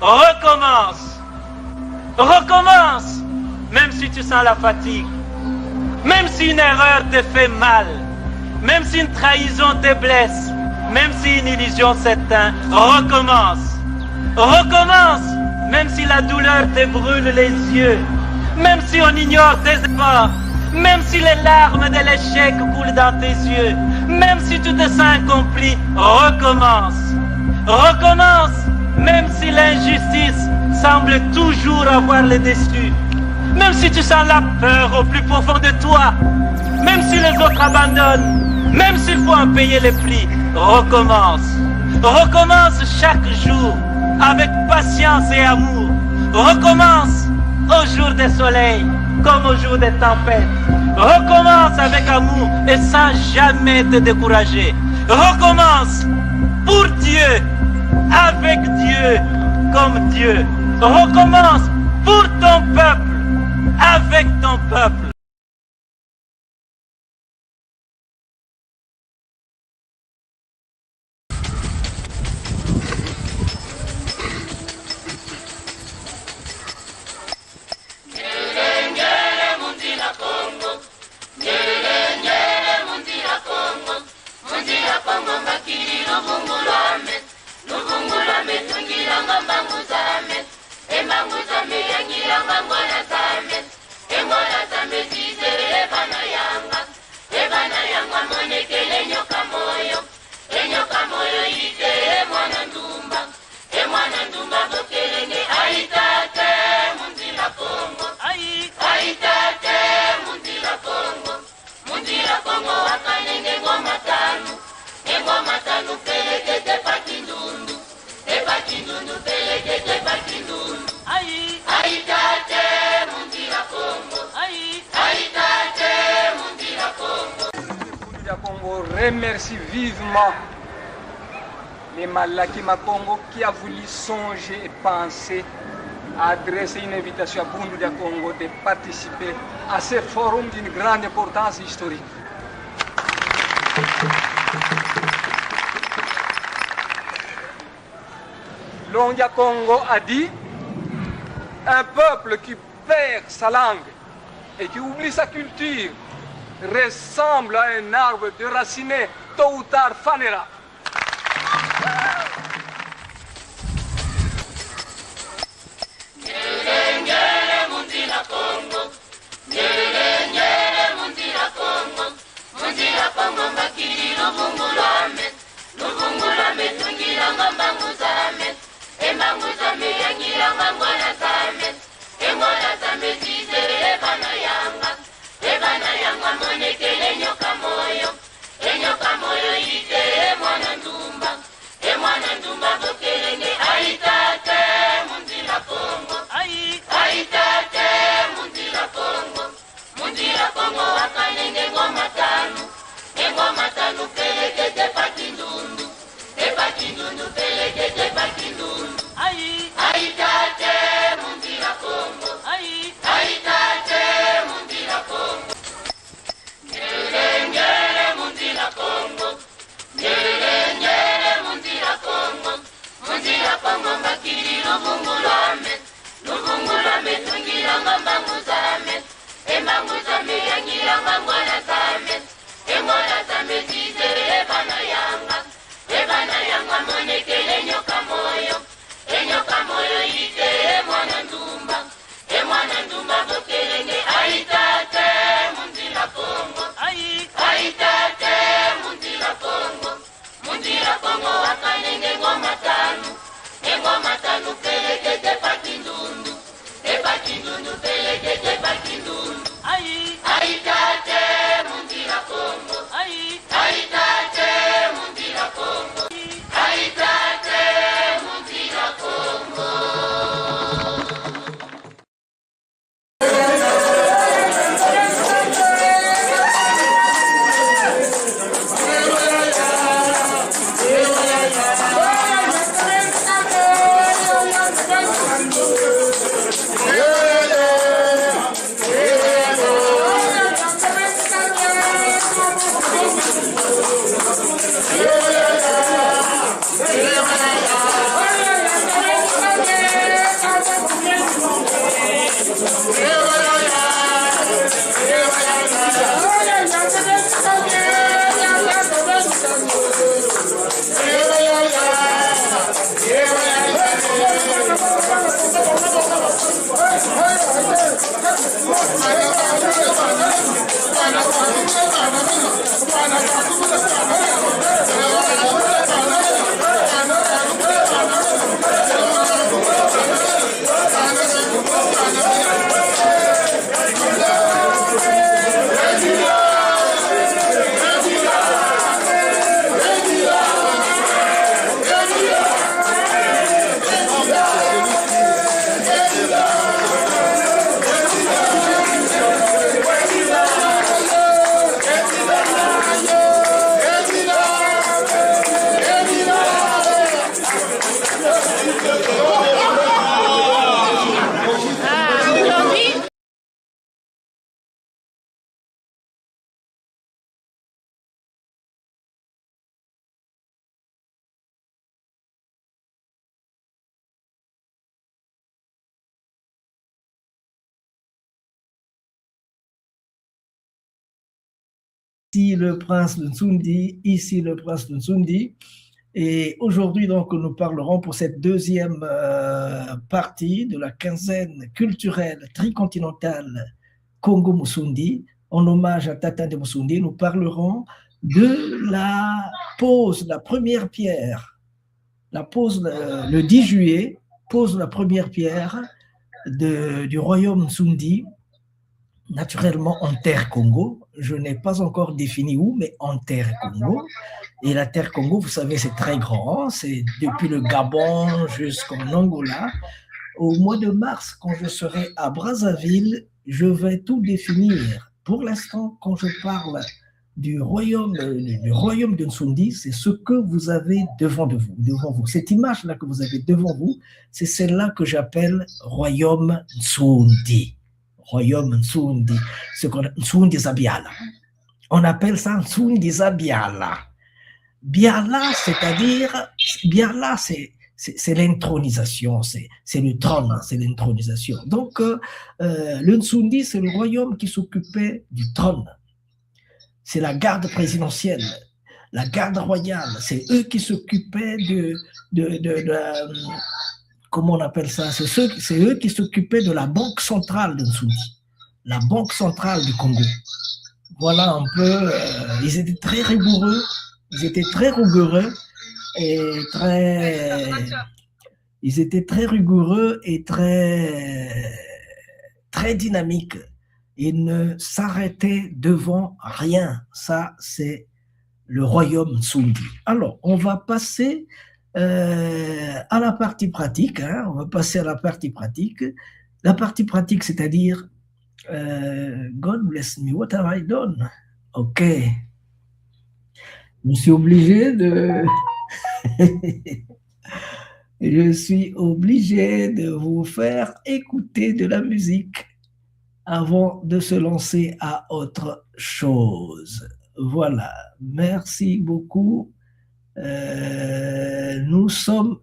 recommence. Recommence. Même si tu sens la fatigue. Même si une erreur te fait mal. Même si une trahison te blesse. Même si une illusion s'éteint. Recommence. Recommence. Même si la douleur te brûle les yeux. Même si on ignore tes efforts. Même si les larmes de l'échec coulent dans tes yeux. Même si tu te sens incompris. Recommence. Recommence. Même si l'injustice semble toujours avoir le dessus. Même si tu sens la peur au plus profond de toi. Même si les autres abandonnent. Même s'il faut en payer les prix. Recommence. Recommence chaque jour. Avec patience et amour. Recommence au jour des soleils comme au jour des tempêtes. Recommence avec amour et sans jamais te décourager. Recommence pour Dieu, avec Dieu, comme Dieu. Recommence pour ton peuple, avec ton peuple. Remercie vivement les Malakima Congo qui a voulu songer et penser à adresser une invitation à Bundudia Congo de participer à ce forum d'une grande importance historique. Longia Congo a dit: un peuple qui perd sa langue et qui oublie sa culture ressemble à un arbre déraciné, tôt ou tard fanera. Ici le prince de Nsundi, ici le prince de Nsundi. Et aujourd'hui, donc, nous parlerons pour cette deuxième partie de la quinzaine culturelle tricontinentale Congo-Musundi, en hommage à Tata de Musundi. Nous parlerons de la pose, la première pierre, la pose le 10 juillet, pose la première pierre du royaume Nsundi, naturellement en terre Congo. Je n'ai pas encore défini où, mais en terre Congo. Et la terre Congo, vous savez, c'est très grand. C'est depuis le Gabon jusqu'en Angola. Au mois de mars, quand je serai à Brazzaville, je vais tout définir. Pour l'instant, quand je parle du royaume de Nsundi, c'est ce que vous avez devant vous. Cette image-là que vous avez devant vous, c'est celle-là que j'appelle royaume Nsundi. Royaume Nsundi, Nsundi Zabiala. On appelle ça Nsundi Zabiala. Biala, c'est-à-dire, Biala, c'est l'intronisation, c'est le trône, c'est l'intronisation. Donc, le Nsundi, c'est le royaume qui s'occupait du trône. C'est la garde présidentielle, la garde royale. C'est eux qui s'occupaient comment on appelle ça? C'est eux qui s'occupaient de la banque centrale de Nsundi, la banque centrale du Congo. Voilà un peu, ils étaient très rigoureux, ils étaient très rigoureux et très dynamiques. Ils ne s'arrêtaient devant rien. Ça, c'est le royaume Nsundi. Alors, on va passer à la partie pratique. On va passer à la partie pratique. La partie pratique, c'est-à-dire God bless me, what have I done? Ok. Je suis obligé de... Je suis obligé de vous faire écouter de la musique avant de se lancer à autre chose. Voilà. Merci beaucoup. Nous sommes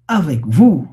avec vous.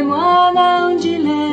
Mwana unjile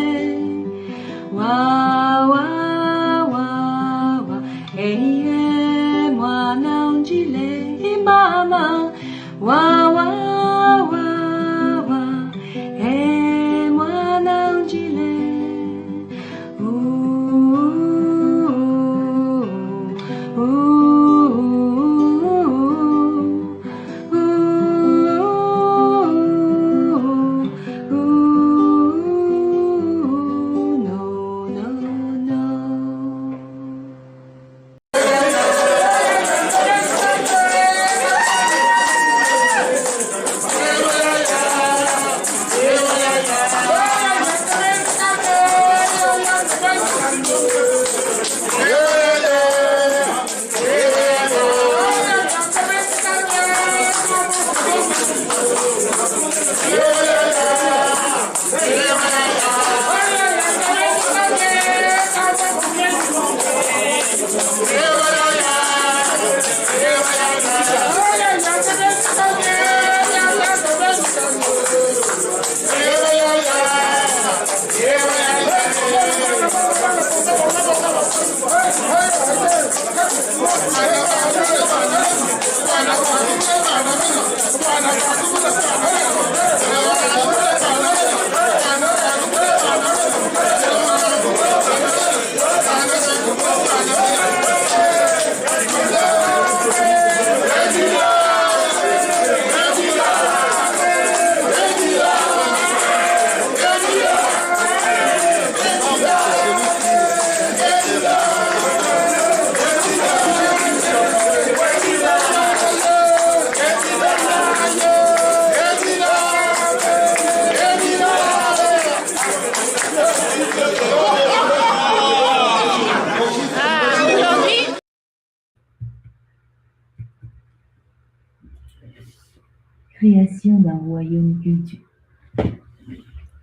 Création d'un royaume culturel.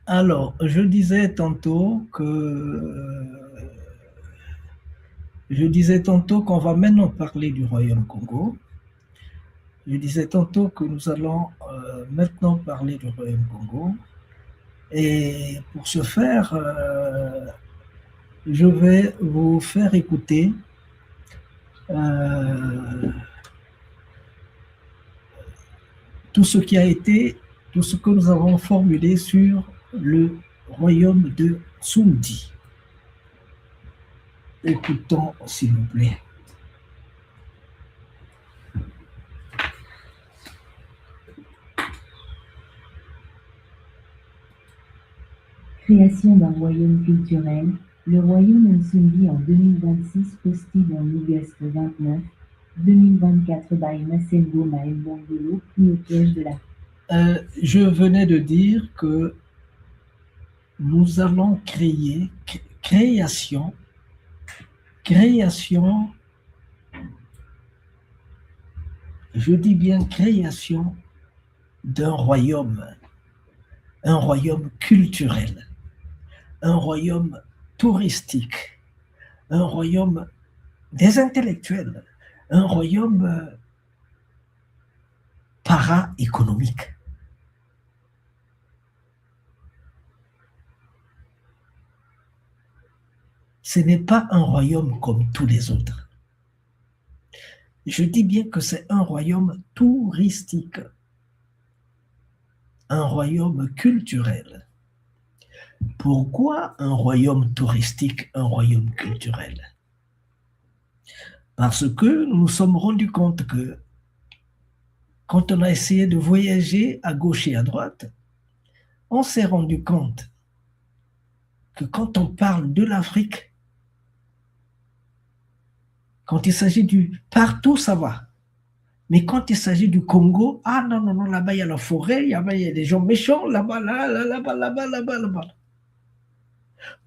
Alors, je disais tantôt qu'on va maintenant parler du royaume Congo. Je disais tantôt que nous allons maintenant parler du royaume Congo. Et pour ce faire, je vais vous faire écouter tout ce que nous avons formulé sur le royaume de Tsundi. Écoutons, s'il vous plaît. Création d'un royaume culturel. Le royaume Nsundi en 2026, posté dans l'August 29, 2024 by Masengo Maembongolo, pris au piège de la... Je venais de dire que nous allons création, je dis bien création d'un royaume, un royaume culturel, un royaume touristique, un royaume des intellectuels, un royaume para-économique. Ce n'est pas un royaume comme tous les autres. Je dis bien que c'est un royaume touristique, un royaume culturel. Pourquoi un royaume touristique, un royaume culturel? Parce que nous nous sommes rendus compte que quand on a essayé de voyager à gauche et à droite, on s'est rendu compte que quand on parle de l'Afrique, quand il s'agit du partout, ça va. Mais quand il s'agit du Congo, ah non, non, non, là-bas il y a la forêt, là-bas il y a des gens méchants, là-bas, là-bas.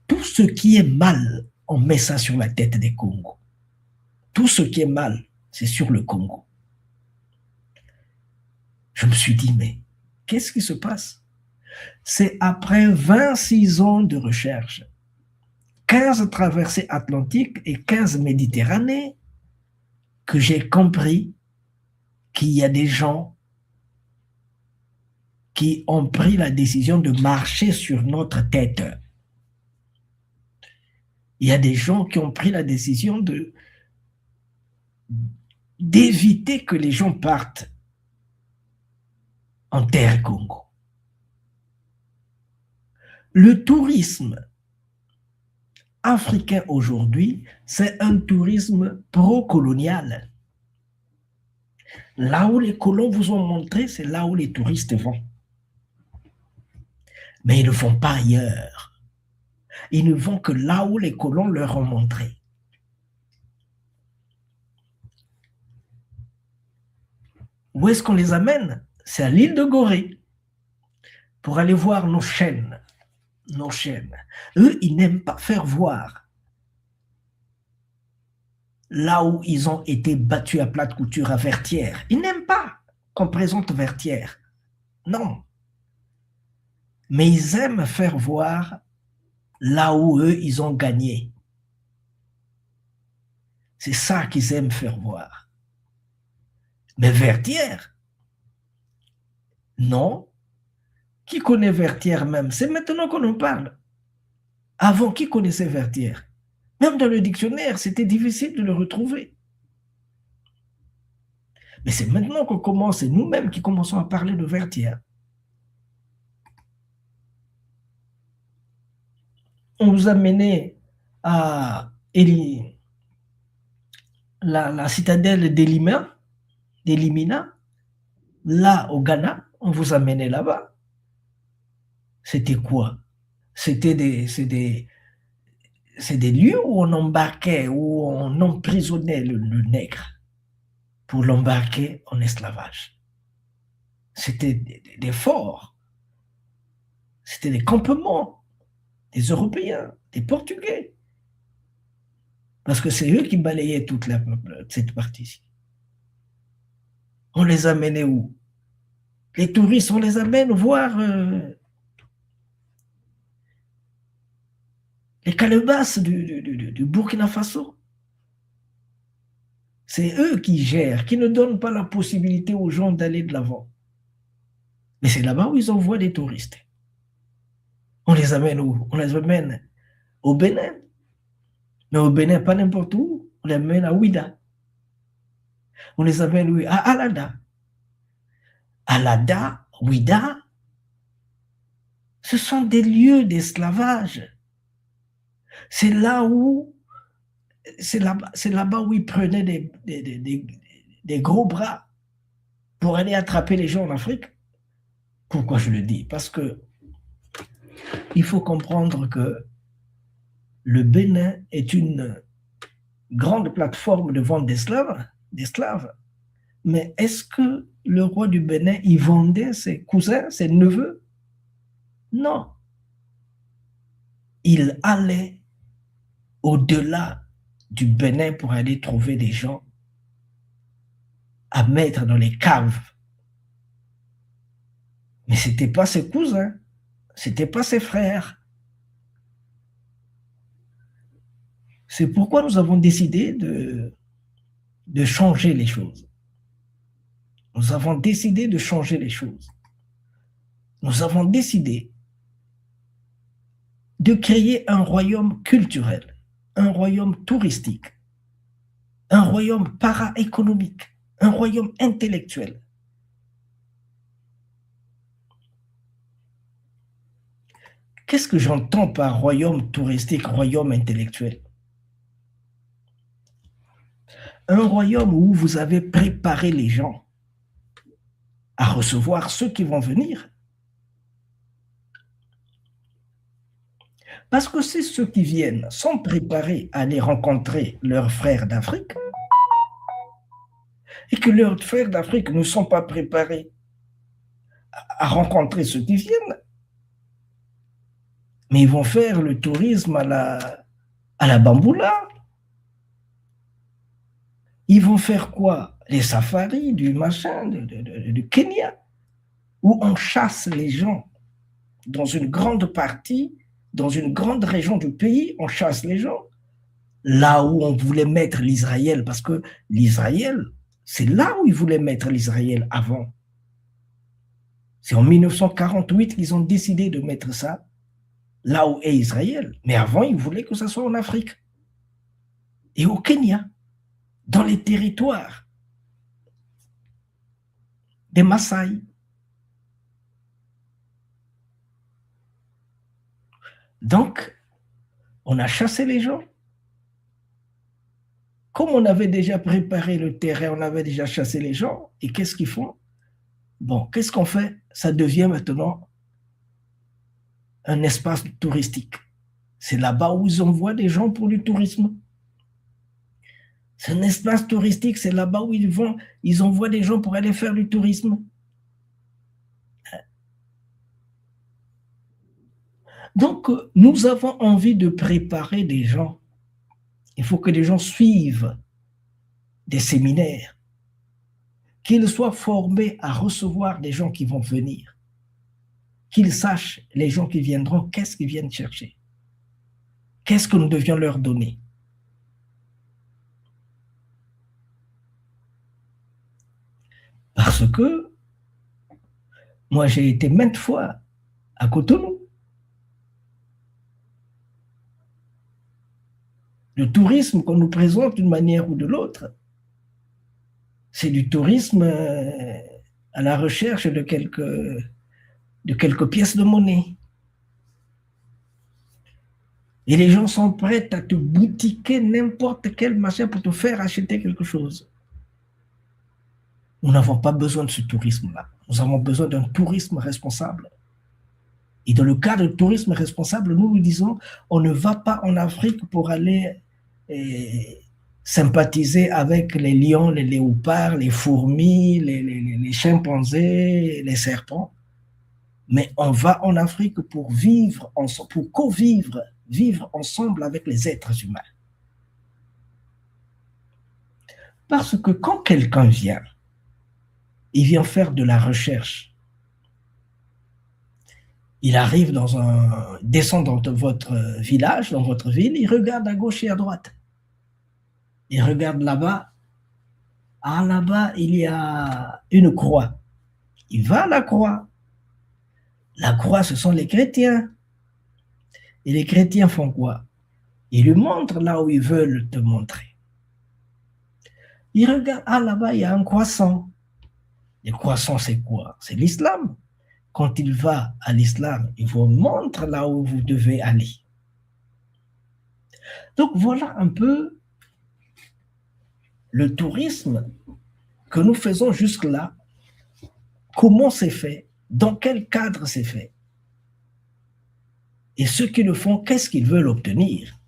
Tout ce qui est mal, on met ça sur la tête des Congos. Tout ce qui est mal, c'est sur le Congo. Je me suis dit, mais qu'est-ce qui se passe? C'est après 26 ans de recherche, 15 traversées atlantiques et 15 Méditerranées, que j'ai compris qu'il y a des gens qui ont pris la décision de marcher sur notre tête. Il y a des gens qui ont pris la décision d'éviter que les gens partent en terre Congo. Le tourisme africain aujourd'hui, c'est un tourisme pro-colonial. Là où les colons vous ont montré, c'est là où les touristes vont. Mais ils ne vont pas ailleurs. Ils ne vont que là où les colons leur ont montré. Où est-ce qu'on les amène? C'est à l'île de Gorée, pour aller voir nos chaînes. Nos chaînes. Eux, ils n'aiment pas faire voir là où ils ont été battus à plate couture à Vertières. Ils n'aiment pas qu'on présente Vertières. Non. Mais ils aiment faire voir là où eux, ils ont gagné. C'est ça qu'ils aiment faire voir. Mais Vertières, non. Qui connaît Vertières même? C'est maintenant qu'on en parle. Avant, qui connaissait Vertières? Même dans le dictionnaire, c'était difficile de le retrouver. Mais c'est maintenant qu'on commence, c'est nous-mêmes qui commençons à parler de Vertières. On vous a mené à la citadelle d'Elimina, là au Ghana, on vous a mené là-bas. C'était quoi? C'est des lieux où on embarquait, où on emprisonnait le nègre pour l'embarquer en esclavage. C'était des forts, c'était des campements des Européens, des Portugais. Parce que c'est eux qui balayaient toute cette partie-ci. On les a menés où? Les touristes, on les amène voir les calebasses du Burkina Faso. C'est eux qui gèrent, qui ne donnent pas la possibilité aux gens d'aller de l'avant. Mais c'est là-bas où ils envoient des touristes. On les amène où? On les amène au Bénin. Mais au Bénin, pas n'importe où. On les amène à Ouida. On les amène où? À Alada. Alada, Ouida, ce sont des lieux d'esclavage. C'est là-bas où ils prenaient des gros bras pour aller attraper les gens en Afrique. Pourquoi je le dis? Parce que il faut comprendre que le Bénin est une grande plateforme de vente d'esclaves. Mais est-ce que le roi du Bénin y vendait ses cousins, ses neveux? Non. Il allait au-delà du Bénin pour aller trouver des gens à mettre dans les caves. Mais ce n'était pas ses cousins, ce n'était pas ses frères. C'est pourquoi nous avons décidé de changer les choses. Nous avons décidé de changer les choses. Nous avons décidé de créer un royaume culturel, un royaume touristique, un royaume para-économique, un royaume intellectuel. Qu'est-ce que j'entends par royaume touristique, royaume intellectuel? Un royaume où vous avez préparé les gens à recevoir ceux qui vont venir. Parce que si ceux qui viennent sont préparés à aller rencontrer leurs frères d'Afrique, et que leurs frères d'Afrique ne sont pas préparés à rencontrer ceux qui viennent, mais ils vont faire le tourisme à la Bamboula. Ils vont faire quoi? Les safaris du machin, du Kenya, où on chasse les gens dans une grande partie, dans une grande région du pays, on chasse les gens. Là où on voulait mettre l'Israël, parce que l'Israël, c'est là où ils voulaient mettre l'Israël avant. C'est en 1948 qu'ils ont décidé de mettre ça là où est Israël. Mais avant, ils voulaient que ça soit en Afrique et au Kenya, dans les territoires des Maasai. Donc, on a chassé les gens. Comme on avait déjà préparé le terrain, on avait déjà chassé les gens, et qu'est-ce qu'ils font? Bon, qu'est-ce qu'on fait? Ça devient maintenant un espace touristique. C'est là-bas où ils envoient des gens pour le tourisme. C'est un espace touristique, c'est là-bas où ils envoient des gens pour aller faire du tourisme. Donc, nous avons envie de préparer des gens. Il faut que les gens suivent des séminaires, qu'ils soient formés à recevoir des gens qui vont venir, qu'ils sachent, les gens qui viendront, qu'est-ce qu'ils viennent chercher, qu'est-ce que nous devions leur donner. Parce que moi, j'ai été maintes fois à Cotonou. Le tourisme qu'on nous présente d'une manière ou de l'autre, c'est du tourisme à la recherche de quelques pièces de monnaie. Et les gens sont prêts à te boutiquer n'importe quel machin pour te faire acheter quelque chose. Nous n'avons pas besoin de ce tourisme-là. Nous avons besoin d'un tourisme responsable. Et dans le cadre du tourisme responsable, nous disons, on ne va pas en Afrique pour aller sympathiser avec les lions, les léopards, les fourmis, les chimpanzés, les serpents. Mais on va en Afrique pour vivre, pour co-vivre, vivre ensemble avec les êtres humains. Parce que quand quelqu'un vient, il vient faire de la recherche Il arrive descend dans votre village, dans votre ville, il regarde à gauche et à droite. Il regarde là-bas. Ah, là-bas, il y a une croix. Il va à la croix. La croix, ce sont les chrétiens. Et les chrétiens font quoi? Ils lui montrent là où ils veulent te montrer. Il regarde, ah, là-bas, il y a un croissant. Le croissant, c'est quoi? C'est l'islam. Quand il va à l'islam, il vous montre là où vous devez aller. Donc, voilà un peu le tourisme que nous faisons jusque-là. Comment c'est fait? Dans quel cadre c'est fait? Et ceux qui le font, qu'est-ce qu'ils veulent obtenir?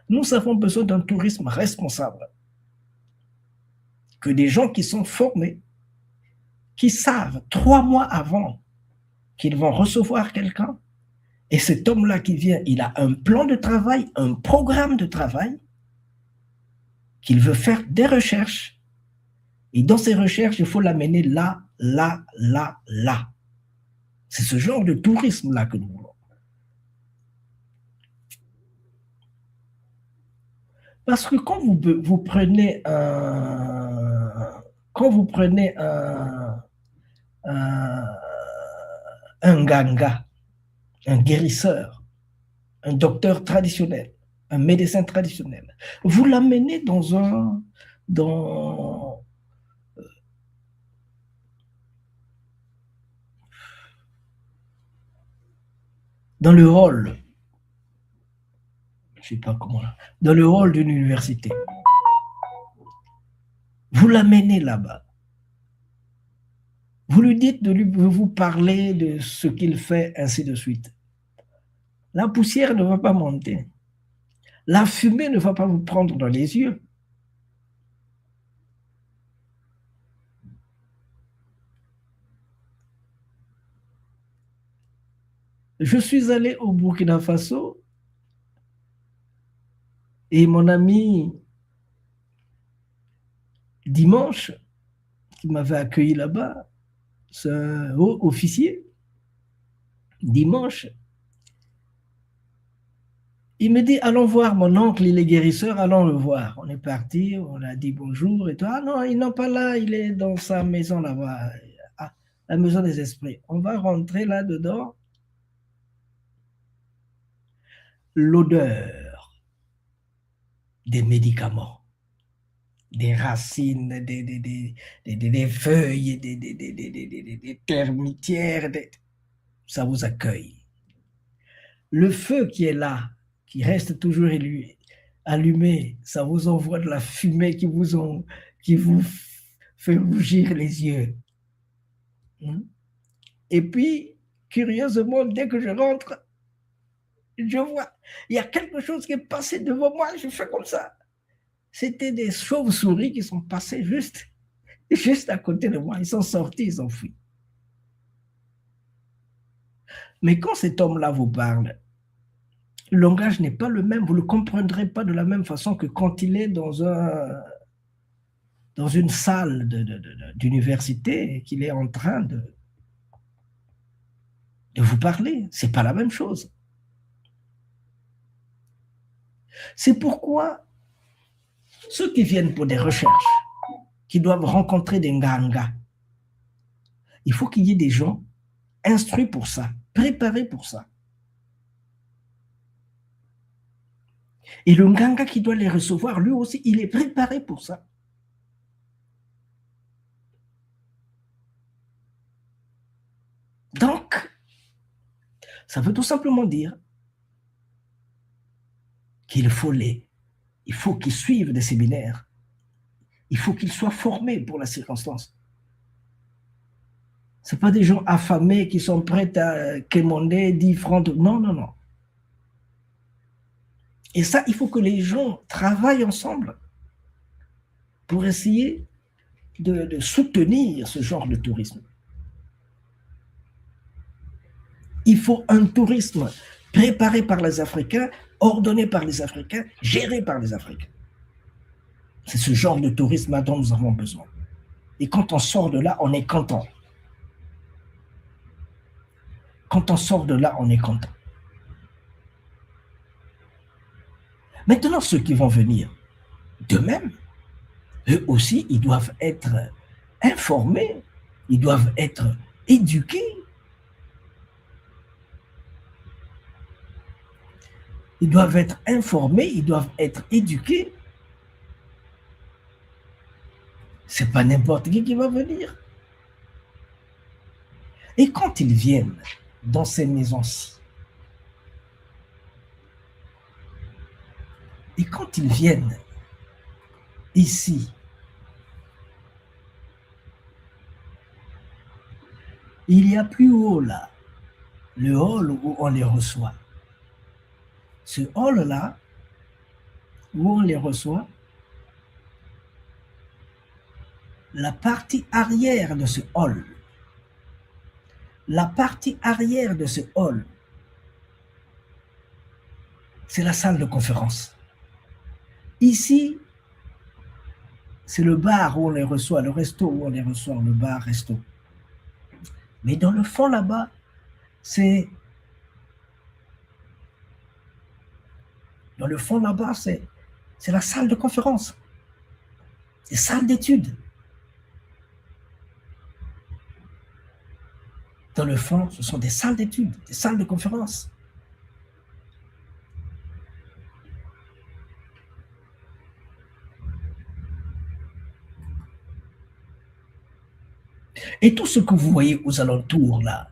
Nous avons besoin d'un tourisme responsable. Que des gens qui sont formés, qui savent 3 mois avant qu'ils vont recevoir quelqu'un, et cet homme-là qui vient, il a un plan de travail, un programme de travail, qu'il veut faire des recherches. Et dans ces recherches, il faut l'amener là, là, là, là. C'est ce genre de tourisme-là que nous voulons. Parce que quand vous prenez un ganga, un guérisseur, un docteur traditionnel, un médecin traditionnel, vous l'amenez dans le hall, je ne sais pas comment, dans le hall d'une université. Vous l'amenez là-bas. Vous lui dites de vous parler de ce qu'il fait, ainsi de suite. La poussière ne va pas monter. La fumée ne va pas vous prendre dans les yeux. Je suis allé au Burkina Faso et mon ami Dimanche, qui m'avait accueilli là-bas, c'est un haut officier. Dimanche, il me dit, allons voir mon oncle, il est guérisseur, allons le voir. On est parti, on a dit bonjour et tout. Ah non, il n'est pas là, il est dans sa maison là-bas, la maison des esprits. On va rentrer là-dedans. L'odeur des médicaments, des racines, des feuilles, des termitières, ça vous accueille. Le feu qui est là, qui reste toujours allumé, ça vous envoie de la fumée qui vous fait rougir les yeux. Et puis, curieusement, dès que je rentre, je vois, il y a quelque chose qui est passé devant moi, je fais comme ça. C'était des chauves-souris qui sont passés juste à côté de moi. Ils sont sortis, ils ont fui. Mais quand cet homme-là vous parle, le langage n'est pas le même, vous ne le comprendrez pas de la même façon que quand il est dans une salle d'université et qu'il est en train de vous parler. Ce n'est pas la même chose. C'est pourquoi ceux qui viennent pour des recherches, qui doivent rencontrer des ngangas, il faut qu'il y ait des gens instruits pour ça, préparés pour ça. Et le nganga qui doit les recevoir, lui aussi, il est préparé pour ça. Donc, ça veut tout simplement dire qu'il faut qu'ils suivent des séminaires. Il faut qu'ils soient formés pour la circonstance. Ce n'est pas des gens affamés qui sont prêts à quémander 10 francs. Non, non, non. Et ça, il faut que les gens travaillent ensemble pour essayer de soutenir ce genre de tourisme. Il faut un tourisme préparé par les Africains, ordonné par les Africains, géré par les Africains. C'est ce genre de tourisme dont nous avons besoin. Et quand on sort de là, on est content. Quand on sort de là, on est content. Maintenant, ceux qui vont venir, de même, eux aussi, ils doivent être informés, ils doivent être éduqués. Ils doivent être informés, ils doivent être éduqués. C'est pas n'importe qui va venir. Et quand ils viennent dans ces maisons-ci, et quand ils viennent ici, il y a plus haut là, le hall où on les reçoit. Ce hall-là, où on les reçoit, la partie arrière de ce hall, c'est la salle de conférence. Ici, c'est le bar où on les reçoit, le resto où on les reçoit, le bar-resto. Mais dans le fond là-bas, c'est la salle de conférence, c'est salle d'études. Dans le fond, ce sont des salles d'études, des salles de conférence. Et tout ce que vous voyez aux alentours là,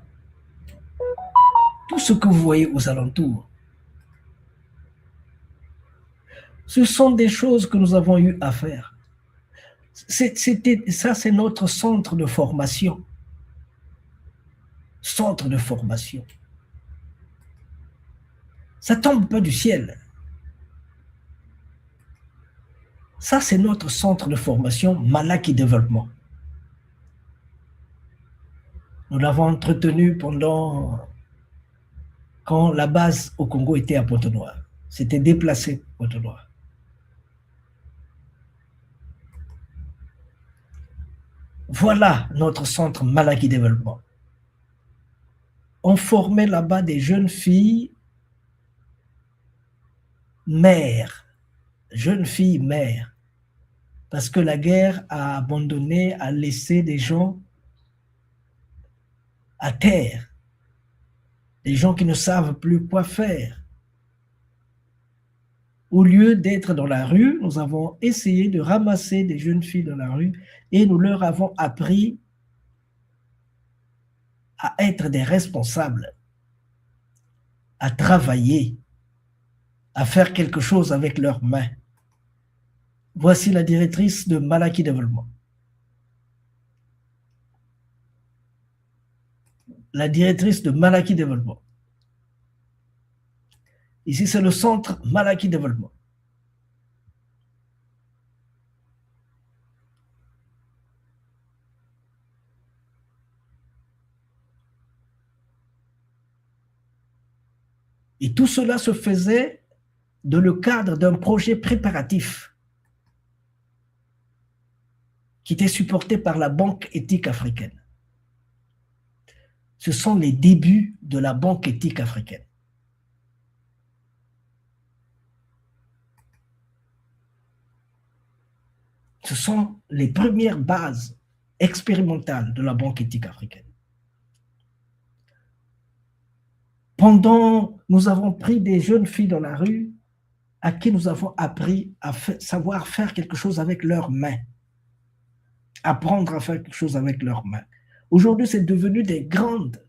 ce sont des choses que nous avons eu à faire. C'est notre centre de formation. Ça tombe pas du ciel. Ça, c'est notre centre de formation, Malaki Développement. Nous l'avons entretenu quand la base au Congo était à Pointe-Noire. C'était déplacé à Pointe-Noire. Voilà notre centre Malaki Développement. On formait là-bas des jeunes filles mères, parce que la guerre a abandonné, a laissé des gens à terre, des gens qui ne savent plus quoi faire. Au lieu d'être dans la rue, nous avons essayé de ramasser des jeunes filles dans la rue et nous leur avons appris à être des responsables, à travailler, à faire quelque chose avec leurs mains. Voici la directrice de Malaki Développement. La directrice de Malaki Développement. Ici, c'est le centre Malaki Développement. Et tout cela se faisait dans le cadre d'un projet préparatif qui était supporté par la Banque éthique africaine. Ce sont les débuts de la Banque éthique africaine. Ce sont les premières bases expérimentales de la Banque éthique africaine. Nous avons pris des jeunes filles dans la rue à qui nous avons appris à savoir faire quelque chose avec leurs mains. Apprendre à faire quelque chose avec leurs mains. Aujourd'hui, c'est devenu des grandes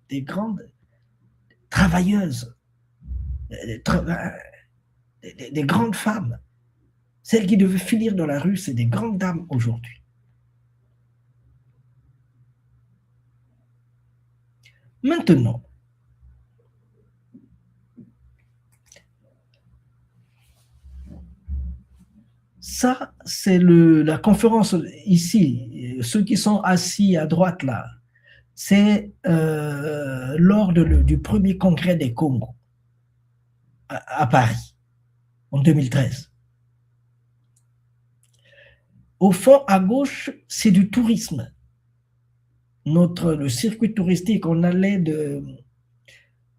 travailleuses, des grandes femmes. Celles qui devaient finir dans la rue, c'est des grandes dames aujourd'hui. Maintenant, ça, c'est la conférence ici. Ceux qui sont assis à droite là, c'est lors du premier congrès des Congo à Paris, en 2013. Au fond, à gauche, c'est du tourisme. Le circuit touristique, on allait de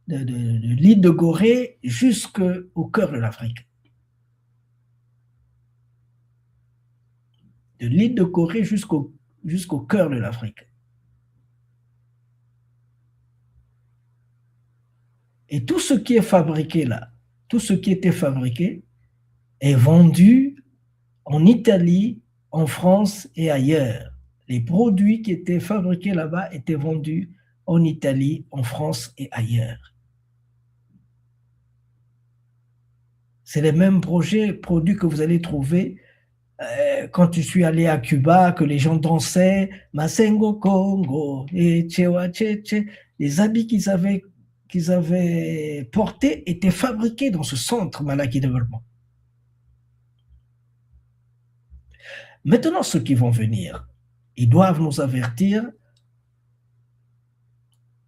l'île de Gorée jusqu'au cœur de l'Afrique. De l'île de Gorée jusqu'au cœur de l'Afrique. Et tout ce qui est fabriqué là, tout ce qui était fabriqué est vendu en Italie, en France et ailleurs. Les produits qui étaient fabriqués là-bas étaient vendus en Italie, en France et ailleurs. C'est les mêmes produits que vous allez trouver quand je suis allé à Cuba, que les gens dansaient, Masengo Congo, et Chewa Cheche. Les habits qu'ils avaient portés étaient fabriqués dans ce centre Malaki Développement. Maintenant, ceux qui vont venir, ils doivent nous avertir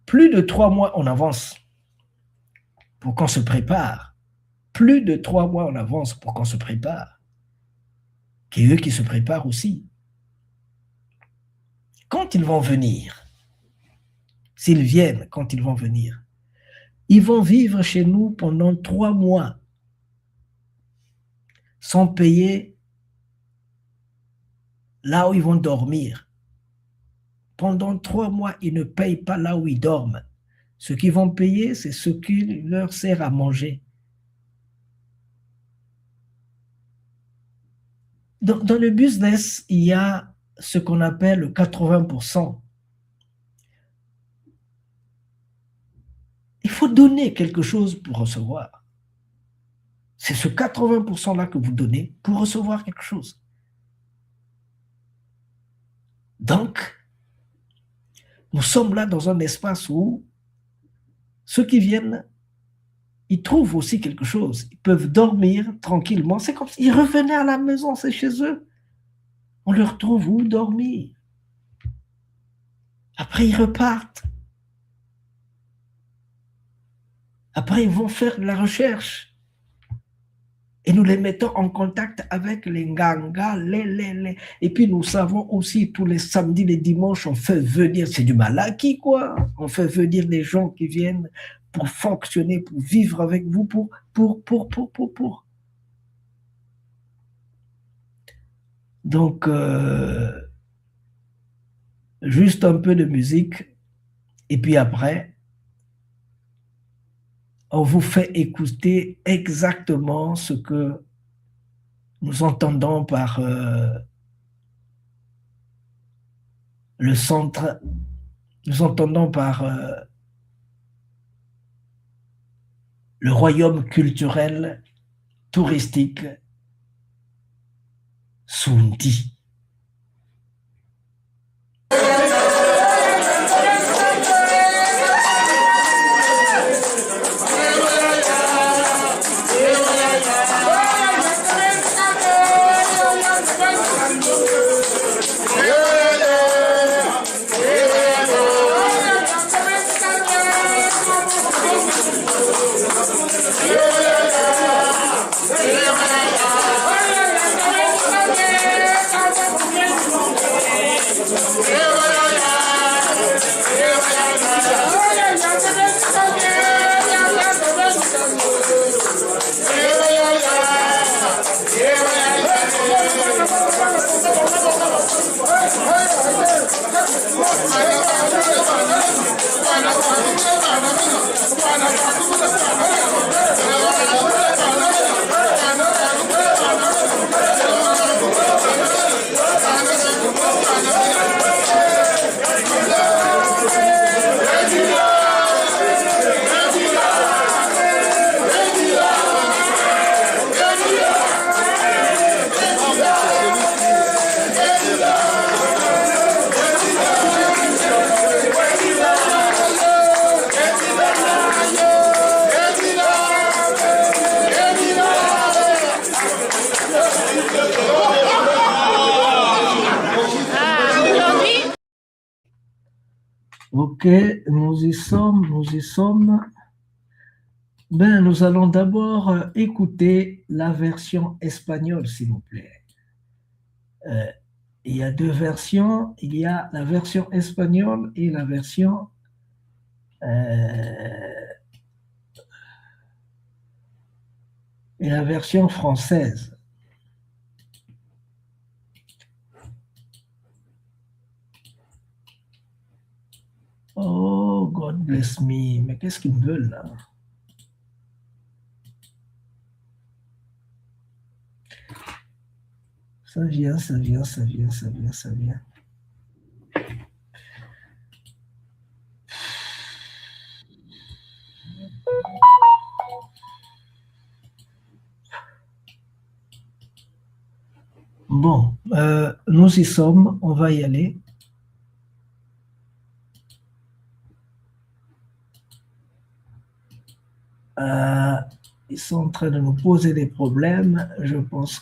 plus de 3 mois en avance pour qu'on se prépare. Plus de 3 mois en avance pour qu'on se prépare. Qu'il y ait eux qui se préparent aussi. Quand ils vont venir, s'ils viennent, quand ils vont venir, ils vont vivre chez nous pendant 3 mois sans payer là où ils vont dormir. Pendant 3 mois, ils ne payent pas là où ils dorment. Ce qu'ils vont payer, c'est ce qui leur sert à manger. Dans le business, il y a ce qu'on appelle le 80%. Il faut donner quelque chose pour recevoir. C'est ce 80%-là que vous donnez pour recevoir quelque chose. Donc, nous sommes là dans un espace où ceux qui viennent, ils trouvent aussi quelque chose. Ils peuvent dormir tranquillement. C'est comme s'ils revenaient à la maison, c'est chez eux. On leur trouve où dormir. Après, ils repartent. Après, ils vont faire de la recherche. Et nous les mettons en contact avec les Nganga, Et puis, nous savons aussi, tous les samedis, les dimanches, on fait venir, c'est du Malaki, quoi. On fait venir des gens qui viennent pour fonctionner, pour vivre avec vous, pour. Donc, juste un peu de musique, et puis après, on vous fait écouter exactement ce que nous entendons par le centre, nous entendons par le royaume culturel touristique Sundi. Ok, nous y sommes. Ben, nous allons d'abord écouter la version espagnole, s'il vous plaît. Il y a deux versions. Il y a la version espagnole et la version française. Oh, God bless me. Mais qu'est-ce qu'ils me veulent là? Ça vient, ça vient, ça vient, ça vient, ça vient. Bon, nous y sommes, on va y aller. Ils sont en train de nous poser des problèmes. Je pense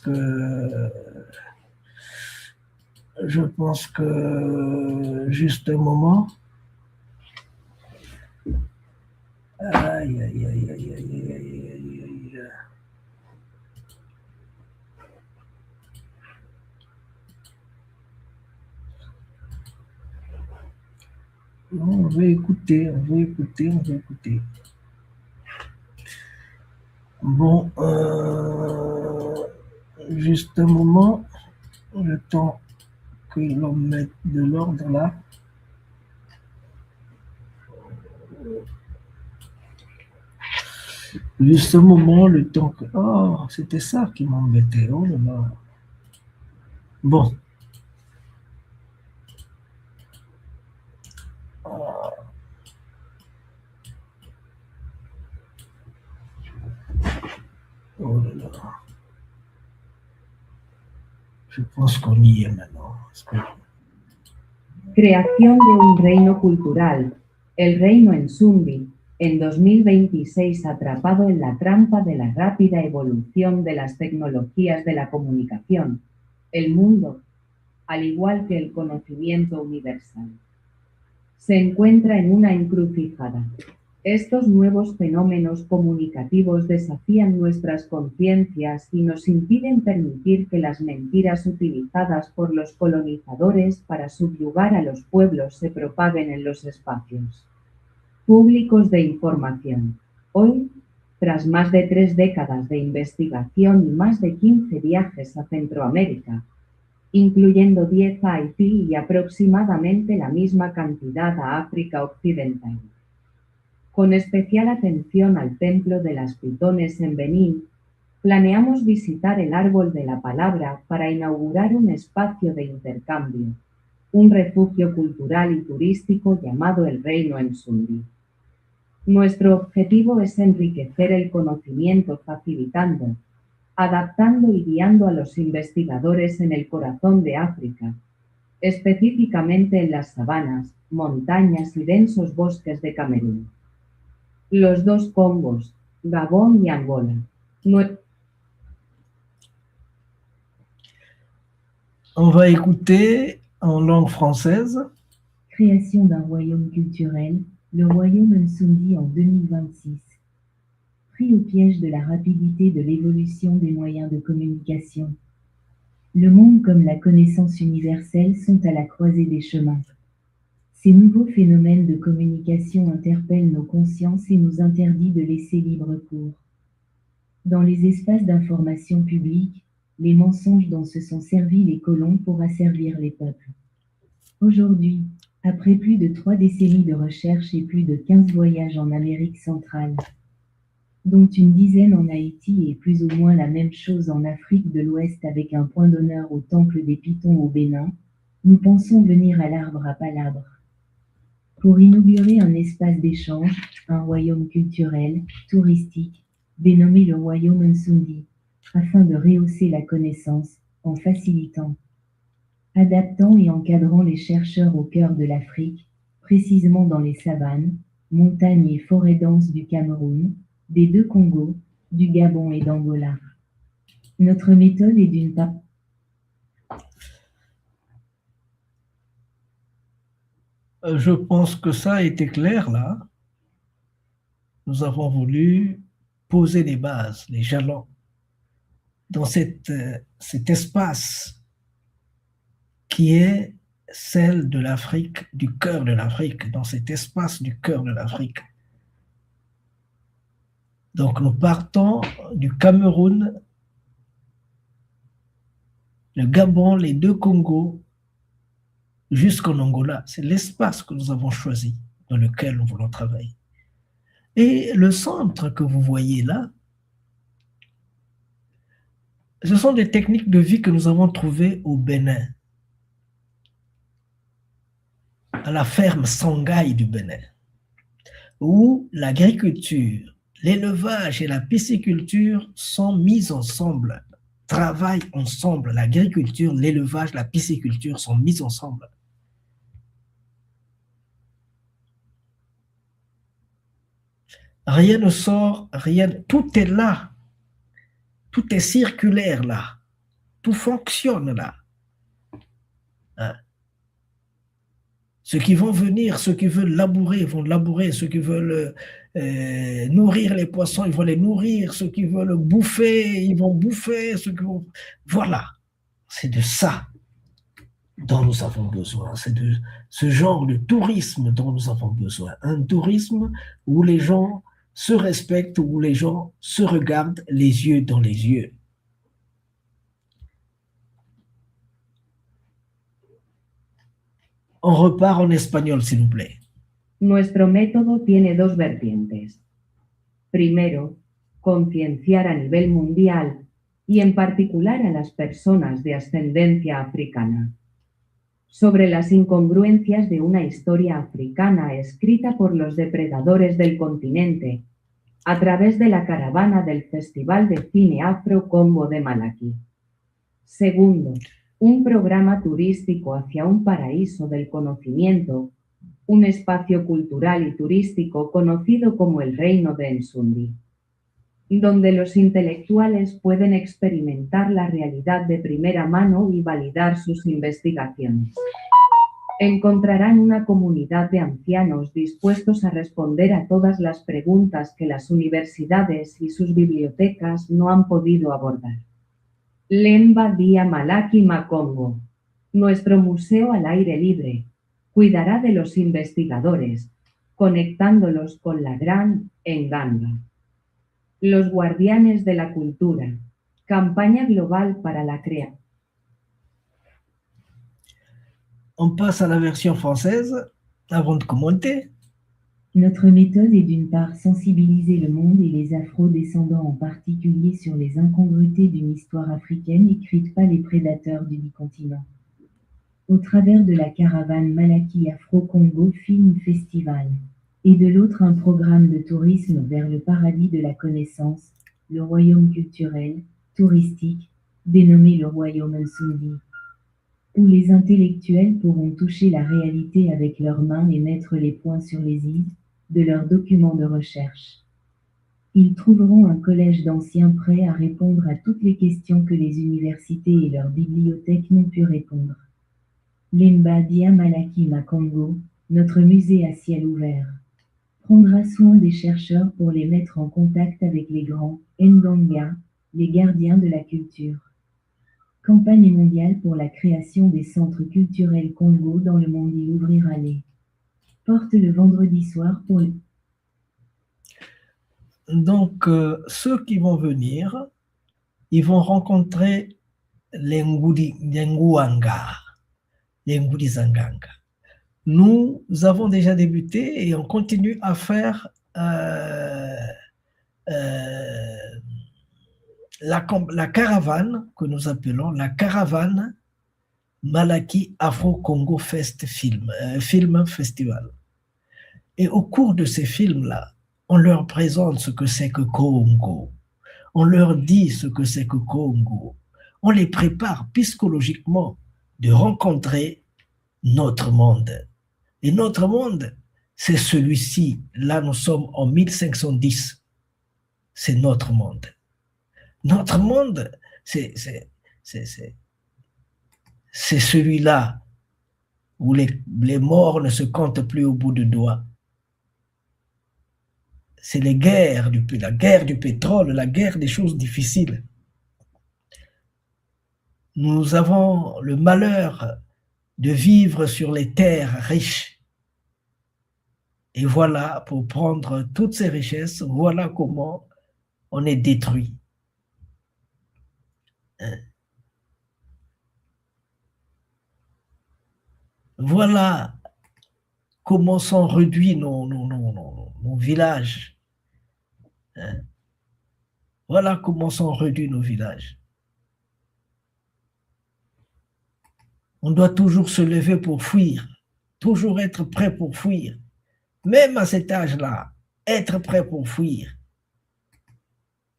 que juste un moment. Aïe, aïe, aïe, aïe, aïe, aïe, aïe, aïe. On va écouter, on va écouter, on va écouter. Bon, juste un moment, le temps que l'on mette de l'ordre là. Juste un moment, le temps que... Oh, c'était ça qui m'embêtait. Oh là là. Bon. Oh là là. Je pense qu'on y est maintenant. Creación de un reino cultural, el reino Nsundi, en 2026 atrapado en la trampa de la rápida evolución de las tecnologías de la comunicación. El mundo, al igual que el conocimiento universal, se encuentra en una encrucijada. Estos nuevos fenómenos comunicativos desafían nuestras conciencias y nos impiden permitir que las mentiras utilizadas por los colonizadores para subyugar a los pueblos se propaguen en los espacios públicos de información. Hoy, tras más de 3 décadas de investigación y más de 15 viajes a Centroamérica, incluyendo 10 a Haití y aproximadamente la misma cantidad a África Occidental, con especial atención al Templo de las Pitones en Benín, planeamos visitar el Árbol de la Palabra para inaugurar un espacio de intercambio, un refugio cultural y turístico llamado el Reino Nsundi. Nuestro objetivo es enriquecer el conocimiento facilitando, adaptando y guiando a los investigadores en el corazón de África, específicamente en las sabanas, montañas y densos bosques de Camerún. Los dos Congos, Gabón y Angola. On va écouter en langue française. Création d'un royaume culturel, le royaume Nsundi en 2026. Pris au piège de la rapidité de l'évolution des moyens de communication. Le monde comme la connaissance universelle sont à la croisée des chemins. Ces nouveaux phénomènes de communication interpellent nos consciences et nous interdisent de laisser libre cours. Dans les espaces d'information publique, les mensonges dont se sont servis les colons pour asservir les peuples. Aujourd'hui, après plus de 3 décennies de recherche et plus de 15 voyages en Amérique centrale, dont une dizaine en Haïti et plus ou moins la même chose en Afrique de l'Ouest avec un point d'honneur au Temple des Pitons au Bénin, nous pensons venir à l'arbre à palabres. Pour inaugurer un espace d'échange, un royaume culturel, touristique, dénommé le royaume Nsundi, afin de rehausser la connaissance, en facilitant, adaptant et encadrant les chercheurs au cœur de l'Afrique, précisément dans les savanes, montagnes et forêts denses du Cameroun, des 2 Congos, du Gabon et d'Angola. Notre méthode est d'une part... Je pense que ça a été clair là. Nous avons voulu poser les bases, les jalons dans cet espace qui est celle de l'Afrique, du cœur de l'Afrique, dans cet espace du cœur de l'Afrique. Donc nous partons du Cameroun, le Gabon, les deux Congos, jusqu'en Angola. C'est l'espace que nous avons choisi, dans lequel nous voulons travailler. Et le centre que vous voyez là, ce sont des techniques de vie que nous avons trouvées au Bénin, à la ferme Sangaï du Bénin, où l'agriculture, l'élevage et la pisciculture sont mis ensemble, travaillent ensemble. L'agriculture, l'élevage, la pisciculture sont mis ensemble. Rien ne sort, rien, tout est là. Tout est circulaire là. Tout fonctionne là. Hein? Ceux qui vont venir, ceux qui veulent labourer, vont labourer. Ceux qui veulent nourrir les poissons, ils vont les nourrir. Ceux qui veulent bouffer, ils vont bouffer. Voilà. C'est de ça dont nous avons besoin. C'est de ce genre de tourisme dont nous avons besoin. Un tourisme où les gens se respectent, où les gens se regardent les yeux dans les yeux. On repart en espagnol, s'il vous plaît. Nuestro método tiene dos vertientes. Primero, concienciar a nivel mundial y en particular a las personas de ascendencia africana sobre las incongruencias de una historia africana escrita por los depredadores del continente a través de la caravana del Festival de Cine Afro Congo de Malaquí. Segundo, un programa turístico hacia un paraíso del conocimiento, un espacio cultural y turístico conocido como el Reino de Nsundi, donde los intelectuales pueden experimentar la realidad de primera mano y validar sus investigaciones. Encontrarán una comunidad de ancianos dispuestos a responder a todas las preguntas que las universidades y sus bibliotecas no han podido abordar. Lemba Dia Malaki Makongo, nuestro museo al aire libre, cuidará de los investigadores, conectándolos con la gran Nganga. Los guardianes de la cultura, campaña global para la creación. On passe à la version française avant de commenter. Notre méthode est d'une part sensibiliser le monde et les afro-descendants en particulier sur les incongruités d'une histoire africaine écrite par les prédateurs du bicontinent. Au travers de la caravane Malaki Afro-Congo Film Festival, et de l'autre un programme de tourisme vers le paradis de la connaissance, le royaume culturel, touristique, dénommé le royaume Nsundi, où les intellectuels pourront toucher la réalité avec leurs mains et mettre les points sur les i de leurs documents de recherche. Ils trouveront un collège d'anciens prêts à répondre à toutes les questions que les universités et leurs bibliothèques n'ont pu répondre. Lemba Dia Malaki Makongo, notre musée à ciel ouvert, prendra soin des chercheurs pour les mettre en contact avec les grands Nganga, les gardiens de la culture. Campagne mondiale pour la création des centres culturels Congo dans le monde y ouvrira les portes le vendredi soir pour les... Donc, ceux qui vont venir, ils vont rencontrer les Nguanga, les Ngudi-Zanganga. Nous avons déjà débuté et on continue à faire la caravane que nous appelons la caravane Malaki Afro-Congo Film Festival. Et au cours de ces films-là, on leur présente ce que c'est que Congo. On leur dit ce que c'est que Congo. On les prépare psychologiquement de rencontrer notre monde. Et notre monde, c'est celui-ci. Là, nous sommes en 1510. C'est notre monde. Notre monde, c'est celui-là où les morts ne se comptent plus au bout de doigts. C'est la guerre du pétrole, la guerre des choses difficiles. Nous avons le malheur de vivre sur les terres riches. Et voilà, pour prendre toutes ces richesses, voilà comment on est détruit. Voilà comment sont réduits nos villages. Voilà comment sont réduits nos villages. On doit toujours se lever pour fuir, toujours être prêt pour fuir. Même à cet âge-là, être prêt pour fuir.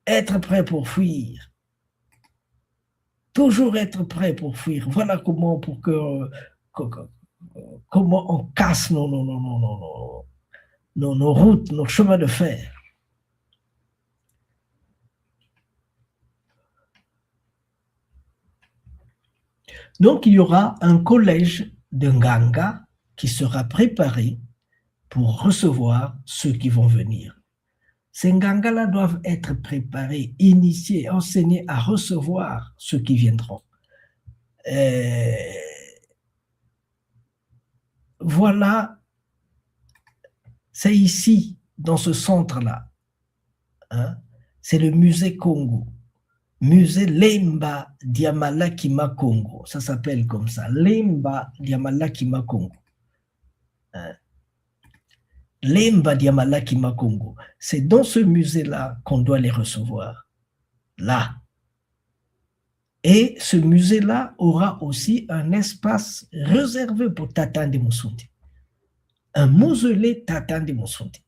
Être prêt pour fuir. Toujours être prêt pour fuir. Voilà comment, comment on casse nos routes, nos chemins de fer. Donc, il y aura un collège de Nganga qui sera préparé pour recevoir ceux qui vont venir. Ces Nganga-là doivent être préparés, initiés, enseignés à recevoir ceux qui viendront. Voilà, c'est ici, dans ce centre-là. Hein, c'est le musée Congo. Musée Lemba Diamalakima Congo. Ça s'appelle comme ça. Lemba Diamalakima Congo. Hein? Lemba Diamalakima Congo. C'est dans ce musée-là qu'on doit les recevoir. Là. Et ce musée-là aura aussi un espace réservé pour Tata Ndemusundi. Un mausolée Tata Ndemusundi.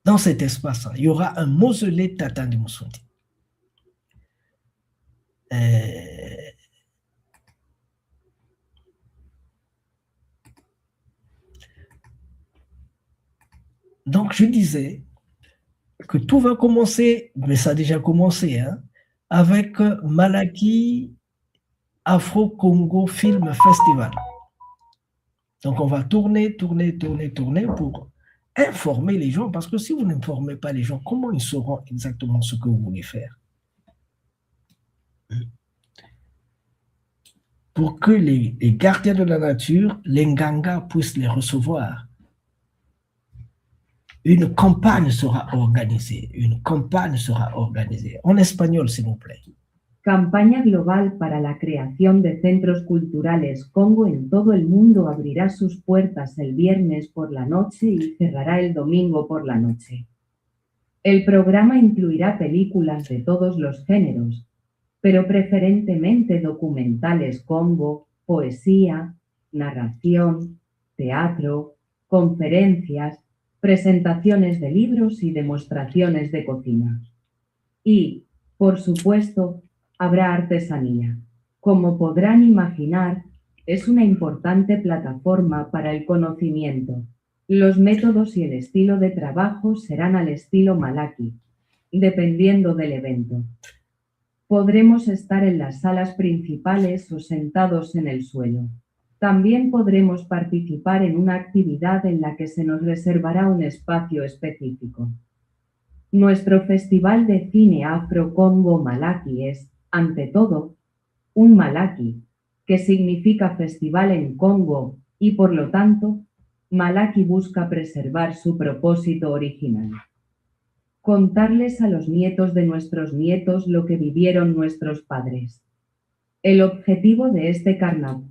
Dans cet espace, il y aura un mausolée Tata Ndemusundi. Donc, je disais que tout va commencer, mais ça a déjà commencé, hein, avec Malaki Afro-Congo Film Festival. Donc, on va tourner pour informer les gens, parce que si vous n'informez pas les gens, comment ils sauront exactement ce que vous voulez faire? Pour que les gardiens de la nature, les Nganga, puissent les recevoir. Une campagne sera organisée. En espagnol, s'il vous plaît. Campaña global para la creación de centros culturales Congo en todo el mundo abrirá sus puertas el viernes por la noche y cerrará el domingo por la noche. El programa incluirá películas de todos los géneros, pero preferentemente documentales Congo, poesía, narración, teatro, conferencias, presentaciones de libros y demostraciones de cocina. Y, por supuesto, habrá artesanía. Como podrán imaginar, es una importante plataforma para el conocimiento. Los métodos y el estilo de trabajo serán al estilo Malaki, dependiendo del evento. Podremos estar en las salas principales o sentados en el suelo. También podremos participar en una actividad en la que se nos reservará un espacio específico. Nuestro Festival de Cine Afro-Congo Malaki es, ante todo, un Malaki, que significa festival en Congo y, por lo tanto, Malaki busca preservar su propósito original. Contarles a los nietos de nuestros nietos lo que vivieron nuestros padres. El objetivo de este carnaval.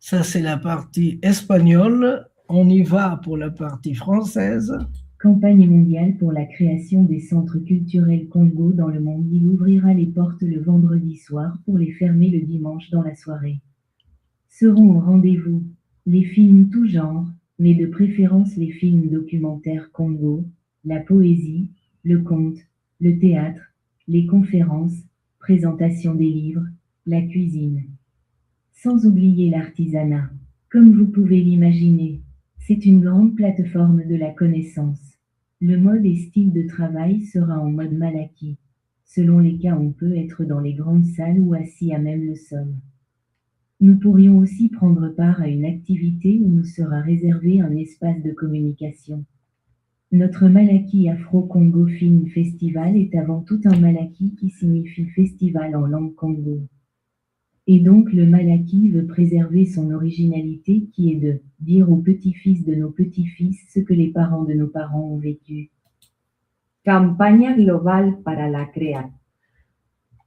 Ça, c'est la partie espagnole. On y va pour la partie française. Campagne mondiale pour la création des centres culturels Congo dans le monde. Il ouvrira les portes le vendredi soir pour les fermer le dimanche dans la soirée. Seront au rendez-vous les films tout genre, mais de préférence les films documentaires Congo, la poésie, le conte, le théâtre, les conférences, présentation des livres, la cuisine. Sans oublier l'artisanat. Comme vous pouvez l'imaginer, c'est une grande plateforme de la connaissance. Le mode et style de travail sera en mode Malaki. Selon les cas, on peut être dans les grandes salles ou assis à même le sol. Nous pourrions aussi prendre part à une activité où nous sera réservé un espace de communication. Notre Malaki Afro-Congo Film Festival est avant tout un Malaki qui signifie festival en langue Congo. Et donc le Malaki veut préserver son originalité qui est de dire aux petits-fils de nos petits-fils ce que les parents de nos parents ont vécu. Campaña global para la creación.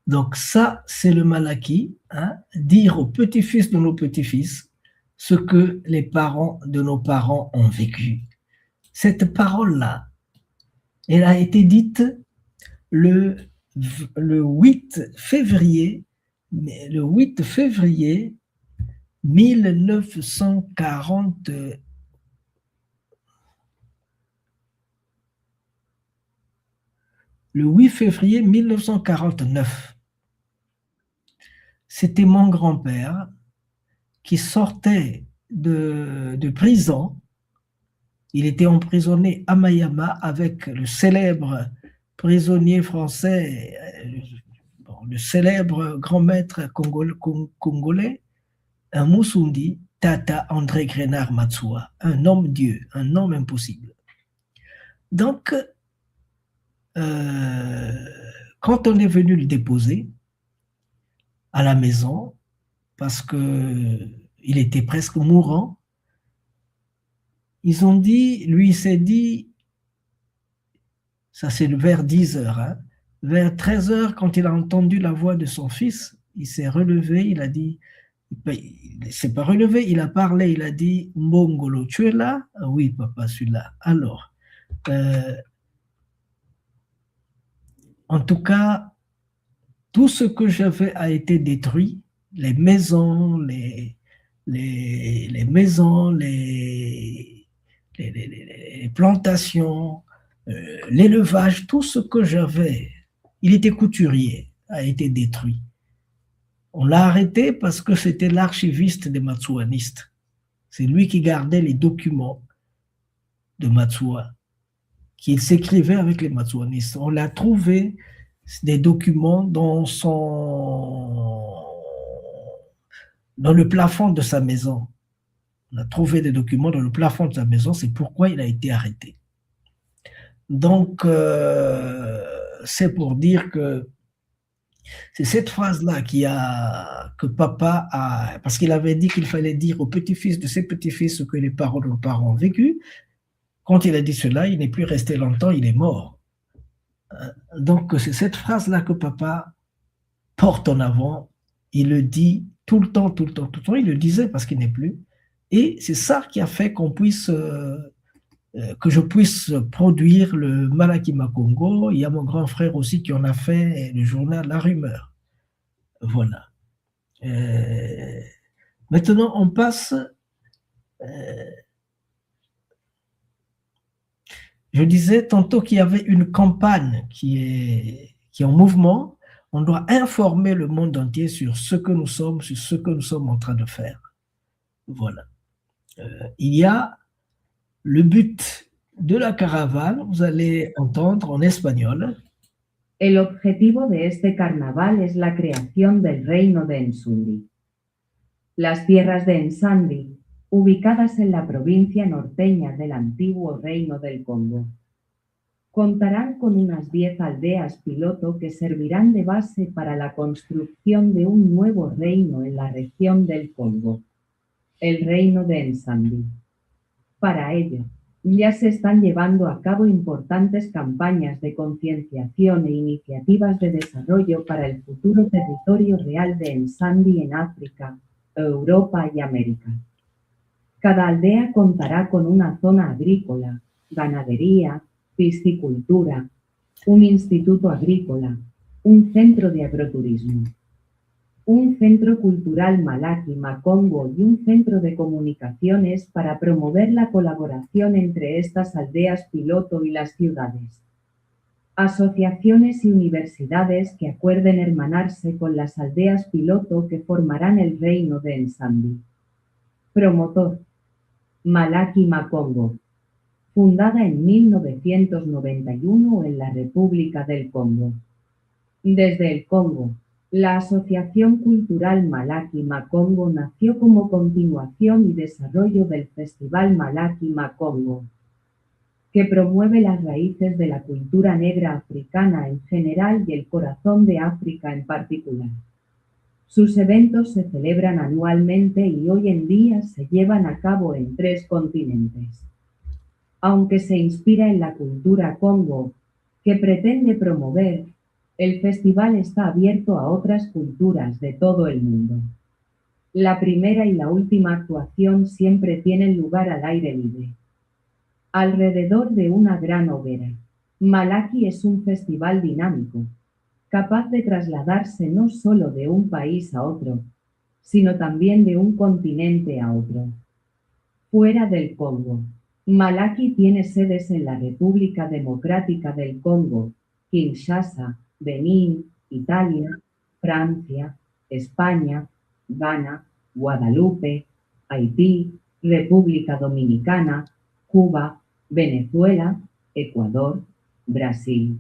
Donc ça, c'est le Malaki, hein, dire aux petits-fils de nos petits-fils ce que les parents de nos parents ont vécu. Cette parole-là, elle a été dite le 8 février 1940. Le 8 février 1949. C'était mon grand-père qui sortait de prison. Il était emprisonné à Mayama avec le célèbre prisonnier français, le célèbre grand maître congolais, un Musundi, Tata André Grenard Matsuwa, un homme-dieu, un homme impossible. Donc, quand on est venu le déposer à la maison, parce qu'il était presque mourant, ils ont dit, lui il s'est dit, ça c'est vers 10 heures, hein, vers 13 heures, quand il a entendu la voix de son fils, il s'est relevé, il a dit, il ne s'est pas relevé, il a parlé, il a dit, Mbongolo, tu es là? Ah oui, papa, je suis là. Alors, en tout cas, tout ce que j'avais a été détruit, les maisons, les plantations, l'élevage, tout ce que j'avais, il était couturier, a été détruit. On l'a arrêté parce que c'était l'archiviste des Matsuanistes. C'est lui qui gardait les documents de Matsuwa, qu'il s'écrivait avec les Matsuanistes. On l'a trouvé des documents dans le plafond de sa maison. On a trouvé des documents dans le plafond de sa maison, c'est pourquoi il a été arrêté. Donc, c'est pour dire que c'est cette phrase-là que papa a, parce qu'il avait dit qu'il fallait dire aux petits-fils de ses petits-fils ce que les parents de nos parents ont vécu. Quand il a dit cela, il n'est plus resté longtemps, il est mort. Donc, c'est cette phrase-là que papa porte en avant. Il le dit tout le temps. Il le disait parce qu'il n'est plus. Et c'est ça qui a fait que je puisse produire le Malaki Makongo. Il y a mon grand frère aussi qui en a fait le journal La Rumeur. Voilà. Maintenant, on passe... je disais tantôt qu'il y avait une campagne qui est en mouvement. On doit informer le monde entier sur ce que nous sommes, sur ce que nous sommes en train de faire. Voilà. Il y a le but de la caravane, vous allez entendre en espagnol. El objetivo de este carnaval es la creación del reino de Nsundi. Las tierras de Nsandi, ubicadas en la provincia norteña del antiguo reino del Congo, contarán con unas 10 aldeas piloto que servirán de base para la construcción de un nuevo reino en la región del Congo, el reino de Nsandi. Para ello, ya se están llevando a cabo importantes campañas de concienciación e iniciativas de desarrollo para el futuro territorio real de Nsandi en África, Europa y América. Cada aldea contará con una zona agrícola, ganadería, piscicultura, un instituto agrícola, un centro de agroturismo, un centro cultural Malaki Makongo y un centro de comunicaciones para promover la colaboración entre estas aldeas piloto y las ciudades. Asociaciones y universidades que acuerden hermanarse con las aldeas piloto que formarán el reino de Nsandi. Promotor: Malaki Makongo. Fundada en 1991 en la República del Congo. Desde el Congo, la Asociación Cultural Malaki Makongo nació como continuación y desarrollo del Festival Malaki Makongo, que promueve las raíces de la cultura negra africana en general y el corazón de África en particular. Sus eventos se celebran anualmente y hoy en día se llevan a cabo en 3 continentes. Aunque se inspira en la cultura Congo que pretende promover, el festival está abierto a otras culturas de todo el mundo. La primera y la última actuación siempre tienen lugar al aire libre, alrededor de una gran hoguera. Malaki es un festival dinámico, capaz de trasladarse no solo de un país a otro, sino también de un continente a otro. Fuera del Congo, Malaki tiene sedes en la República Democrática del Congo, Kinshasa, Benín, Italia, Francia, España, Ghana, Guadalupe, Haití, República Dominicana, Cuba, Venezuela, Ecuador, Brasil,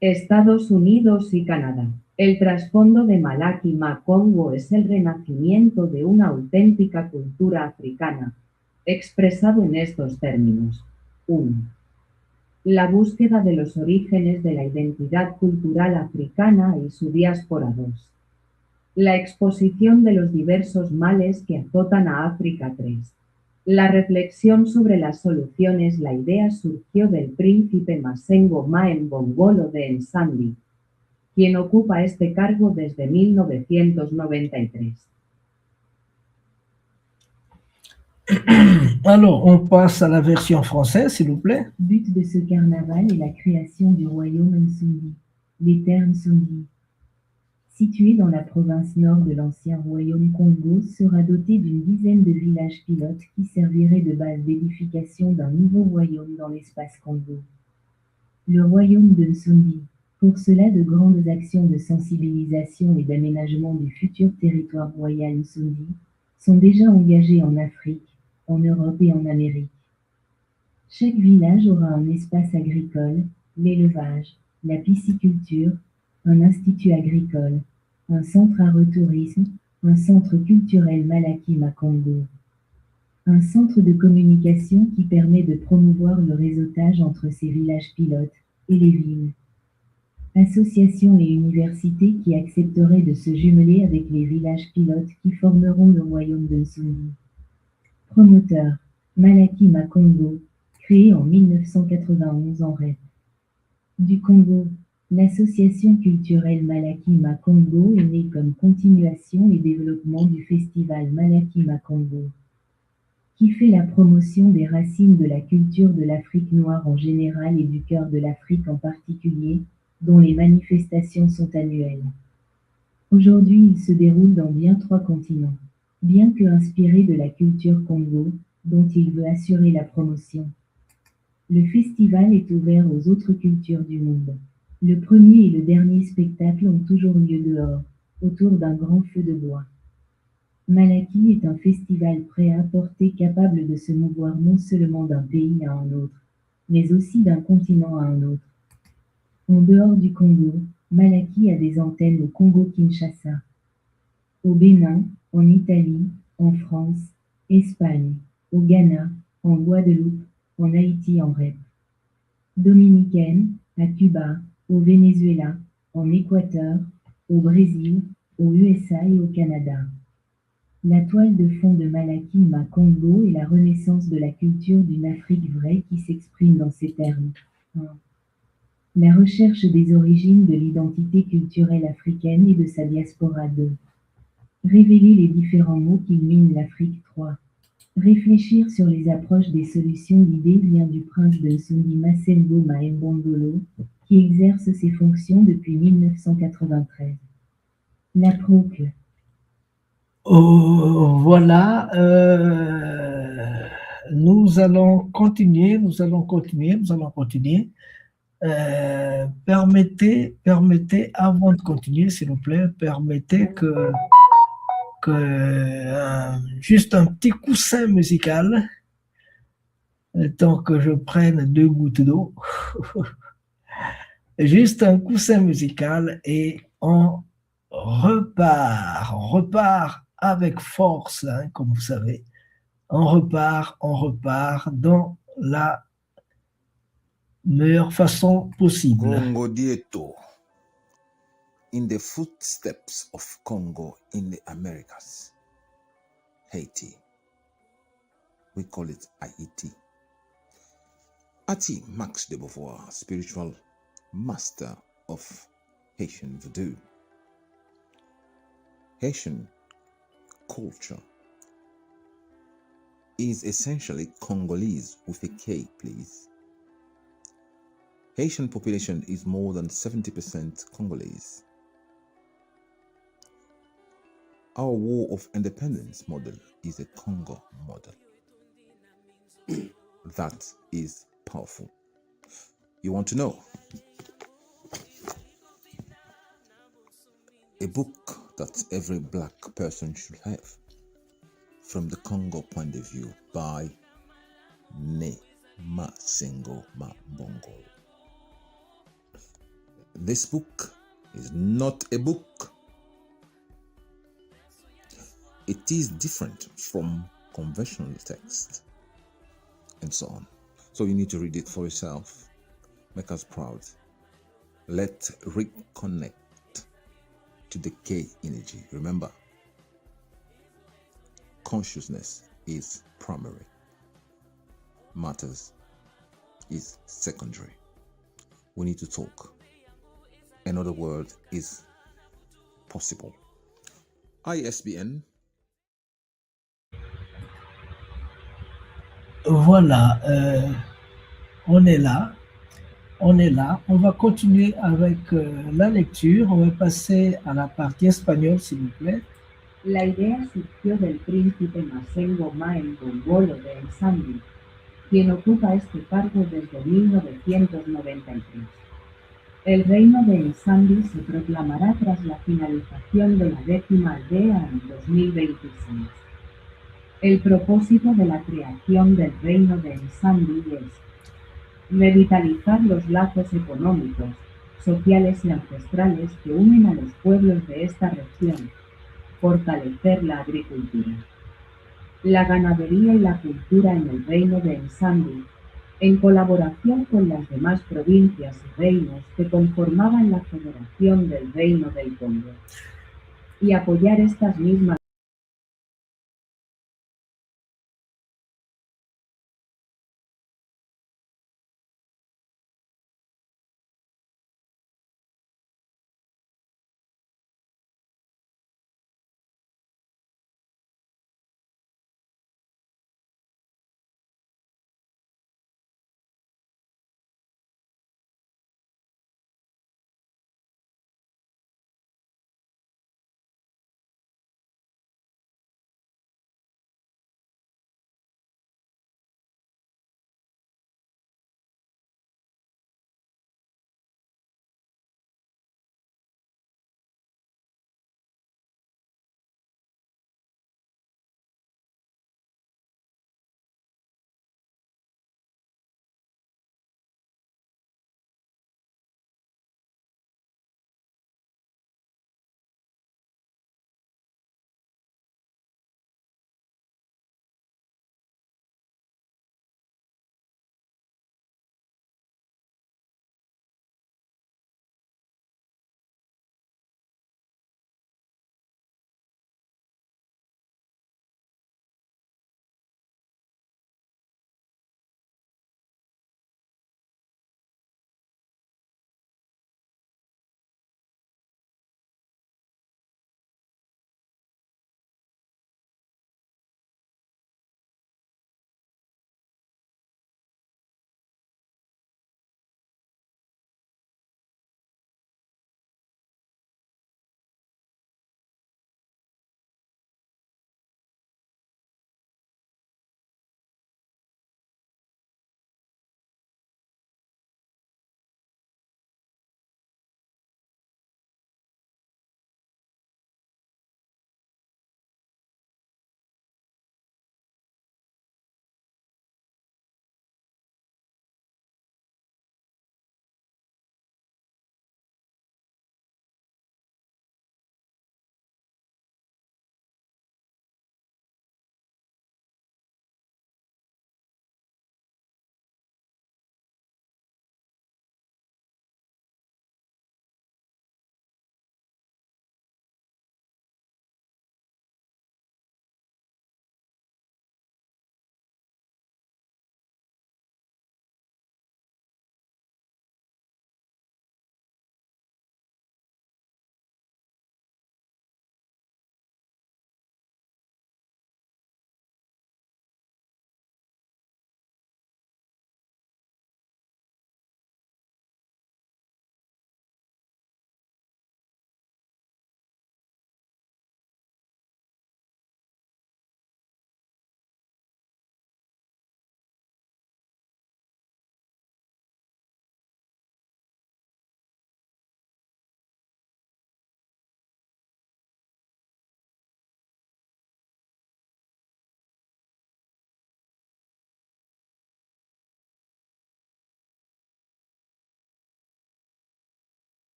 Estados Unidos y Canadá. El trasfondo de Malaki Makongo es el renacimiento de una auténtica cultura africana, expresado en estos términos. 1. La búsqueda de los orígenes de la identidad cultural africana y su diáspora. 2. La exposición de los diversos males que azotan a África. 3. La reflexión sobre las soluciones. La idea surgió del príncipe Masengo Maembongolo de Nsandi, quien ocupa este cargo desde 1993. Alors, on passe à la version française, s'il vous plaît. But de ce carnaval est la création du royaume Nsundi, les terres Nsundi. Situé dans la province nord de l'ancien royaume Congo, sera doté d'une dizaine de villages pilotes qui serviraient de base d'édification d'un nouveau royaume dans l'espace Congo. Le royaume de Nsundi. Pour cela, de grandes actions de sensibilisation et d'aménagement du futur territoire royal Nsundi sont déjà engagées en Afrique, en Europe et en Amérique. Chaque village aura un espace agricole, l'élevage, la pisciculture, un institut agricole, un centre agrotourisme, un centre culturel Malaki Makongo, un centre de communication qui permet de promouvoir le réseautage entre ces villages pilotes et les villes, associations et universités qui accepteraient de se jumeler avec les villages pilotes qui formeront le royaume de Nsundi. Promoteur, Malaki Makongo, créé en 1991 en REP. Du Congo, l'association culturelle Malaki Makongo est née comme continuation et développement du festival Malaki Makongo, qui fait la promotion des racines de la culture de l'Afrique noire en général et du cœur de l'Afrique en particulier, dont les manifestations sont annuelles. Aujourd'hui, il se déroule dans bien 3 continents, bien que inspiré de la culture Congo, dont il veut assurer la promotion. Le festival est ouvert aux autres cultures du monde. Le premier et le dernier spectacle ont toujours lieu dehors, autour d'un grand feu de bois. Malaki est un festival prêt à porter, capable de se mouvoir non seulement d'un pays à un autre, mais aussi d'un continent à un autre. En dehors du Congo, Malaki a des antennes au Congo-Kinshasa, au Bénin, en Italie, en France, Espagne, au Ghana, en Guadeloupe, en Haïti en REP, dominicaine, à Cuba, au Venezuela, en Équateur, au Brésil, aux USA et au Canada. La toile de fond de Malaki Makongo est la renaissance de la culture d'une Afrique vraie qui s'exprime dans ces termes. 1. La recherche des origines de l'identité culturelle africaine et de sa diaspora. 2. Révéler les différents mots qui minent l'Afrique. 3. Réfléchir sur les approches des solutions. L'idée vient du prince de Nsundi Masengo Maembongolo, qui exerce ses fonctions depuis 1993. La PROC. Voilà, nous allons continuer. Permettez, avant de continuer, s'il vous plaît, permettez que juste un petit coussin musical, tant que je prenne 2 gouttes d'eau, juste un coussin musical et on repart avec force, hein, comme vous savez. On repart dans la meilleure façon possible. Congo Dieto. in the footsteps of Congo in the Americas, Haiti. We call it Haiti. Ati Max de Beauvoir, spiritual master of Haitian voodoo. Haitian culture is essentially Congolese with a K, please. Haitian population is more than 70% Congolese. Our War of Independence model is a Congo model. That is powerful. You want to know? A book that every black person should have from the Congo point of view by Ne Masengo Mabongo. This book is not a book. It is different from conventional text and so on. So you need to read it for yourself. Make us proud. Let's reconnect to the K energy. Remember, consciousness is primary. Matters is secondary. We need to talk. Another word is possible. ISBN. Voilà, on est là. On est là. On va continuer avec la lecture. On va passer à la partie espagnole, s'il vous plaît. La idea surgió del príncipe Masengo Maembongolo de Nsambi, quien ocupa este cargo desde 1993. El reino de Nsambi se proclamará tras la finalización de la 10ª aldea en 2026. El propósito de la creación del reino de Nsambi es revitalizar los lazos económicos, sociales y ancestrales que unen a los pueblos de esta región, fortalecer la agricultura, la ganadería y la cultura en el reino de Nsambi, en colaboración con las demás provincias y reinos que conformaban la Federación del Reino del Congo, y apoyar estas mismas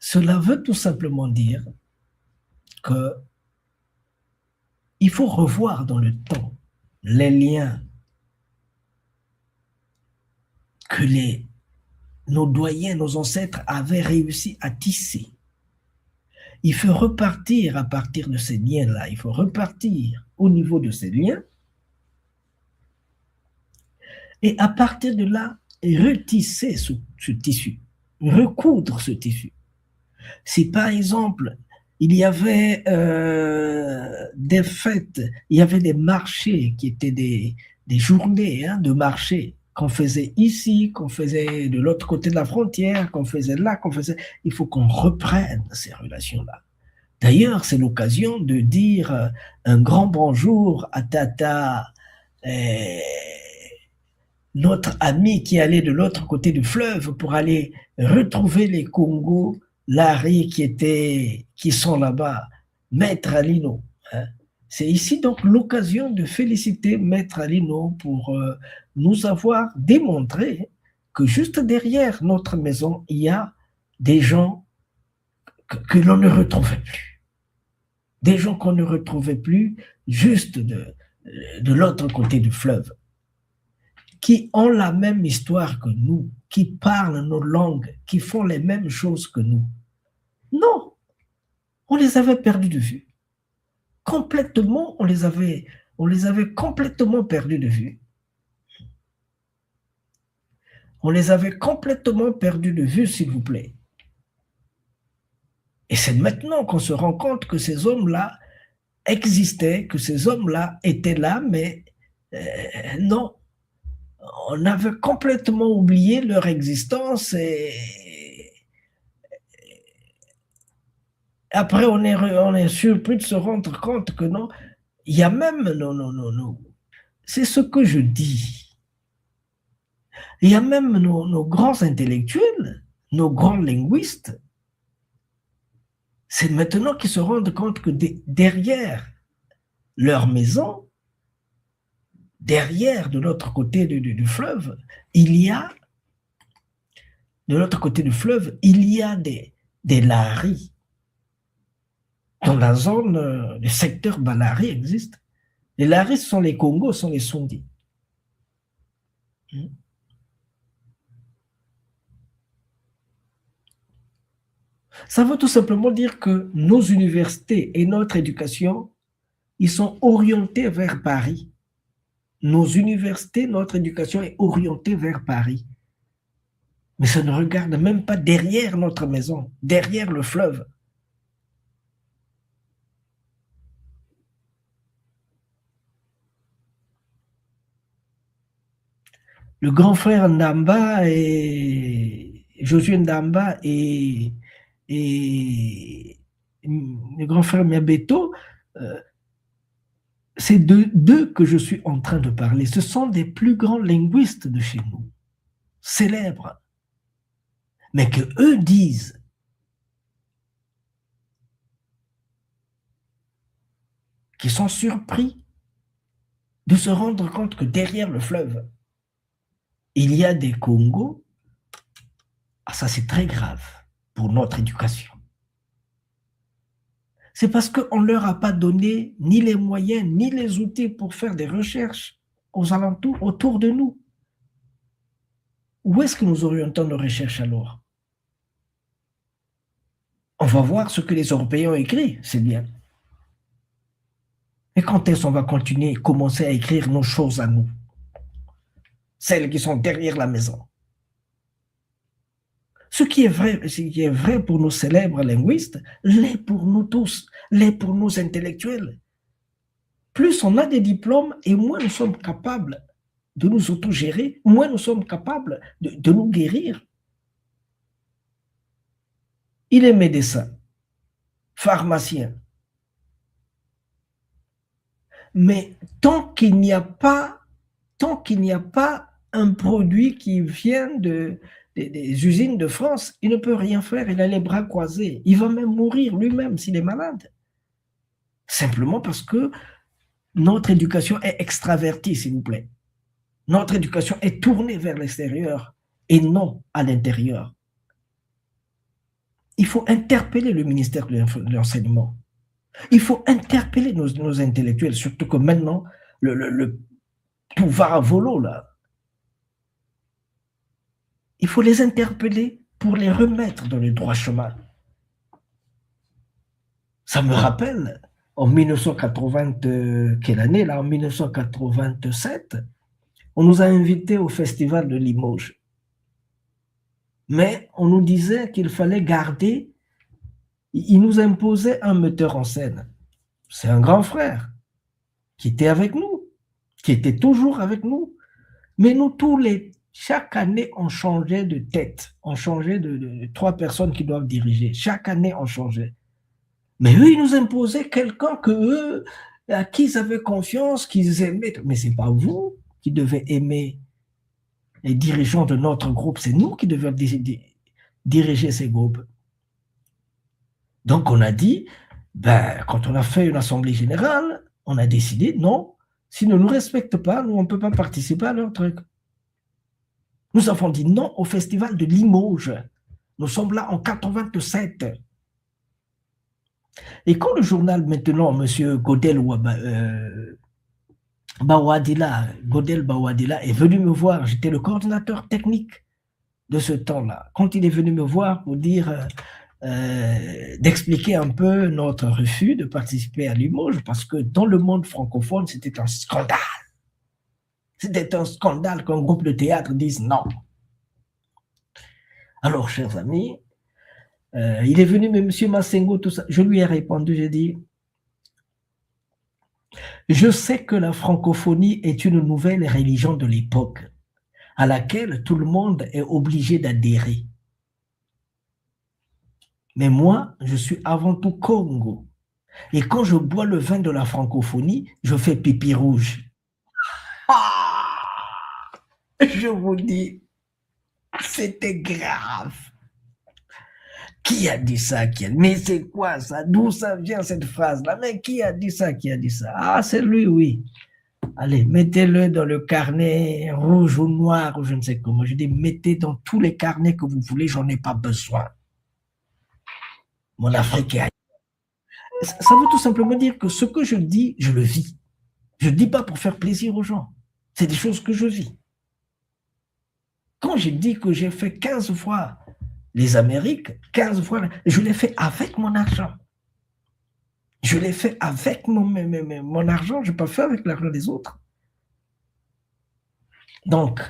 Cela veut tout simplement dire que il faut revoir dans le temps les liens que nos doyens, nos ancêtres avaient réussi à tisser. Il faut repartir à partir de ces liens-là. Il faut repartir au niveau de ces liens. Et à partir de là, retisser ce tissu, recoudre ce tissu. Si par exemple, il y avait des fêtes, il y avait des marchés qui étaient des journées de marché qu'on faisait ici, qu'on faisait de l'autre côté de la frontière, qu'on faisait là, qu'on faisait... Il faut qu'on reprenne ces relations-là. D'ailleurs, c'est l'occasion de dire un grand bonjour à Tata, notre ami qui allait de l'autre côté du fleuve pour aller retrouver les Congos, Larry qui sont là-bas, Maître Alino. C'est ici donc l'occasion de féliciter Maître Alino pour nous avoir démontré que juste derrière notre maison, il y a des gens que l'on ne retrouvait plus. Des gens qu'on ne retrouvait plus juste de l'autre côté du fleuve, qui ont la même histoire que nous, qui parlent nos langues, qui font les mêmes choses que nous. Non, on les avait perdus de vue. Complètement, on les avait complètement perdus de vue. On les avait complètement perdus de vue, s'il vous plaît. Et c'est maintenant qu'on se rend compte que ces hommes-là existaient, que ces hommes-là étaient là, mais non. On avait complètement oublié leur existence et après on est surpris de se rendre compte que non, il y a même, non, c'est ce que je dis, il y a même nos grands intellectuels, nos grands linguistes, c'est maintenant qu'ils se rendent compte que derrière leur maison, derrière, de l'autre côté du fleuve, il y a des laris. Dans la zone, le secteur Balari existe. Les laris sont les Congos, sont les Sundis. Ça veut tout simplement dire que nos universités et notre éducation, ils sont orientés vers Paris. Nos universités, notre éducation est orientée vers Paris. Mais ça ne regarde même pas derrière notre maison, derrière le fleuve. Le grand frère Ndamba et Josué Ndamba et le grand frère Miabeto, c'est d'eux que je suis en train de parler. Ce sont des plus grands linguistes de chez nous, célèbres, mais que eux disent qu'ils sont surpris de se rendre compte que derrière le fleuve, il y a des Congos. Ah, ça c'est très grave pour notre éducation. C'est parce qu'on ne leur a pas donné ni les moyens, ni les outils pour faire des recherches aux alentours, autour de nous. Où est-ce que nous orientons nos recherches alors? On va voir ce que les Européens ont écrit, c'est bien. Et quand est-ce qu'on va continuer, commencer à écrire nos choses à nous? Celles qui sont derrière la maison. Ce qui est vrai pour nos célèbres linguistes, l'est pour nous tous, l'est pour nos intellectuels. Plus on a des diplômes et moins nous sommes capables de nous autogérer, moins nous sommes capables de nous guérir. Il est médecin, pharmacien. Mais tant qu'il n'y a pas un produit qui vient des usines de France, il ne peut rien faire, il a les bras croisés. Il va même mourir lui-même s'il est malade. Simplement parce que notre éducation est extravertie, s'il vous plaît. Notre éducation est tournée vers l'extérieur et non à l'intérieur. Il faut interpeller le ministère de l'Enseignement. Il faut interpeller nos intellectuels, surtout que maintenant, le pouvoir à volo, là, il faut les interpeller pour les remettre dans le droit chemin. Ça me rappelle, en 1980, quelle année là, en 1987, on nous a invités au festival de Limoges. Mais on nous disait qu'il fallait garder, il nous imposait un metteur en scène. C'est un grand frère qui était avec nous, qui était toujours avec nous. Mais nous, chaque année, on changeait de tête. On changeait de 3 personnes qui doivent diriger. Chaque année, on changeait. Mais eux, ils nous imposaient quelqu'un à qui ils avaient confiance, qu'ils aimaient. Mais ce n'est pas vous qui devez aimer les dirigeants de notre groupe, c'est nous qui devions diriger ces groupes. Donc on a dit, quand on a fait une assemblée générale, on a décidé, non, s'ils ne nous respectent pas, nous on ne peut pas participer à leur truc. Nous avons dit non au festival de Limoges. Nous sommes là en 87. Et quand le journal maintenant, M. Godel Bawadila est venu me voir, j'étais le coordinateur technique de ce temps-là. Quand il est venu me voir pour dire, d'expliquer un peu notre refus de participer à Limoges, parce que dans le monde francophone, c'était un scandale. C'était un scandale qu'un groupe de théâtre dise non. Alors, chers amis, il est venu, mais M. Massengo, tout ça, je lui ai répondu, j'ai dit, je sais que la francophonie est une nouvelle religion de l'époque à laquelle tout le monde est obligé d'adhérer. Mais moi, je suis avant tout Congo. Et quand je bois le vin de la francophonie, je fais pipi rouge. Je vous dis, c'était grave. Qui a dit ça? Mais c'est quoi ça? D'où ça vient cette phrase-là? Mais qui a dit ça? Ah, c'est lui, oui. Allez, mettez-le dans le carnet rouge ou noir ou je ne sais comment. Je dis, mettez dans tous les carnets que vous voulez, j'en ai pas besoin. Mon Afrique est... Ça veut tout simplement dire que ce que je dis, je le vis. Je ne dis pas pour faire plaisir aux gens. C'est des choses que je vis. Quand j'ai dit que j'ai fait 15 fois les Amériques, 15 fois, je l'ai fait avec mon argent. Je l'ai fait avec mon argent, je n'ai pas fait avec l'argent des autres. Donc,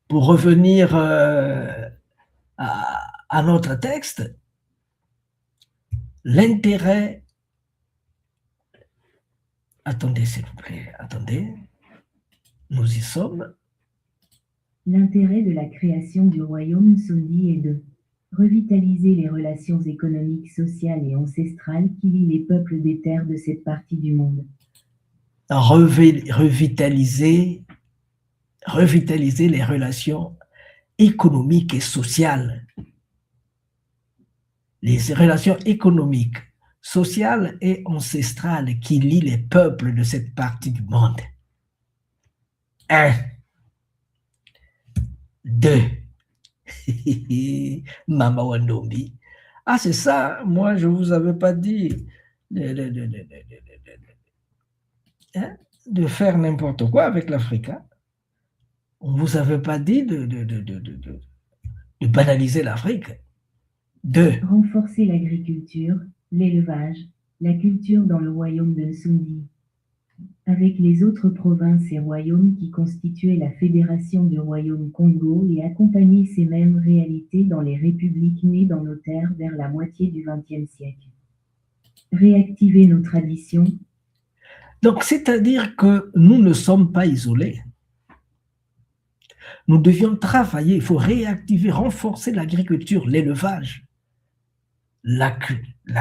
pour revenir à notre texte, l'intérêt... Attendez, s'il vous plaît, attendez. Nous y sommes. L'intérêt de la création du royaume Nsundi est de revitaliser les relations économiques, sociales et ancestrales qui lient les peuples des terres de cette partie du monde. Revitaliser les relations économiques et sociales. Les relations économiques, sociales et ancestrales qui lient les peuples de cette partie du monde. 1. 2. Mama Wandombi. Ah, c'est ça, moi je ne vous avais pas dit de faire n'importe quoi avec l'Afrique. Hein? On ne vous avait pas dit de banaliser l'Afrique. 2. Renforcer l'agriculture, l'élevage, la culture dans le royaume de Nsundi. Avec les autres provinces et royaumes qui constituaient la Fédération du Royaume Congo et accompagner ces mêmes réalités dans les républiques nées dans nos terres vers la moitié du XXe siècle. Réactiver nos traditions. Donc, c'est-à-dire que nous ne sommes pas isolés. Nous devions travailler, il faut réactiver, renforcer l'agriculture, l'élevage, la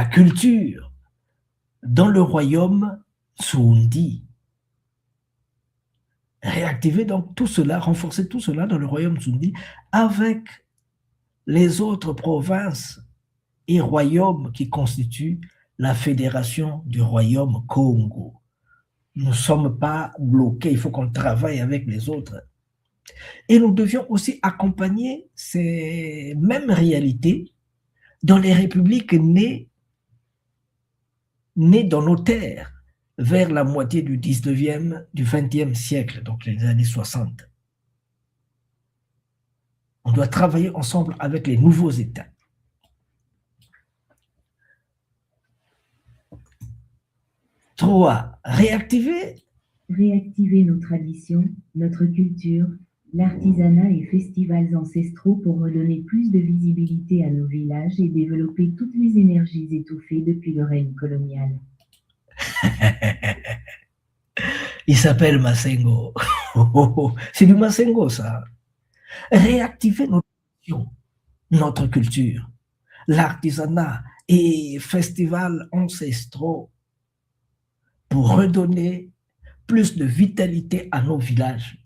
culture dans le royaume Nsundi. Réactiver donc tout cela, renforcer tout cela dans le royaume Nsundi avec les autres provinces et royaumes qui constituent la fédération du royaume Congo. Nous ne sommes pas bloqués, il faut qu'on travaille avec les autres. Et nous devions aussi accompagner ces mêmes réalités dans les républiques nées dans nos terres vers la moitié du 19e, du 20e siècle, donc les années 60. On doit travailler ensemble avec les nouveaux États. Trois, réactiver nos traditions, notre culture, l'artisanat et festivals ancestraux pour redonner plus de visibilité à nos villages et développer toutes les énergies étouffées depuis le règne colonial. Il s'appelle Masengo. C'est du Masengo, ça. Réactiver nos traditions, notre culture, l'artisanat et festivals ancestraux pour redonner plus de vitalité à nos villages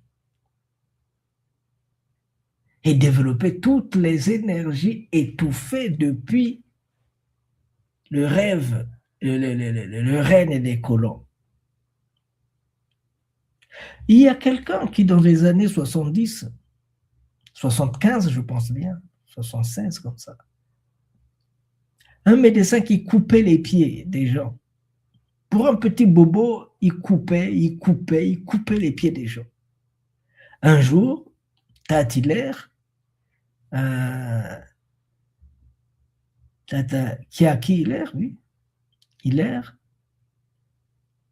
et développer toutes les énergies étouffées depuis le rêve, le règne des colons. Il y a quelqu'un qui, dans les années 70, 75, je pense bien, 76, comme ça, un médecin qui coupait les pieds des gens. Pour un petit bobo, il coupait les pieds des gens. Un jour, Tati-Hilaire, Hilaire, oui, Hilaire,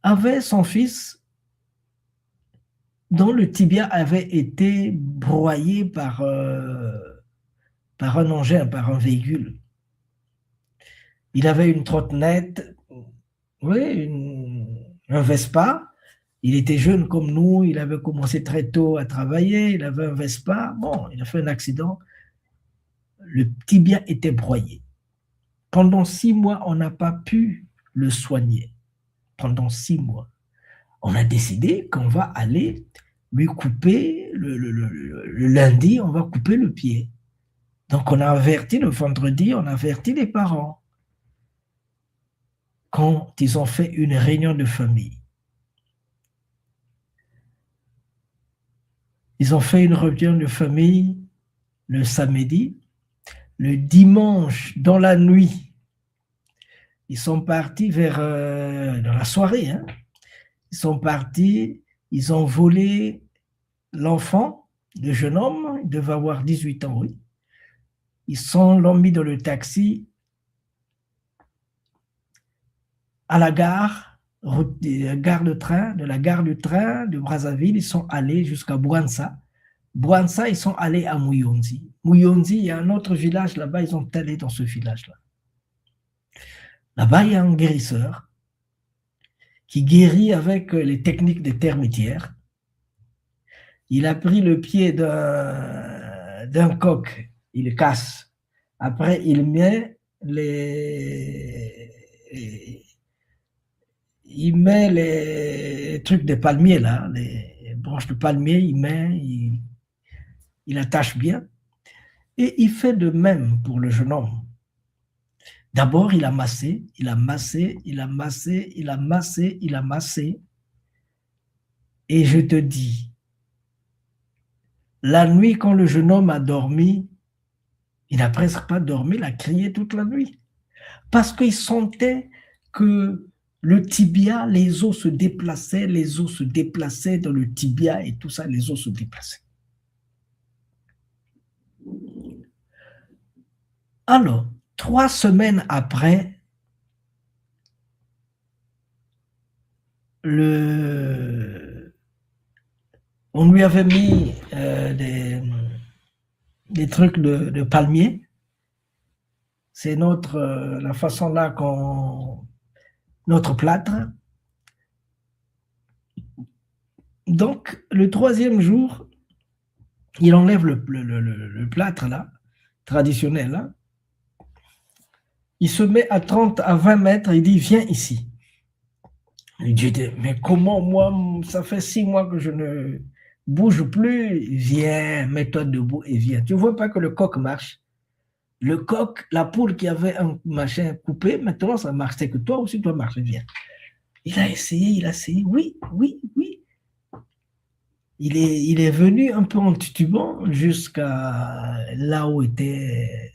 avait son fils dont le tibia avait été broyé par un engin, par un véhicule. Il avait une trottinette, oui, un Vespa. Il était jeune comme nous, il avait commencé très tôt à travailler, il avait un Vespa. Bon, il a fait un accident. Le tibia était broyé. Pendant 6 mois, on n'a pas pu le soigner. Pendant 6 mois. On a décidé qu'on va aller lui couper, le lundi, on va couper le pied. Donc, on a averti le vendredi, on a averti les parents. Quand ils ont fait une réunion de famille. Ils ont fait une réunion de famille le samedi. Le dimanche, dans la nuit, ils sont partis vers, dans la soirée, hein. Ils sont partis, ils ont volé l'enfant, le jeune homme, il devait avoir 18 ans, oui. L'ont mis dans le taxi à la gare de train, de la gare du train de Brazzaville, ils sont allés jusqu'à Bouansa. Bouansa, ils sont allés à Muyonzi. Muyonzi, il y a un autre village là-bas, ils sont allés dans ce village-là. Là-bas, il y a un guérisseur qui guérit avec les techniques des termitières. Il a pris le pied d'un coq, il le casse. Après, il met les trucs de palmier, là, les branches de palmier, il attache bien. Et il fait de même pour le jeune homme. D'abord, il a massé. Et je te dis, la nuit, quand le jeune homme a dormi, il n'a presque pas dormi, il a crié toute la nuit. Parce qu'il sentait que le tibia, les os se déplaçaient dans le tibia et tout ça, les os se déplaçaient. Alors, 3 semaines après, on lui avait mis des trucs de palmier. C'est la façon là notre plâtre. Donc, le 3e jour, il enlève le plâtre là, traditionnel là. Il se met à 30 à 20 mètres, il dit, viens ici. Il dit, mais comment moi, ça fait 6 mois que je ne bouge plus, viens, mets-toi debout et viens. Tu ne vois pas que le coq marche. Le coq, la poule qui avait un machin coupé, maintenant ça marche, c'est que toi aussi tu dois marcher, viens. Il a essayé, oui. Il est venu un peu en titubant jusqu'à là où était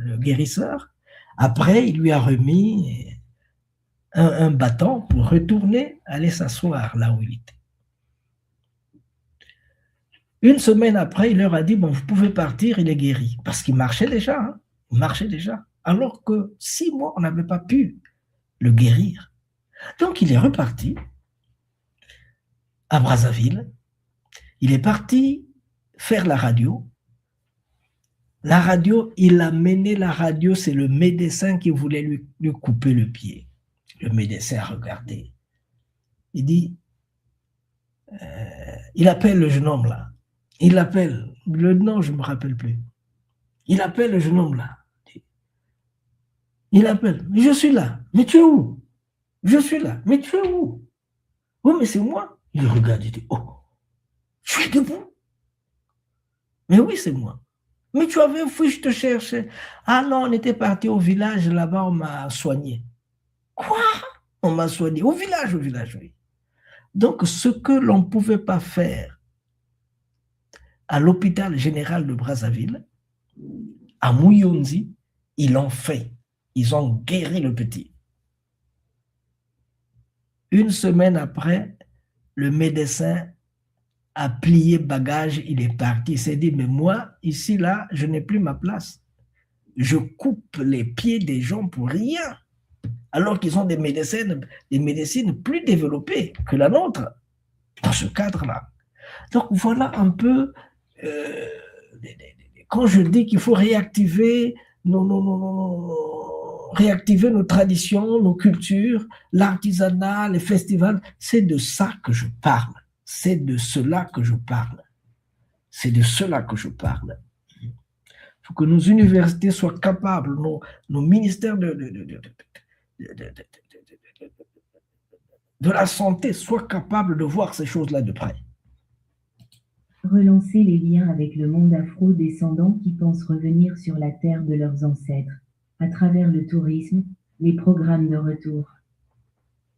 le guérisseur. Après, il lui a remis un bâton pour retourner, aller s'asseoir là où il était. Une semaine après, il leur a dit, bon, vous pouvez partir, il est guéri. Parce qu'il marchait déjà, hein, il marchait déjà. Alors que 6 mois, on n'avait pas pu le guérir. Donc, il est reparti à Brazzaville. Il est parti faire la radio. La radio, il a mené la radio, c'est le médecin qui voulait lui couper le pied. Le médecin a regardé. Il dit, il appelle le jeune homme là. Il appelle, le nom je ne me rappelle plus. Il appelle le jeune homme là. Il appelle, mais je suis là, mais tu es où? Je suis là, mais tu es où? Oui, mais c'est moi. Il regarde, il dit, oh, je suis debout. Mais oui, c'est moi. Mais tu avais fui, je te cherchais. Ah non, on était parti au village, là-bas, on m'a soigné. Quoi? On m'a soigné. Au village, oui. Donc, ce que l'on ne pouvait pas faire à l'hôpital général de Brazzaville, à Muyonzi, ils l'ont fait. Ils ont guéri le petit. Une semaine après, le médecin a plié bagage, il est parti. Il s'est dit, mais moi, ici, là, je n'ai plus ma place. Je coupe les pieds des gens pour rien. Alors qu'ils ont des médecines plus développées que la nôtre, dans ce cadre-là. Donc voilà un peu, quand je dis qu'il faut réactiver réactiver nos traditions, nos cultures, l'artisanat, les festivals, c'est de ça que je parle. C'est de cela que je parle. C'est de cela que je parle. Il faut que nos universités soient capables, nos ministères de la santé soient capables de voir ces choses-là de près. Relancer les liens avec le monde afro-descendant qui pensent revenir sur la terre de leurs ancêtres, à travers le tourisme, les programmes de retour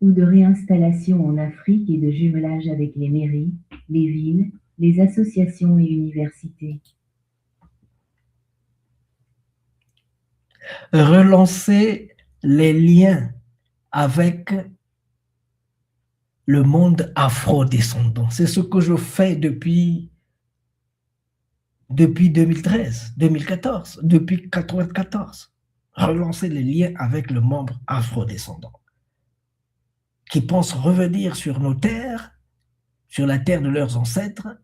ou de réinstallation en Afrique et de jumelage avec les mairies, les villes, les associations et universités. Relancer les liens avec le monde afro-descendant. C'est ce que je fais depuis 2013, 2014, depuis 1994. Relancer les liens avec le monde afro-descendant qui pensent revenir sur nos terres, sur la terre de leurs ancêtres,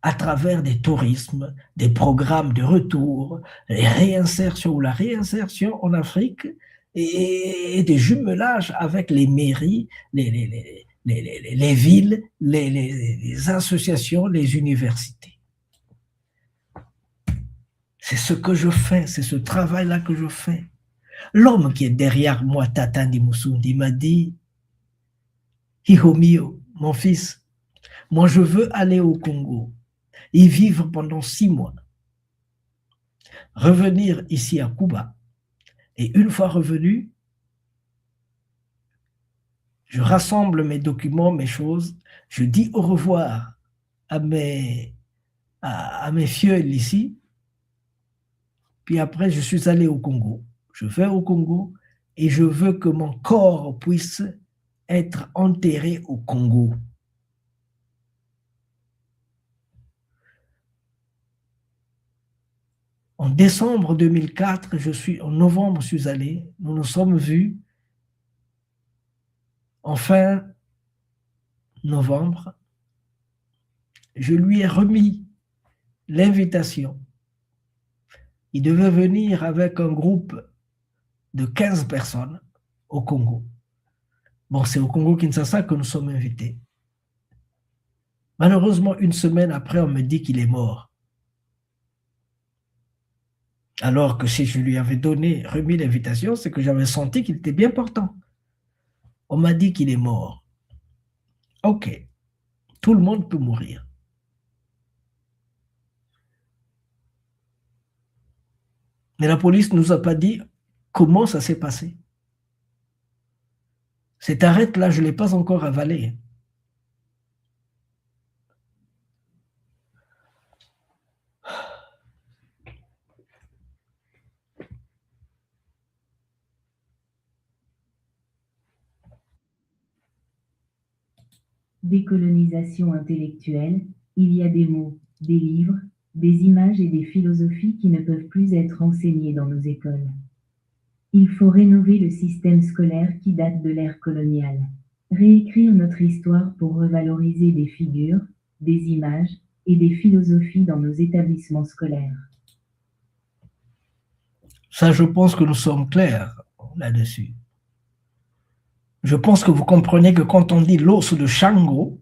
à travers des tourismes, des programmes de retour, les réinsertions ou la réinsertion en Afrique et des jumelages avec les mairies, les villes, les associations, les universités. C'est ce que je fais, c'est ce travail-là que je fais. L'homme qui est derrière moi, Tatandi Musundi, m'a dit, Hijo mio, mon fils, moi je veux aller au Congo y vivre pendant 6 mois, revenir ici à Cuba, et une fois revenu, je rassemble mes documents, mes choses, je dis au revoir à mes fioles ici, puis après je suis allé au Congo. Je vais au Congo et je veux que mon corps puisse être enterré au Congo. En décembre 2004, en novembre, je suis allé, nous nous sommes vus en fin novembre. Je lui ai remis l'invitation. Il devait venir avec un groupe de 15 personnes au Congo. Bon, c'est au Congo-Kinshasa que nous sommes invités. Malheureusement, une semaine après, on me dit qu'il est mort. Alors que si je lui avais remis l'invitation, c'est que j'avais senti qu'il était bien portant. On m'a dit qu'il est mort. Ok, tout le monde peut mourir. Mais la police ne nous a pas dit comment ça s'est passé. Cette arête-là, je ne l'ai pas encore avalée. Décolonisation intellectuelle, il y a des mots, des livres, des images et des philosophies qui ne peuvent plus être enseignés dans nos écoles. Il faut rénover le système scolaire qui date de l'ère coloniale. Réécrire notre histoire pour revaloriser des figures, des images et des philosophies dans nos établissements scolaires. Ça, je pense que nous sommes clairs là-dessus. Je pense que vous comprenez que quand on dit l'os de Shango,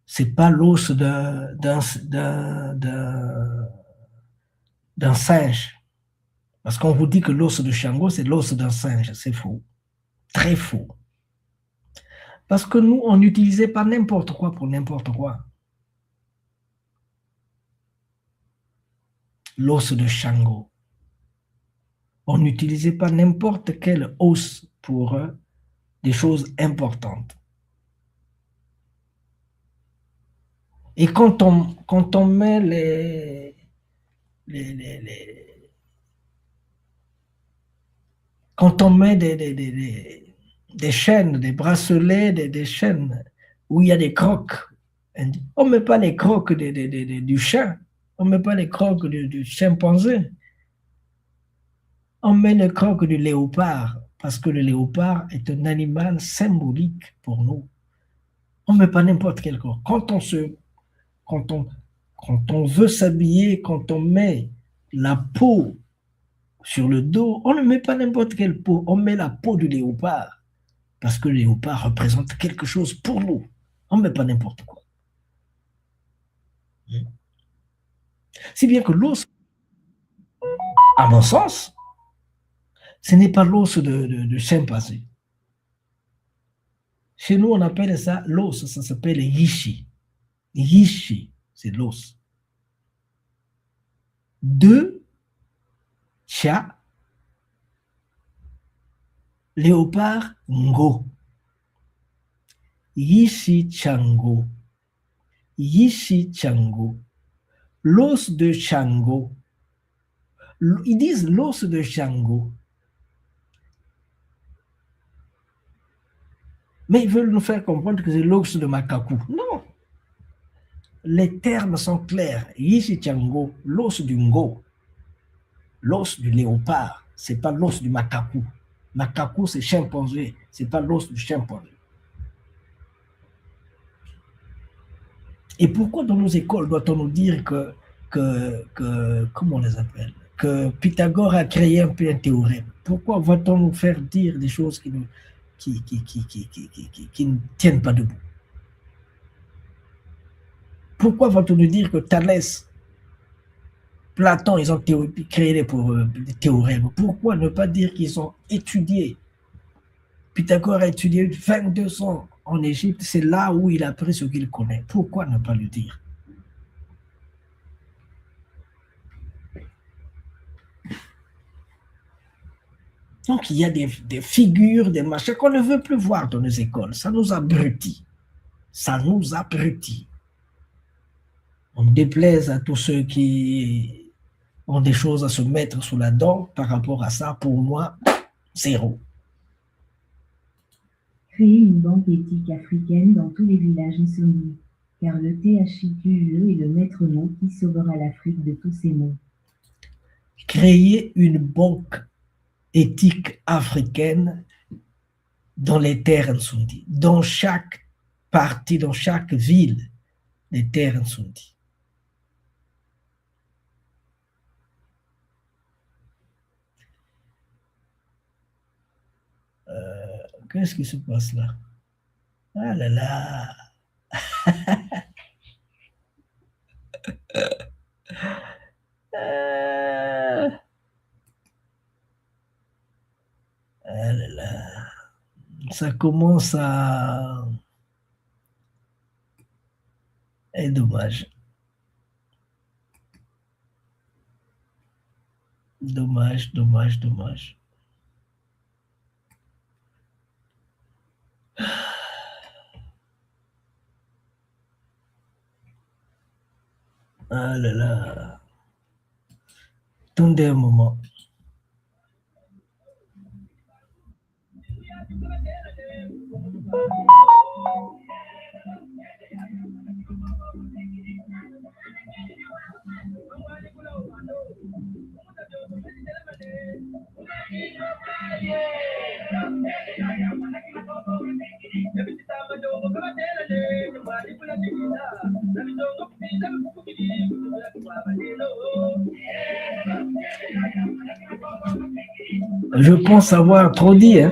c'est pas l'os d'un singe. Parce qu'on vous dit que l'os de Shango, c'est l'os d'un singe. C'est faux. Très faux. Parce que nous, on n'utilisait pas n'importe quoi pour n'importe quoi. L'os de Shango. On n'utilisait pas n'importe quel os pour des choses importantes. Et quand on met quand on met des chaînes, des bracelets, des chaînes où il y a des crocs, on ne met pas les crocs du chat, on ne met pas les crocs du chimpanzé, on met le croc du léopard, parce que le léopard est un animal symbolique pour nous. On ne met pas n'importe quel croc. Quand on veut s'habiller, quand on met la peau sur le dos, on ne met pas n'importe quelle peau, on met la peau du léopard, parce que le léopard représente quelque chose pour nous. On ne met pas n'importe quoi. Si bien que l'os, à mon sens, ce n'est pas l'os de chimpanzé. Chez nous, on appelle ça l'os, ça s'appelle yishi. Yishi, c'est l'os. De chat, léopard, ngo. Yishi chango. Yishi chango. L'os de Shango. Ils disent l'os de Shango. Mais ils veulent nous faire comprendre que c'est l'os de Makaku. Non. Les termes sont clairs. Yishi chango, l'os du ngo. L'os du léopard, ce n'est pas l'os du macaco. Macaco, c'est chimpanzé, ce n'est pas l'os du chimpanzé. Et pourquoi dans nos écoles doit-on nous dire que comment on les appelle, que Pythagore a créé un peu un théorème? Pourquoi va-t-on nous faire dire des choses qui ne tiennent pas debout? Pourquoi va-t-on nous dire que Thalès, Platon, ils ont créé des théorèmes? Pourquoi ne pas dire qu'ils ont étudié? Pythagore a étudié 22 ans en Égypte, c'est là où il a appris ce qu'il connaît. Pourquoi ne pas le dire? Donc il y a des figures, des machins qu'on ne veut plus voir dans nos écoles. Ça nous abrutit. Ça nous abrutit. On déplaise à tous ceux qui ont des choses à se mettre sous la dent par rapport à ça. Pour moi, zéro. Créer une banque éthique africaine dans tous les villages insoumis, car le THIQE est le maître mot qui sauvera l'Afrique de tous ces maux. Créer une banque éthique africaine dans les terres Nsoundi, dans chaque partie, dans chaque ville des terres Nsoundi. Qu'est-ce qui se passe là? Ah là là! Ah là là! Ça commence à être dommage. Dommage, dommage, dommage. Ah là là. Attendez un moment. Je pense avoir trop dit, hein.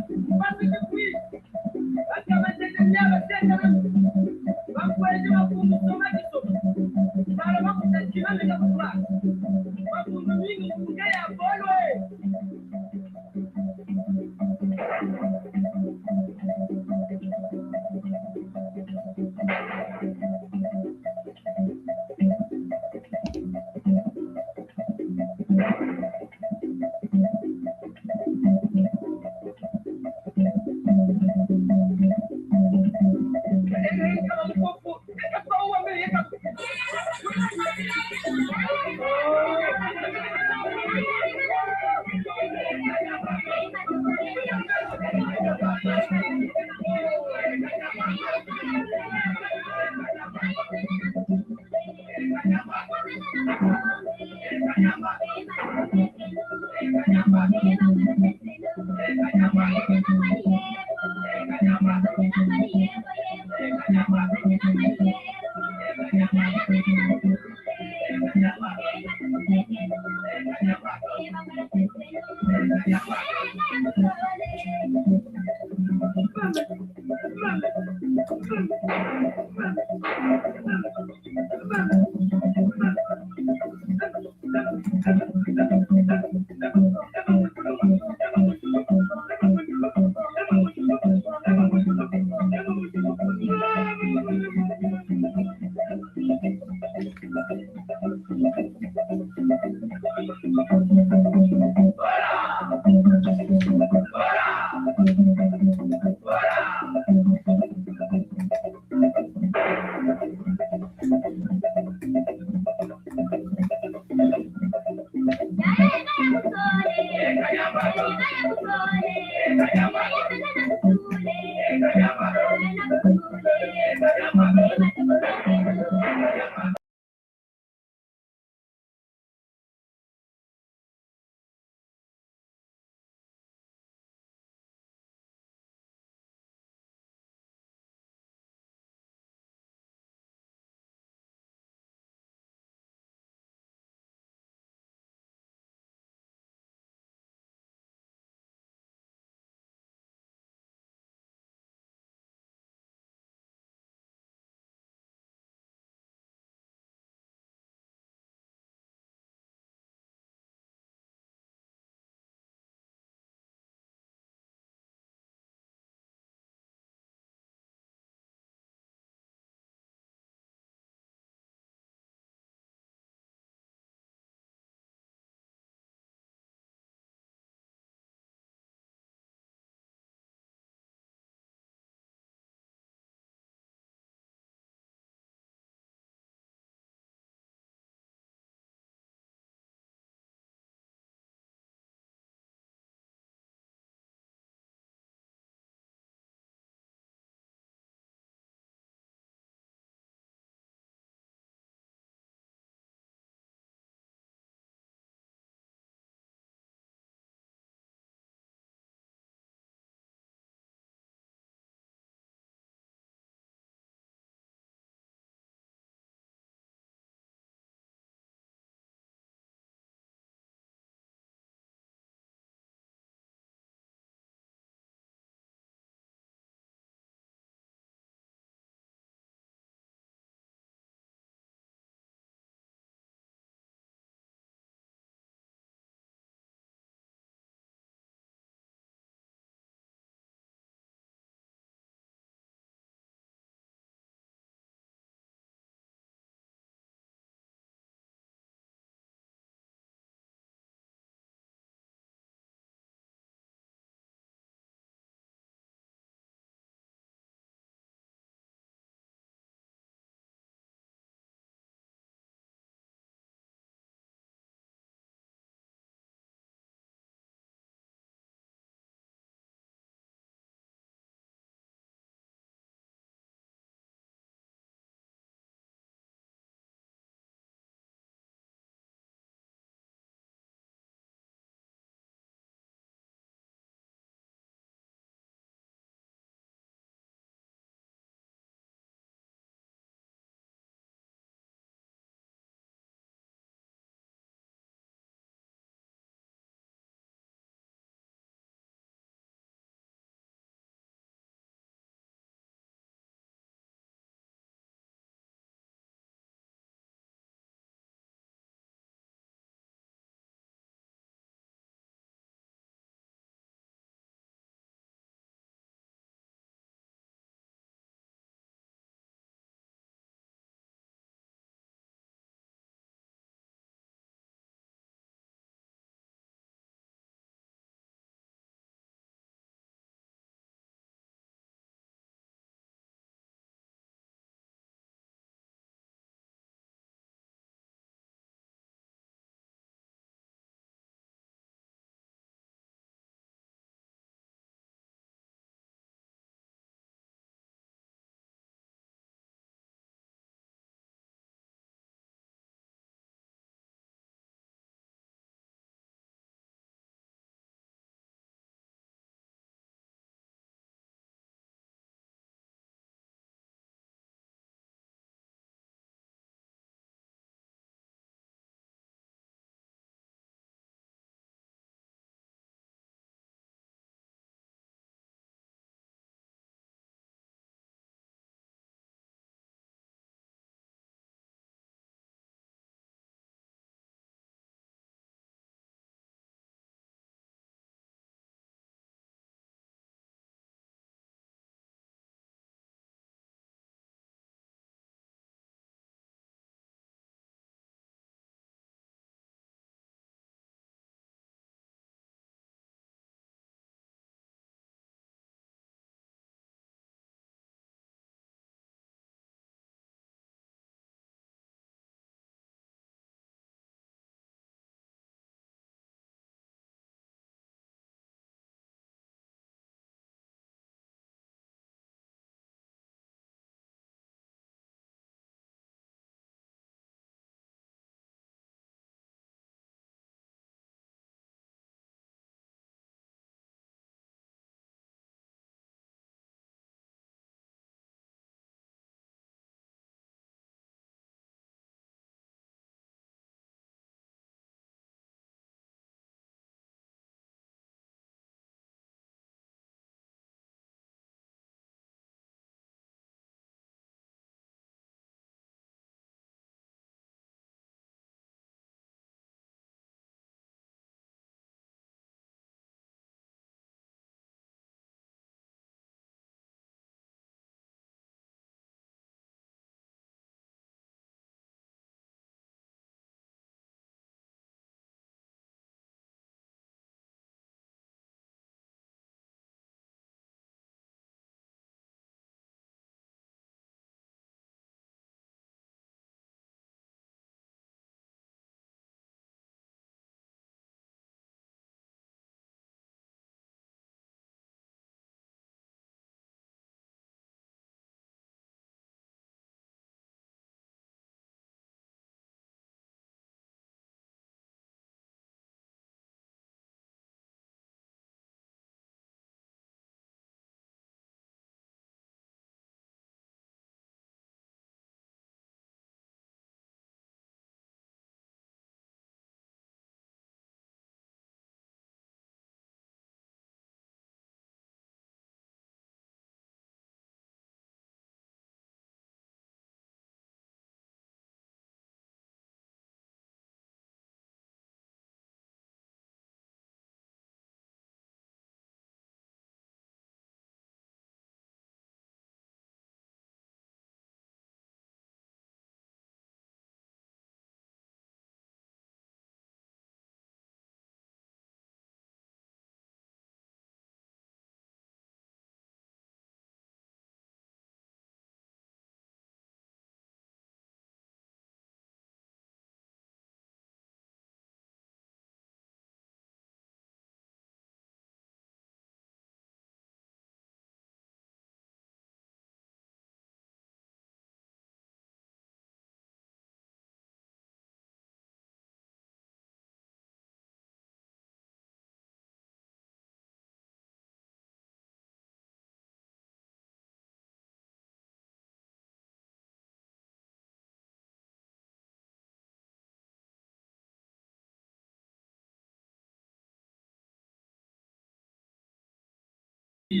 Nous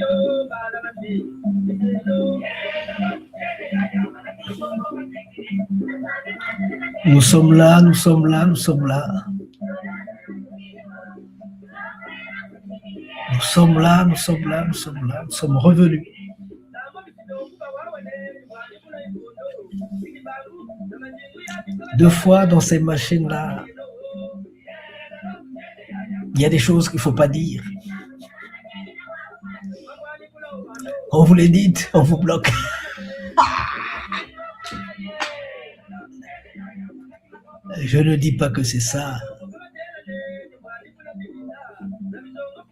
sommes là, nous sommes là, nous sommes là. Nous sommes là, nous sommes là, nous sommes là, nous sommes revenus. Deux fois dans ces machines-là, il y a des choses qu'il ne faut pas dire. On vous les dit, on vous bloque. Je ne dis pas que c'est ça.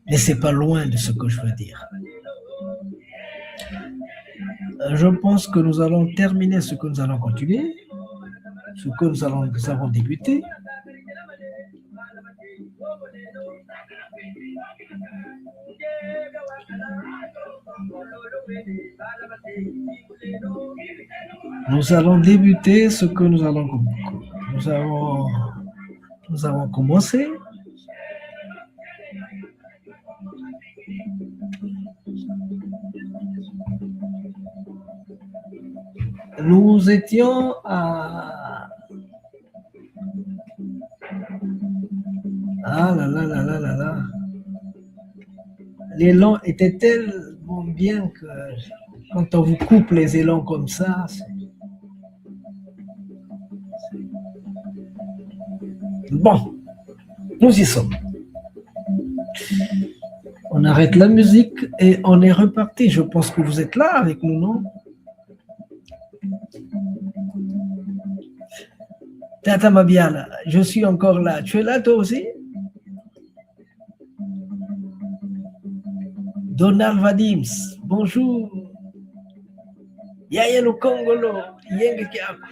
Mais c'est pas loin de ce que je veux dire. Je pense que nous allons terminer ce que nous allons continuer, ce que nous avons débuté. Nous allons débuter ce que nous avons commencé. Nous étions à... Ah là là là là là là. L'élan était tellement bien que quand on vous coupe les élans comme ça, bon, nous y sommes. On arrête la musique et on est reparti. Je pense que vous êtes là avec nous, non? Tata Mabiala, je suis encore là. Tu es là toi aussi? Donald Vadims, bonjour. Yaya no Congolo, yenge kiako.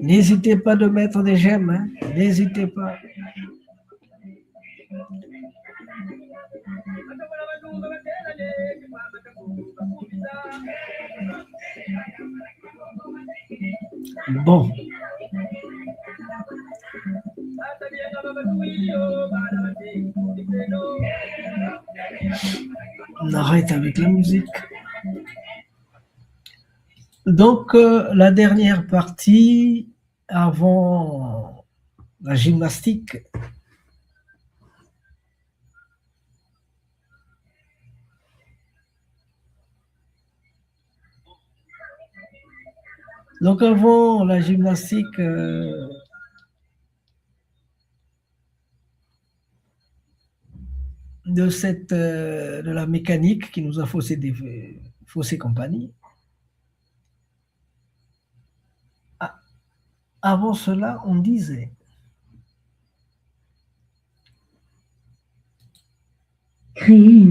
N'hésitez pas de mettre des j'aime, hein? N'hésitez pas. Bon. On arrête avec la musique. Donc, la dernière partie, avant la gymnastique, donc avant la gymnastique, de la mécanique qui nous a faussé compagnie. Avant cela, on disait créer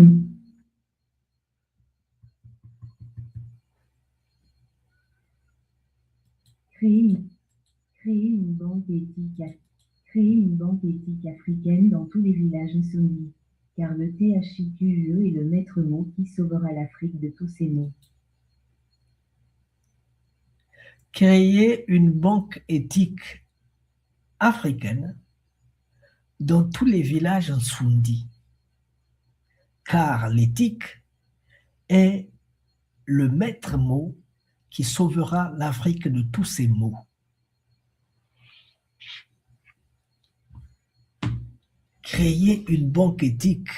une banque éthique africaine dans tous les villages soumis, car le THIQE est le maître mot qui sauvera l'Afrique de tous ses maux. Créer une banque éthique africaine dans tous les villages Nsundi, car l'éthique est le maître mot qui sauvera l'Afrique de tous ses maux. Créer une banque éthique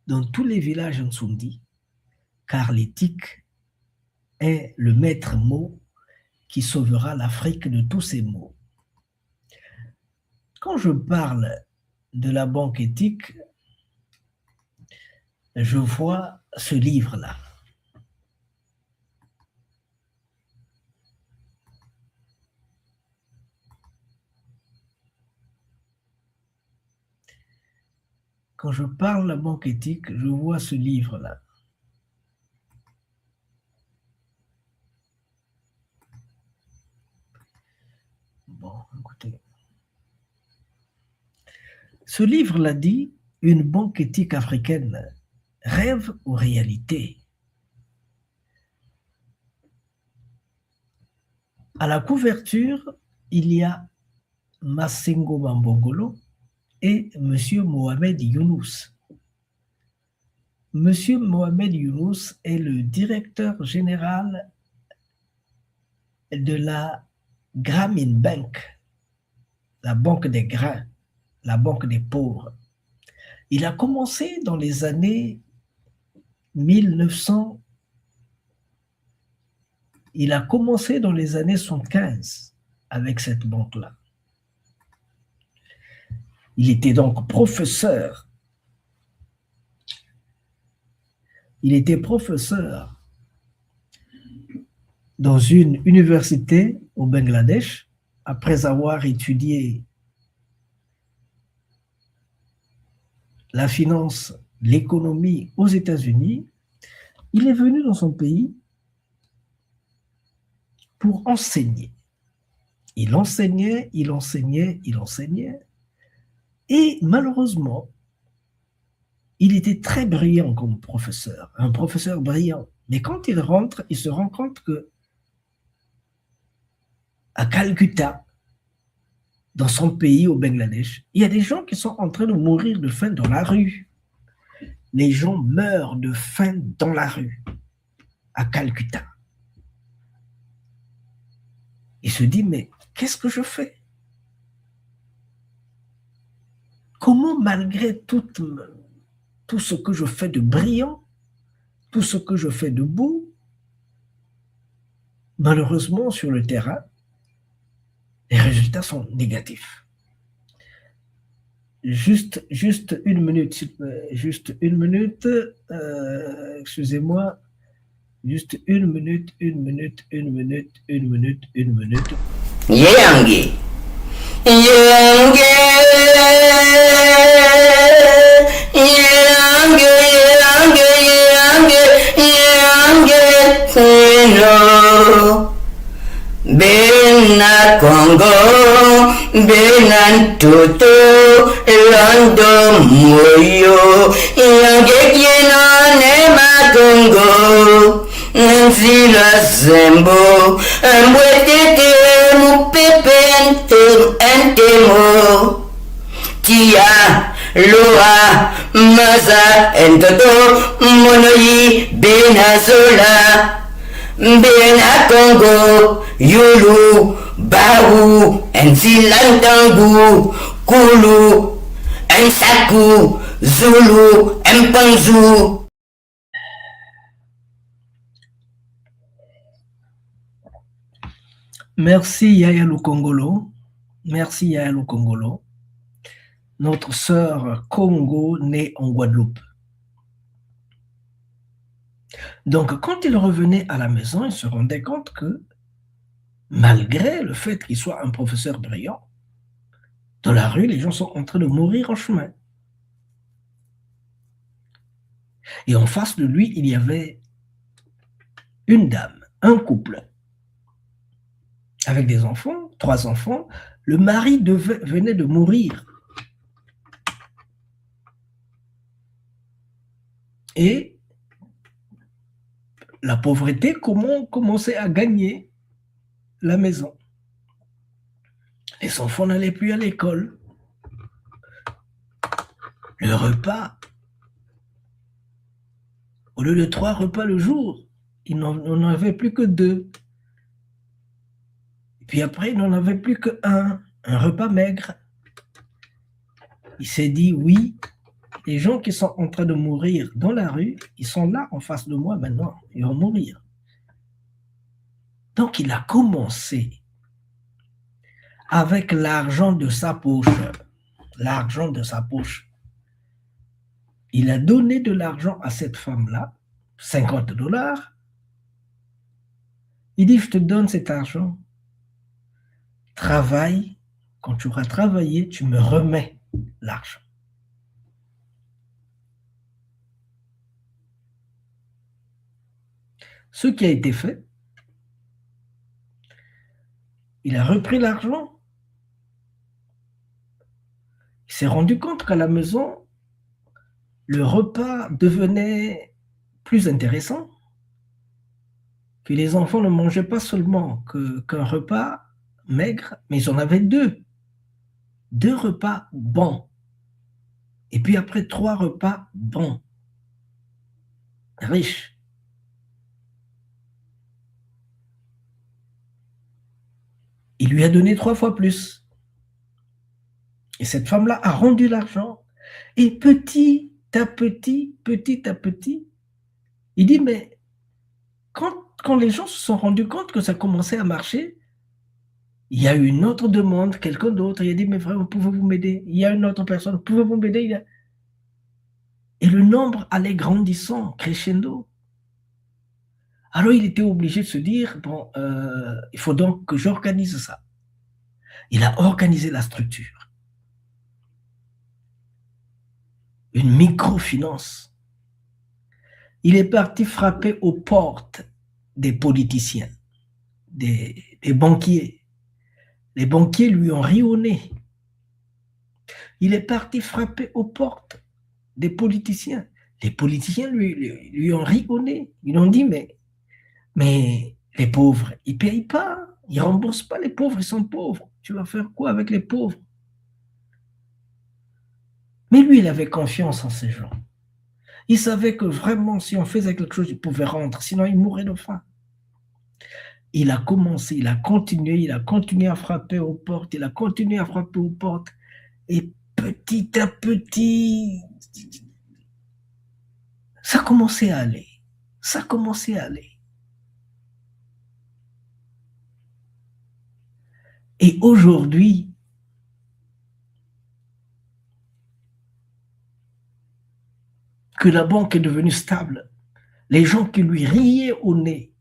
dans tous les villages Nsundi, car l'éthique est le maître mot qui sauvera l'Afrique de tous ses maux. Quand je parle de la banque éthique, je vois ce livre-là. Quand je parle de la banque éthique, je vois ce livre-là. Bon, écoutez. Ce livre-là dit « Une banque éthique africaine, rêve ou réalité ?» À la couverture, il y a Massengo Mambongolo et M. Mohamed Younous. M. Mohamed Younous est le directeur général de la Grameen Bank, la banque des grains, la banque des pauvres. Il a commencé dans les années 1900. Il a commencé dans les années 75 avec cette banque-là. Il était donc professeur. Il était professeur dans une université au Bangladesh après avoir étudié la finance, l'économie aux États-Unis. Il est venu dans son pays pour enseigner. Il enseignait. Et malheureusement, il était très brillant comme professeur, un professeur brillant. Mais quand il rentre, il se rend compte que à Calcutta, dans son pays, au Bangladesh, il y a des gens qui sont en train de mourir de faim dans la rue. Les gens meurent de faim dans la rue, à Calcutta. Il se dit, mais qu'est-ce que je fais? Comment, malgré tout ce que je fais de brillant, tout ce que je fais de beau, malheureusement, sur le terrain, les résultats sont négatifs. Juste une minute, excusez-moi, juste une minute. Yangi. Bena Congo, Bena Toto, Lando Moyo, Yangekino Nema Congo, Nzila Zembo, Mwetete Mupepente Entemo, Tia, Loa, Maza, Entoto, Monoyi, Benazola. Bena Congo, Yulu, Bahu, Nzilandangu, Kulu, Nsaku, Zulu, Mpanzu. Merci Yaya Lukongolo. Merci Yaya Lukongolo. Notre sœur Congo née en Guadeloupe. Donc, quand il revenait à la maison, il se rendait compte que, malgré le fait qu'il soit un professeur brillant, dans la rue, les gens sont en train de mourir en chemin. Et en face de lui, il y avait une dame, un couple, avec des enfants, 3 enfants. Le mari venait de mourir. Et la pauvreté commençait à gagner la maison. Les enfants n'allaient plus à l'école. Le repas, au lieu de 3 repas le jour, il n'en avait plus que 2. Et puis après, il n'en avait plus que un repas maigre. Il s'est dit, oui, les gens qui sont en train de mourir dans la rue, ils sont là en face de moi maintenant, ils vont mourir. Donc il a commencé avec l'argent de sa poche. L'argent de sa poche. Il a donné de l'argent à cette femme-là, $50. Il dit, je te donne cet argent. Travaille. Quand tu auras travaillé, tu me remets l'argent. Ce qui a été fait, il a repris l'argent. Il s'est rendu compte qu'à la maison, le repas devenait plus intéressant. que les enfants ne mangeaient pas seulement qu'un repas maigre, mais ils en avaient deux. 2 repas bons. Et puis après 3 repas bons. Riches. Il lui a donné 3 fois plus. Et cette femme-là a rendu l'argent. Et petit à petit, il dit, mais quand les gens se sont rendus compte que ça commençait à marcher, il y a eu une autre demande, quelqu'un d'autre, il a dit, mais vraiment, pouvez-vous m'aider? Il y a une autre personne, pouvez-vous m'aider? Et le nombre allait grandissant, crescendo. Alors il était obligé de se dire, bon, il faut donc que j'organise ça. Il a organisé la structure. Une microfinance. Il est parti frapper aux portes des politiciens, des banquiers. Les banquiers lui ont ri au nez. Il est parti frapper aux portes des politiciens. Les politiciens lui ont ri au nez. Ils ont dit, mais les pauvres, ils ne payent pas. Ils ne remboursent pas les pauvres, ils sont pauvres. Tu vas faire quoi avec les pauvres? Mais lui, il avait confiance en ces gens. Il savait que vraiment, si on faisait quelque chose, il pouvait rendre, sinon il mourrait de faim. Il a commencé, il a continué à frapper aux portes, et petit à petit, ça commençait à aller. Et aujourd'hui, que la banque est devenue stable, les gens qui lui riaient au nez,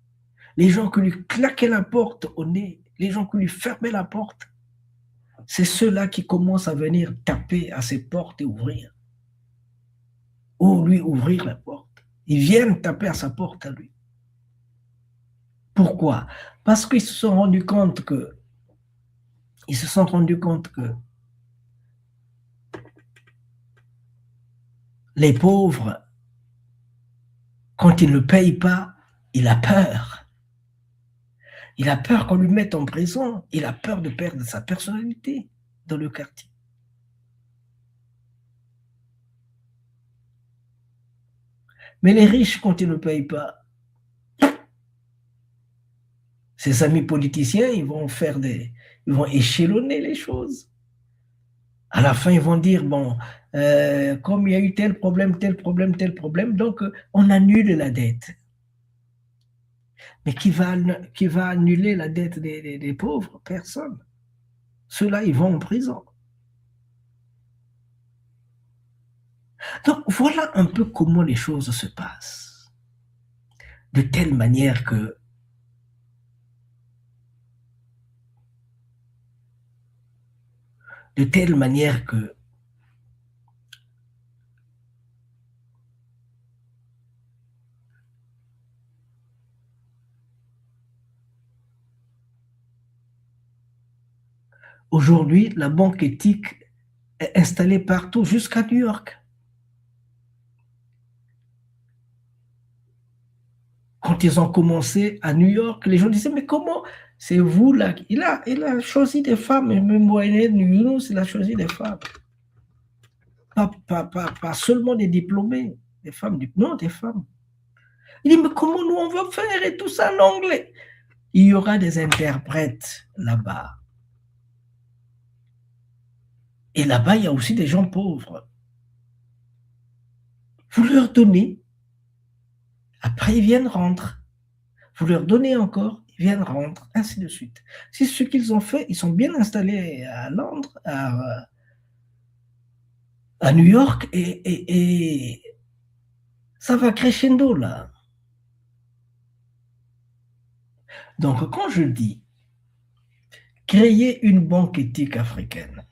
les gens qui lui claquaient la porte au nez, les gens qui lui fermaient la porte, c'est ceux-là qui commencent à venir taper à ses portes et ouvrir. Ou lui ouvrir la porte. Ils viennent taper à sa porte à lui. Pourquoi? Parce qu'ils se sont rendus compte que les pauvres, quand ils ne payent pas, il a peur. Il a peur qu'on lui mette en prison. Il a peur de perdre sa personnalité dans le quartier. Mais les riches, quand ils ne payent pas, ses amis politiciens, ils vont échelonner les choses. À la fin, ils vont dire, bon, comme il y a eu tel problème, donc on annule la dette. Mais qui va annuler la dette des pauvres? Personne. Ceux-là, ils vont en prison. Donc, voilà un peu comment les choses se passent. De telle manière que aujourd'hui, la banque éthique est installée partout, jusqu'à New York. Quand ils ont commencé à New York, les gens disaient, mais comment? C'est vous là? Il a choisi des femmes, et même Mohamed Younous, il a choisi des femmes. Pas seulement des diplômés, des femmes. Non, des femmes. Il dit, mais comment nous on va faire et tout ça en anglais? Il y aura des interprètes là-bas. Et là-bas, il y a aussi des gens pauvres. Vous leur donnez, après ils viennent rendre. Vous leur donnez encore, ils viennent rendre, ainsi de suite. C'est ce qu'ils ont fait, ils sont bien installés à Londres, à New York, et ça va crescendo là. Donc, quand je dis créer une banque éthique africaine,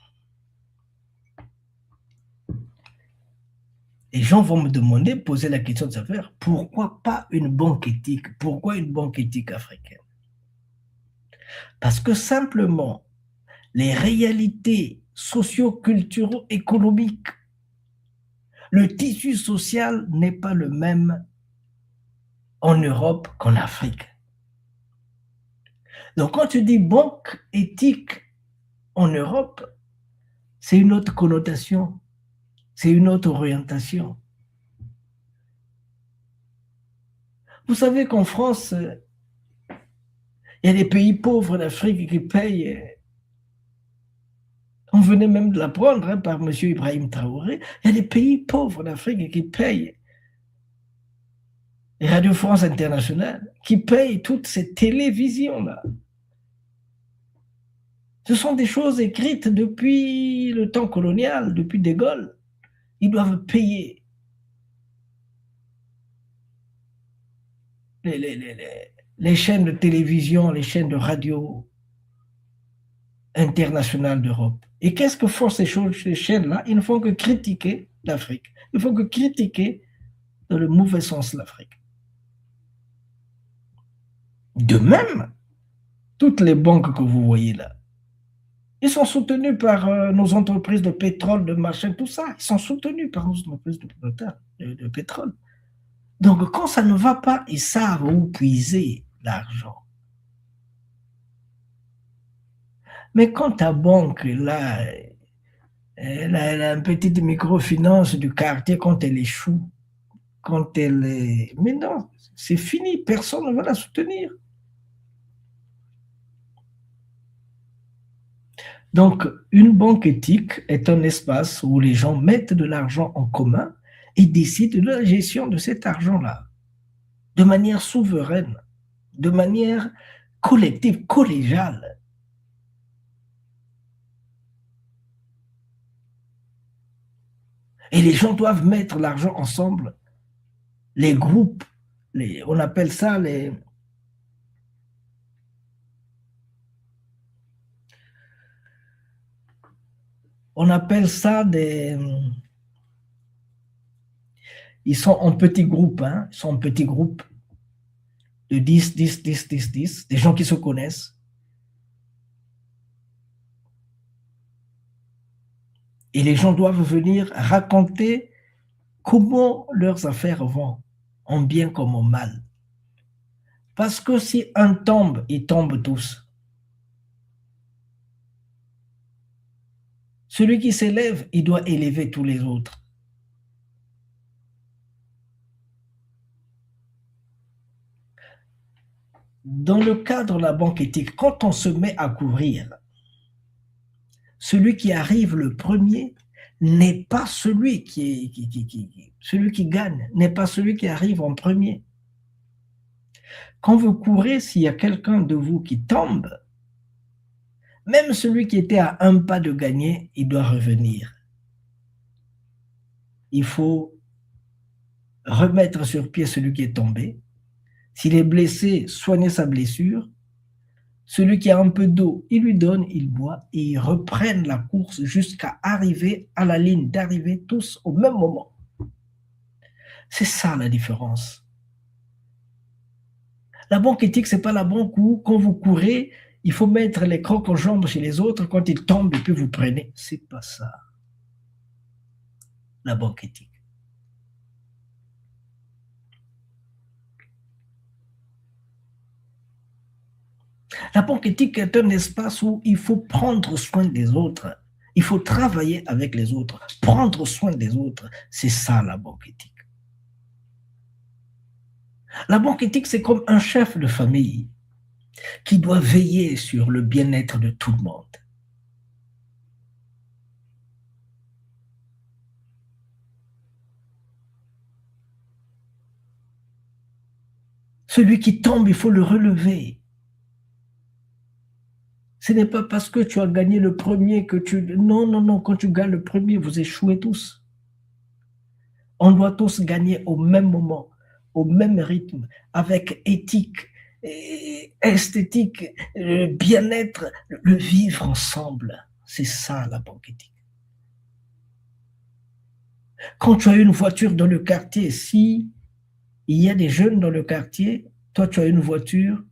les gens vont me demander, poser la question de savoir, pourquoi pas une banque éthique? Pourquoi une banque éthique africaine? Parce que simplement, les réalités socio-culturo-économiques, le tissu social n'est pas le même en Europe qu'en Afrique. Donc, quand tu dis banque éthique en Europe, c'est une autre connotation, c'est une autre orientation. Vous savez qu'en France, il y a des pays pauvres d'Afrique qui payent. On venait même de l'apprendre par M. Ibrahim Traoré. Il y a des pays pauvres d'Afrique qui payent. Et Radio France Internationale, qui payent toutes ces télévisions-là. Ce sont des choses écrites depuis le temps colonial, depuis De Gaulle. Ils doivent payer les chaînes de télévision, les chaînes de radio internationales d'Europe. Et qu'est-ce que font ces chaînes-là? Ils ne font que critiquer l'Afrique. Ils ne font que critiquer dans le mauvais sens l'Afrique. De même, toutes les banques que vous voyez là, ils sont soutenus par nos entreprises de pétrole, de machin, tout ça. Ils sont soutenus par nos entreprises de pétrole. Donc, quand ça ne va pas, ils savent où puiser l'argent. Mais quand ta banque, là, elle a une petite microfinance du quartier, quand elle échoue, quand elle est... Mais non, c'est fini, personne ne va la soutenir. Donc, une banque éthique est un espace où les gens mettent de l'argent en commun et décident de la gestion de cet argent-là, de manière souveraine, de manière collective, collégiale. Et les gens doivent mettre l'argent ensemble. Les groupes, on appelle ça les... On appelle ça des... Ils sont en petits groupes, hein? Ils sont en petits groupes de 10, des gens qui se connaissent. Et les gens doivent venir raconter comment leurs affaires vont, en bien comme en mal. Parce que si un tombe, ils tombent tous. Celui qui s'élève, il doit élever tous les autres. Dans le cadre de la banque éthique, quand on se met à couvrir, celui qui arrive le premier n'est pas celui celui qui gagne, n'est pas celui qui arrive en premier. Quand vous courez, s'il y a quelqu'un de vous qui tombe, même celui qui était à un pas de gagner, il doit revenir. Il faut remettre sur pied celui qui est tombé. S'il est blessé, soigner sa blessure. Celui qui a un peu d'eau, il lui donne, il boit et ils reprennent la course jusqu'à arriver à la ligne d'arrivée tous au même moment. C'est ça la différence. La banque éthique, ce n'est pas la banque où, quand vous courez, il faut mettre les crocs aux jambes chez les autres, quand ils tombent et puis vous prenez. Ce n'est pas ça, la banque éthique. La banque éthique est un espace où il faut prendre soin des autres. Il faut travailler avec les autres, prendre soin des autres. C'est ça la banque éthique. La banque éthique, c'est comme un chef de famille qui doit veiller sur le bien-être de tout le monde. Celui qui tombe, il faut le relever. Ce n'est pas parce que tu as gagné le premier que tu... Non, quand tu gagnes le premier, vous échouez tous. On doit tous gagner au même moment, au même rythme, avec éthique, esthétique, le bien-être, le vivre ensemble. C'est ça la banque éthique. Quand tu as une voiture dans le quartier, si il y a des jeunes dans le quartier, toi tu as une voiture,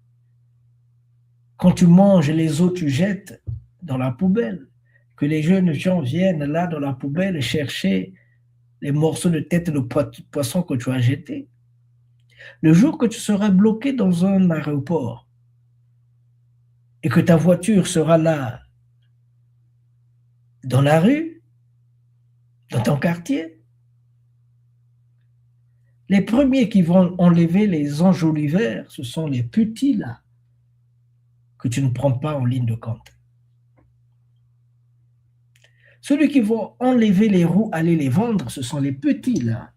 quand tu manges, les os, tu jettes dans la poubelle. Que les jeunes gens viennent là dans la poubelle chercher les morceaux de tête de poisson que tu as jetés. Le jour que tu seras bloqué dans un aéroport, et que ta voiture sera là dans la rue, dans ton quartier, les premiers qui vont enlever les enjoliveurs, ce sont les petits là, que tu ne prends pas en ligne de compte. Ceux qui vont enlever les roues, aller les vendre, ce sont les petits là,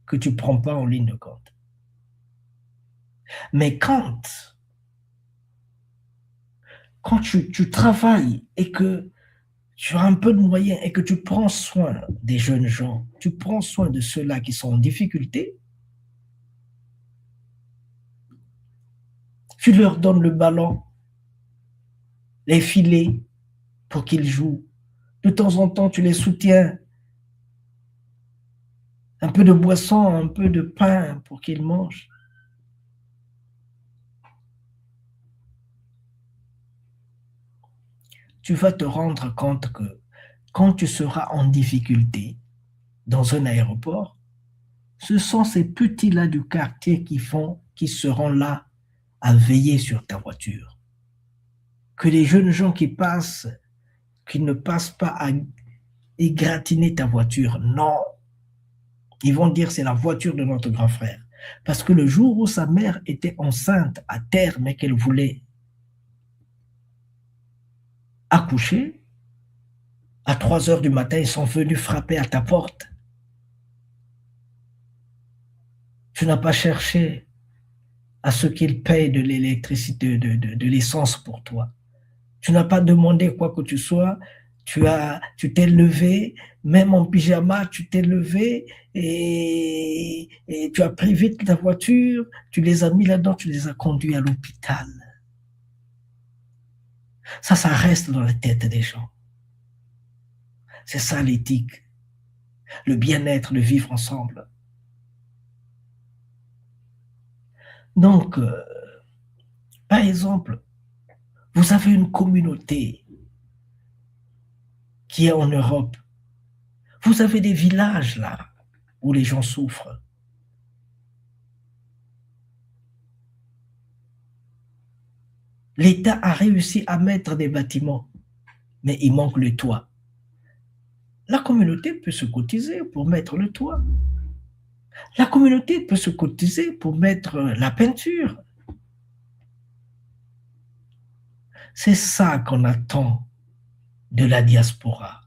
que tu ne prends pas en ligne de compte. Mais quand tu travailles et que tu as un peu de moyens et que tu prends soin des jeunes gens, tu prends soin de ceux-là qui sont en difficulté, tu leur donnes le ballon, les filets pour qu'ils jouent. De temps en temps, tu les soutiens. Un peu de boisson, un peu de pain pour qu'ils mangent. Tu vas te rendre compte que quand tu seras en difficulté dans un aéroport, ce sont ces petits-là du quartier qui seront là à veiller sur ta voiture. Que les jeunes gens qui ne passent pas à égratigner ta voiture. Non. Ils vont dire c'est la voiture de notre grand frère. Parce que le jour où sa mère était enceinte à terme et qu'elle voulait accoucher, à 3 heures du matin, ils sont venus frapper à ta porte. Tu n'as pas cherché à ce qu'ils payent de l'électricité, de l'essence pour toi. Tu n'as pas demandé quoi que tu sois. Tu t'es levé, même en pyjama, tu t'es levé et tu as pris vite ta voiture, tu les as mis là-dedans, tu les as conduits à l'hôpital. Ça reste dans la tête des gens. C'est ça l'éthique, le bien-être, le vivre ensemble. Donc, par exemple, vous avez une communauté qui est en Europe. Vous avez des villages là où les gens souffrent. L'État a réussi à mettre des bâtiments, mais il manque le toit. La communauté peut se cotiser pour mettre le toit. La communauté peut se cotiser pour mettre la peinture. C'est ça qu'on attend de la diaspora.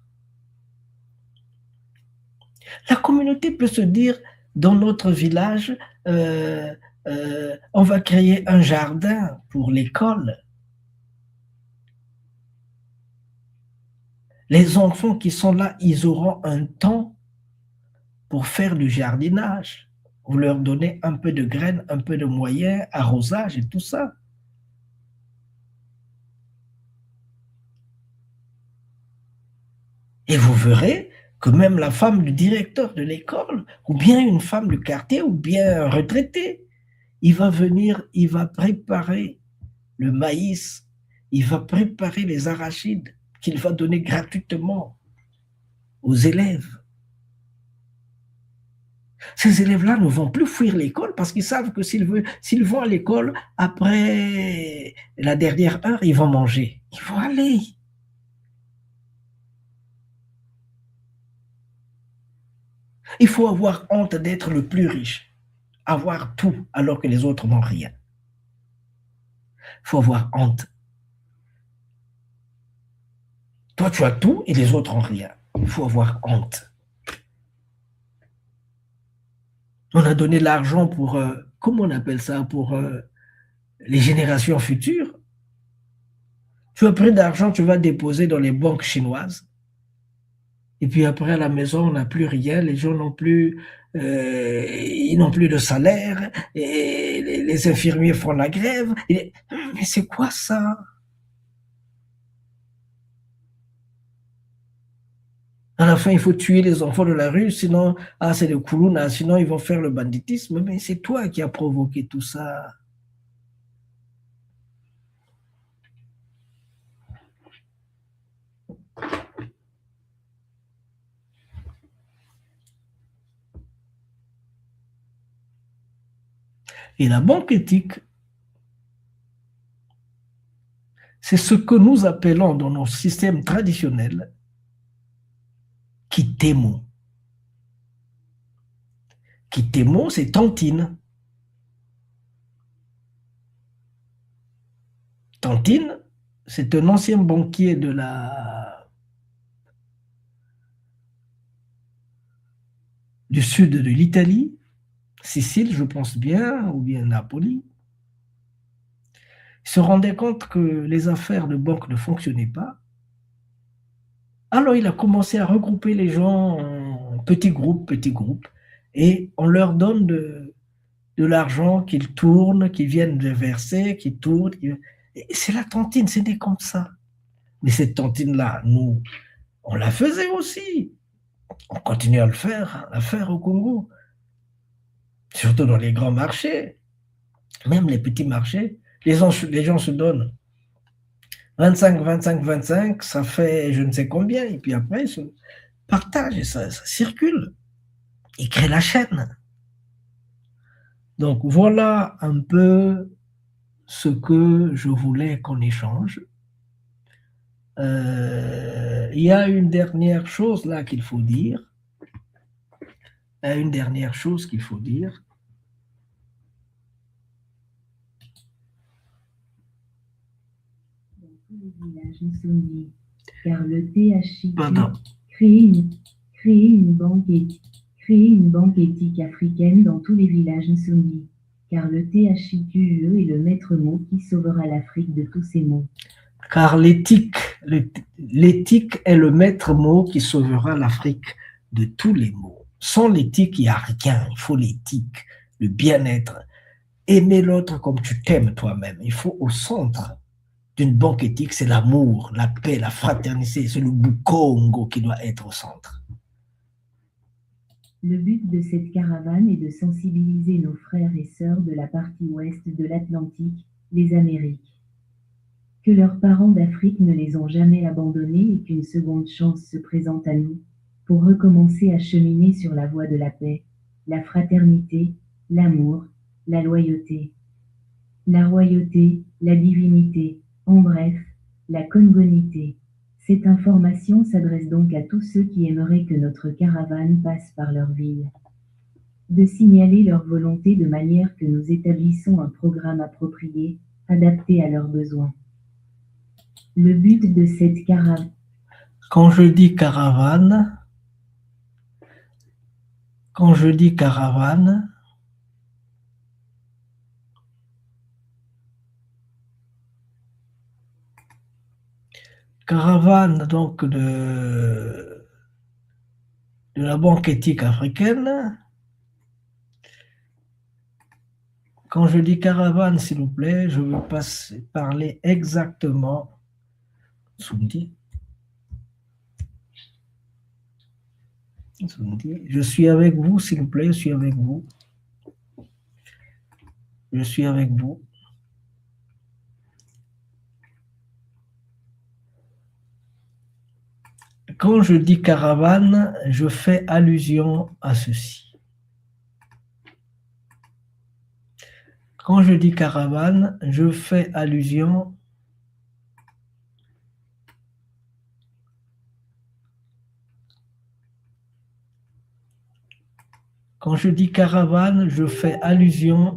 La communauté peut se dire, dans notre village, on va créer un jardin pour l'école. Les enfants qui sont là, ils auront un temps pour faire du jardinage. Vous leur donnez un peu de graines, un peu de moyens, arrosage et tout ça. Et vous verrez que même la femme du directeur de l'école, ou bien une femme du quartier, ou bien un retraité, il va venir, il va préparer le maïs, il va préparer les arachides qu'il va donner gratuitement aux élèves. Ces élèves-là ne vont plus fuir l'école parce qu'ils savent que s'ils vont à l'école, après la dernière heure, ils vont manger. Ils vont aller. Il faut avoir honte d'être le plus riche, avoir tout alors que les autres n'ont rien. Il faut avoir honte. Toi, tu as tout et les autres n'ont rien. Il faut avoir honte. On a donné l'argent pour, comment on appelle ça, pour les générations futures. Tu as pris d'argent, tu vas déposer dans les banques chinoises. Et puis après, à la maison, on n'a plus rien, les gens n'ont plus, ils n'ont plus de salaire, et les infirmiers font la grève. Mais c'est quoi ça? À la fin, il faut tuer les enfants de la rue, sinon, c'est le Koulouna, sinon ils vont faire le banditisme. Mais c'est toi qui as provoqué tout ça. Et la banque éthique, c'est ce que nous appelons dans nos systèmes traditionnels Kitemo. Kitemo, c'est Tantine. Tantine, c'est un ancien banquier du sud de l'Italie, Sicile, je pense bien, ou bien Napoli. Il se rendait compte que les affaires de banque ne fonctionnaient pas. Alors il a commencé à regrouper les gens en petits groupes, et on leur donne de l'argent qu'ils tournent, qu'ils viennent de verser, qu'ils tournent. Et c'est la tantine, c'était comme ça. Mais cette tantine-là, nous, on la faisait aussi. On continue à le faire au Congo. Surtout dans les grands marchés. Même les petits marchés, les gens se donnent 25, ça fait je ne sais combien, et puis après, ils se partagent et ça circule. Ils créent la chaîne. Donc voilà un peu ce que je voulais qu'on échange. Il y a une dernière chose là qu'il faut dire. Dans tous les villages Nsombi, car le THIQ crée une banque éthique africaine dans tous les villages Nsombi, car le THIQ est le maître mot qui sauvera l'Afrique de tous ces maux. Car l'éthique est le maître mot qui sauvera l'Afrique de tous les maux. Sans l'éthique, il n'y a rien. Il faut l'éthique, le bien-être. Aimer l'autre comme tu t'aimes toi-même. Il faut au centre d'une banque éthique, c'est l'amour, la paix, la fraternité. C'est le Bukongo qui doit être au centre. Le but de cette caravane est de sensibiliser nos frères et sœurs de la partie ouest de l'Atlantique, les Amériques. Que leurs parents d'Afrique ne les ont jamais abandonnés et qu'une seconde chance se présente à nous pour recommencer à cheminer sur la voie de la paix, la fraternité, l'amour, la loyauté. La royauté, la divinité, en bref, la congonité. Cette information s'adresse donc à tous ceux qui aimeraient que notre caravane passe par leur ville. De signaler leur volonté de manière que nous établissons un programme approprié, adapté à leurs besoins. Le but de cette caravane... Quand je dis caravane, donc de la Banque éthique africaine. Quand je dis caravane, s'il vous plaît, je veux parler exactement. Je suis avec vous, s'il vous plaît, je suis avec vous. Quand je dis caravane, je fais allusion à ceci. Quand je dis caravane, je fais allusion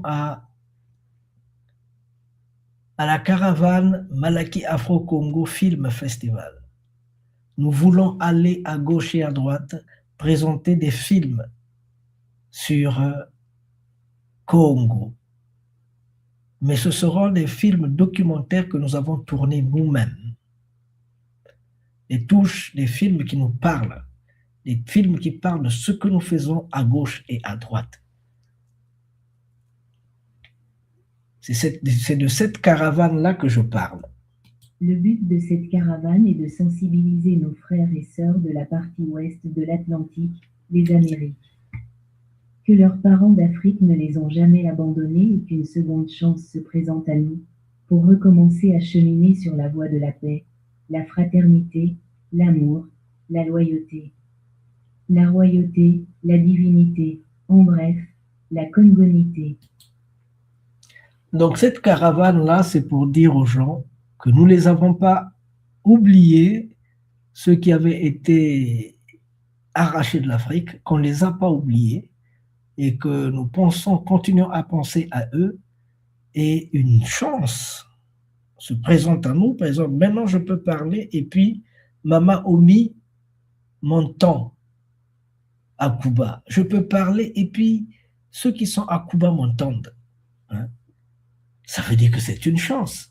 à la caravane Malaki Afro-Congo Film Festival. Nous voulons aller à gauche et à droite, présenter des films sur Congo. Mais ce seront des films documentaires que nous avons tournés nous-mêmes. Des films qui nous parlent, des films qui parlent de ce que nous faisons à gauche et à droite. C'est de cette caravane-là que je parle. Le but de cette caravane est de sensibiliser nos frères et sœurs de la partie ouest de l'Atlantique, les Amériques. Que leurs parents d'Afrique ne les ont jamais abandonnés et qu'une seconde chance se présente à nous pour recommencer à cheminer sur la voie de la paix, la fraternité, l'amour, la loyauté. La royauté, la divinité, en bref, la congonité. Donc cette caravane-là, c'est pour dire aux gens que nous ne les avons pas oubliés, ceux qui avaient été arrachés de l'Afrique, qu'on ne les a pas oubliés et que nous continuons à penser à eux, et une chance se présente à nous. Par exemple, maintenant je peux parler et puis Mama Omi m'entend à Cuba. Je peux parler et puis ceux qui sont à Cuba m'entendent. Hein? Ça veut dire que c'est une chance.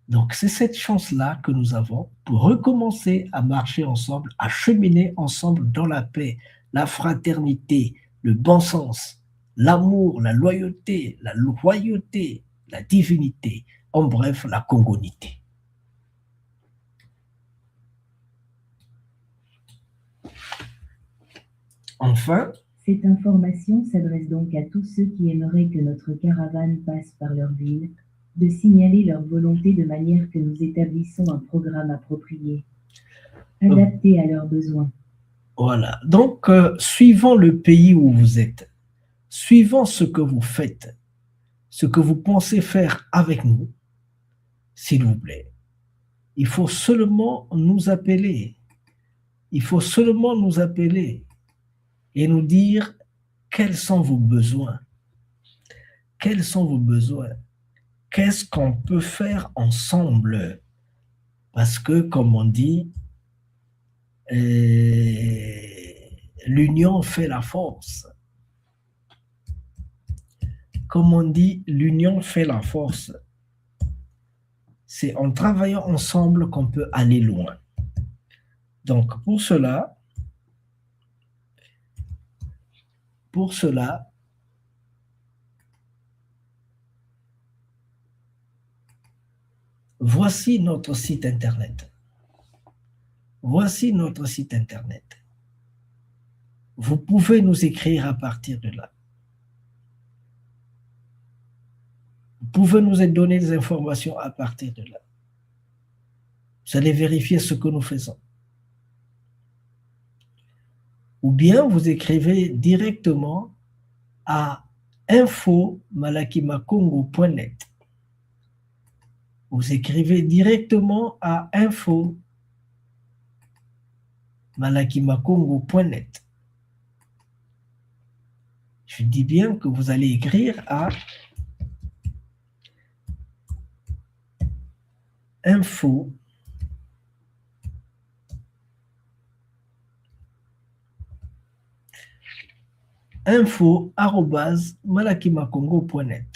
Donc c'est cette chance-là que nous avons pour recommencer à marcher ensemble, à cheminer ensemble dans la paix, la fraternité, le bon sens, l'amour, la loyauté, la divinité, en bref, la congonité. Enfin, cette information s'adresse donc à tous ceux qui aimeraient que notre caravane passe par leur ville, de signaler leur volonté de manière que nous établissons un programme approprié, adapté à leurs besoins. Voilà. Donc, suivant le pays où vous êtes, suivant ce que vous faites, ce que vous pensez faire avec nous, s'il vous plaît, il faut seulement nous appeler. Il faut seulement nous appeler et nous dire quels sont vos besoins. Quels sont vos besoins? Qu'est-ce qu'on peut faire ensemble? Parce que, comme on dit, l'union fait la force. Comme on dit, l'union fait la force. C'est en travaillant ensemble qu'on peut aller loin. Donc, pour cela, voici notre site internet. Voici notre site internet. Vous pouvez nous écrire à partir de là. Vous pouvez nous donner des informations à partir de là. Vous allez vérifier ce que nous faisons. Ou bien vous écrivez directement à info@malakimakongo.net. Vous écrivez directement à info@malakimakongo.net. Je dis bien que vous allez écrire à info@malakimakongo.net.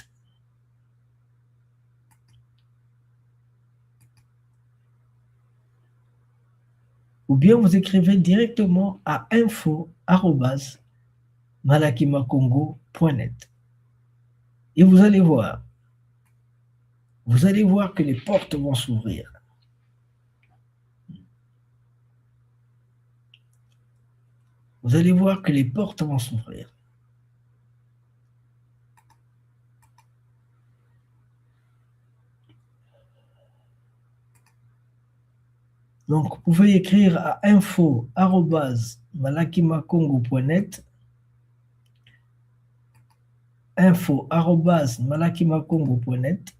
Ou bien vous écrivez directement à info@malakimakongo.net. Et vous allez voir que les portes vont s'ouvrir. Vous allez voir que les portes vont s'ouvrir. Donc, vous pouvez écrire à info@malakimakongo.net, info@malakimakongo.net.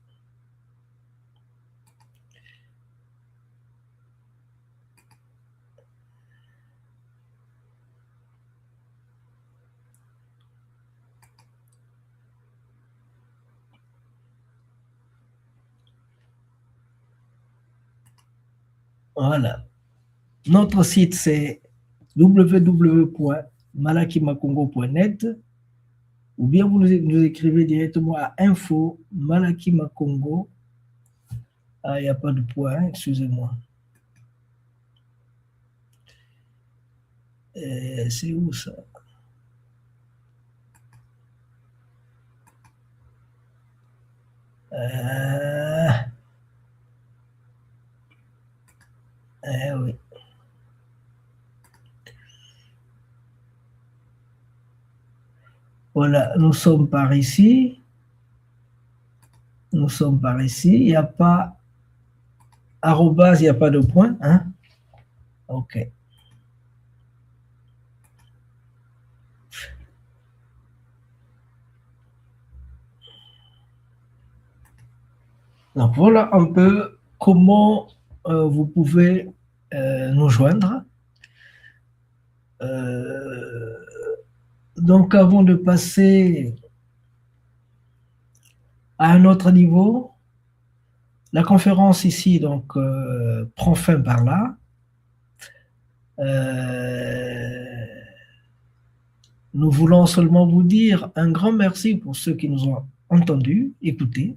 Voilà. Notre site, c'est www.malakimakongo.net, ou bien vous nous écrivez directement à info@malakimakongo. Ah, il n'y a pas de point, excusez-moi. C'est où ça? Oui. Voilà, nous sommes par ici. Nous sommes par ici. Il n'y a pas arrobase, il n'y a pas de point. Hein? OK. Donc voilà un peu comment vous pouvez nous joindre. Donc, avant de passer à un autre niveau, la conférence ici donc prend fin par là. Nous voulons seulement vous dire un grand merci pour ceux qui nous ont entendus, écoutés.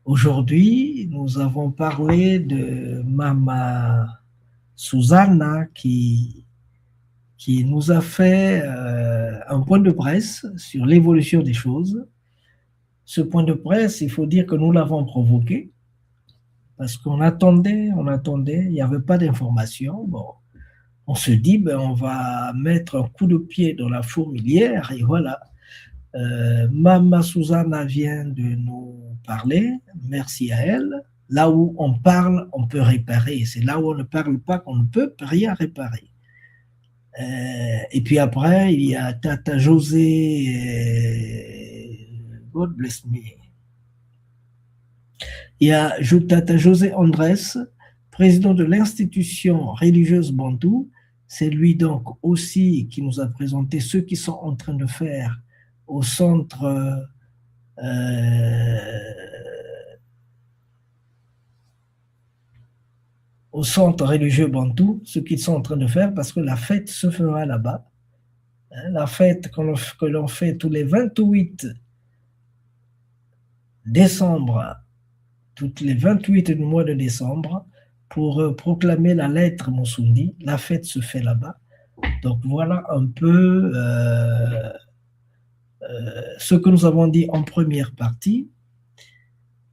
Aujourd'hui, nous avons parlé de Mama Susanna qui nous a fait un point de presse sur l'évolution des choses. Ce point de presse, il faut dire que nous l'avons provoqué parce qu'on attendait, il n'y avait pas d'informations. Bon, on se dit, on va mettre un coup de pied dans la fourmilière et voilà. Mama Susanna vient de nous parler, merci à elle. Là où on parle, on peut réparer. C'est là où on ne parle pas qu'on ne peut rien réparer. Et puis après, il y a Tata José, God bless me. Il y a Tata José Andrés, président de l'institution religieuse Bantou. C'est lui donc aussi qui nous a présenté ce qu'ils sont en train de faire au centre religieux Bantou, ce qu'ils sont en train de faire, parce que la fête se fera là-bas. La fête que l'on fait tous les 28 décembre, toutes les 28 du mois de décembre, pour proclamer la lettre Musundi. La fête se fait là-bas. Donc voilà un peu ce que nous avons dit en première partie.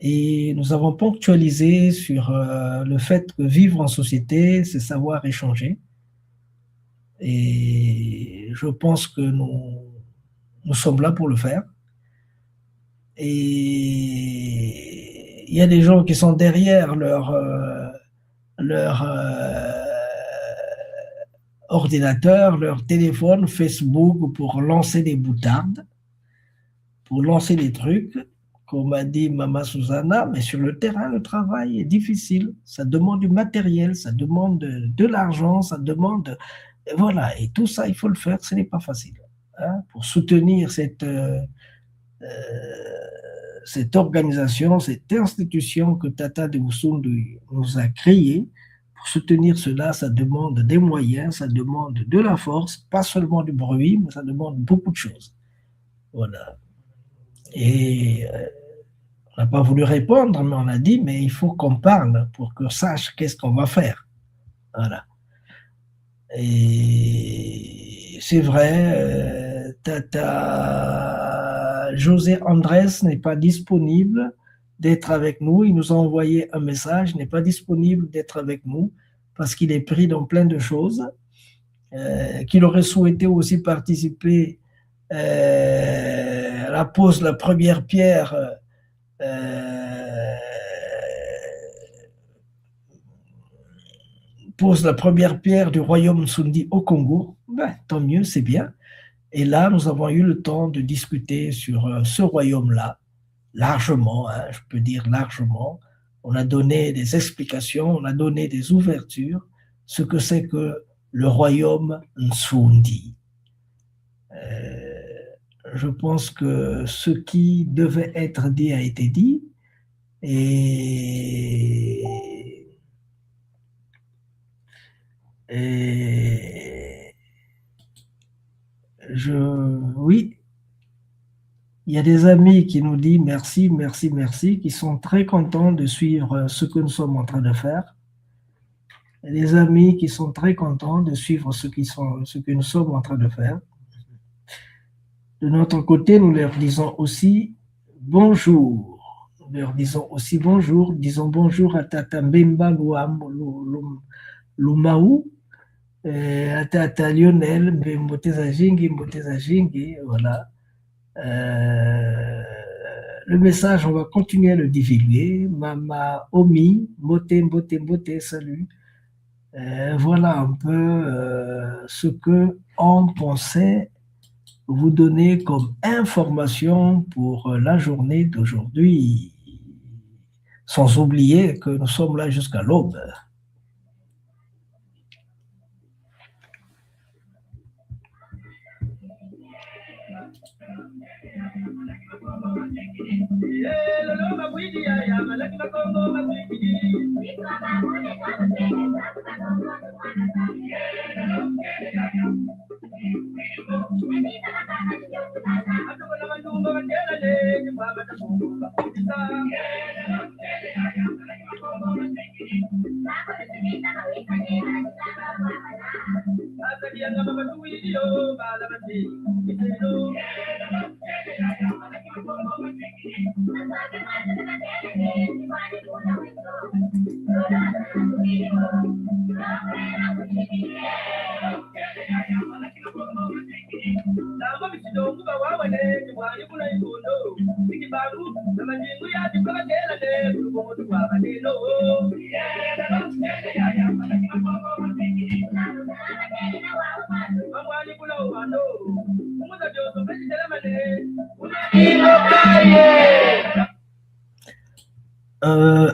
Et nous avons ponctualisé sur le fait que vivre en société, c'est savoir échanger. Et je pense que nous sommes là pour le faire. Et il y a des gens qui sont derrière leur ordinateur, leur téléphone, Facebook, pour lancer des boutardes, pour lancer des trucs. Comme a dit Mama Susanna, mais sur le terrain, le travail est difficile. Ça demande du matériel, ça demande de l'argent, ça demande... Voilà, et tout ça, il faut le faire, ce n'est pas facile. Hein, pour soutenir cette organisation, cette institution que Tata de Musundu nous a créée, pour soutenir cela, ça demande des moyens, ça demande de la force, pas seulement du bruit, mais ça demande beaucoup de choses. Voilà. Et on n'a pas voulu répondre, mais on a dit, mais il faut qu'on parle pour qu'on sache qu'est-ce qu'on va faire. Voilà. Et c'est vrai, Tata José Andrés n'est pas disponible d'être avec nous. Il nous a envoyé un message, n'est pas disponible d'être avec nous parce qu'il est pris dans plein de choses, qu'il aurait souhaité aussi participer à la pose de la première pierre du royaume Sundi au Congo. Tant mieux, c'est bien. Et là, nous avons eu le temps de discuter sur ce royaume-là, largement, hein, je peux dire largement. On a donné des explications, on a donné des ouvertures, ce que c'est que le royaume Nsundi. Je pense que ce qui devait être dit a été dit, et oui, il y a des amis qui nous disent merci, merci, merci, qui sont très contents de suivre ce que nous sommes en train de faire. Il y a des amis qui sont très contents de suivre ce que nous sommes en train de faire. De notre côté, nous leur disons aussi bonjour. Nous leur disons aussi bonjour. Disons bonjour à Tata Mbemba Lumaou, à Tata Lionel Mboteza Jingi, voilà. Le message, on va continuer à le divulguer. Mama Omi, Mbote, salut. Voilà un peu ce que on pensait vous donner comme information pour la journée d'aujourd'hui, sans oublier que nous sommes là jusqu'à l'aube.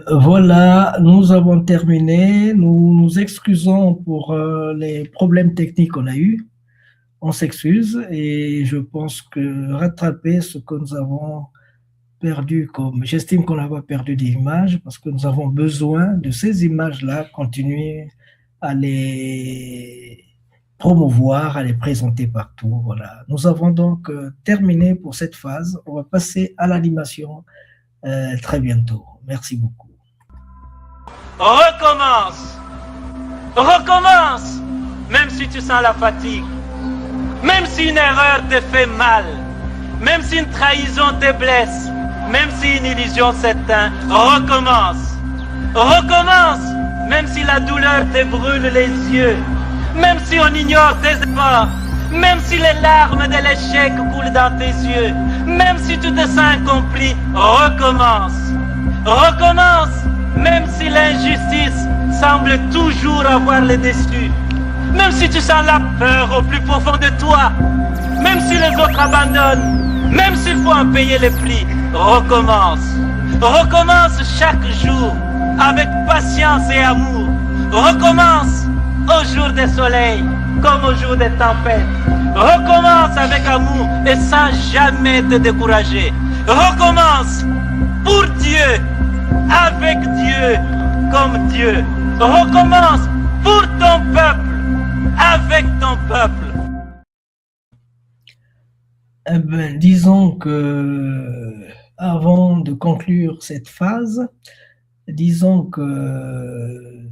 Voilà, nous avons terminé. Nous nous excusons pour les problèmes techniques qu'on a eus. On s'excuse et je pense que rattraper ce que nous avons perdu, j'estime qu'on n'a pas perdu d'images parce que nous avons besoin de ces images-là, continuer à les promouvoir, à les présenter partout. Voilà. Nous avons donc terminé pour cette phase. On va passer à l'animation très bientôt. Merci beaucoup. Recommence. Recommence. Même si tu sens la fatigue. Même si une erreur te fait mal. Même si une trahison te blesse. Même si une illusion s'éteint. Recommence. Recommence. Même si la douleur te brûle les yeux. Même si on ignore tes efforts. Même si les larmes de l'échec coulent dans tes yeux. Même si tu te sens incompris. Recommence. Recommence. Même si l'injustice semble toujours avoir le dessus. Même si tu sens la peur au plus profond de toi. Même si les autres abandonnent. Même s'il faut en payer le prix. Recommence. Recommence chaque jour avec patience et amour. Recommence au jour des soleils comme au jour des tempêtes. Recommence avec amour et sans jamais te décourager. Recommence pour Dieu, avec Dieu, comme Dieu. Recommence pour ton peuple, avec ton peuple. Eh bien, disons que, avant de conclure cette phase, disons que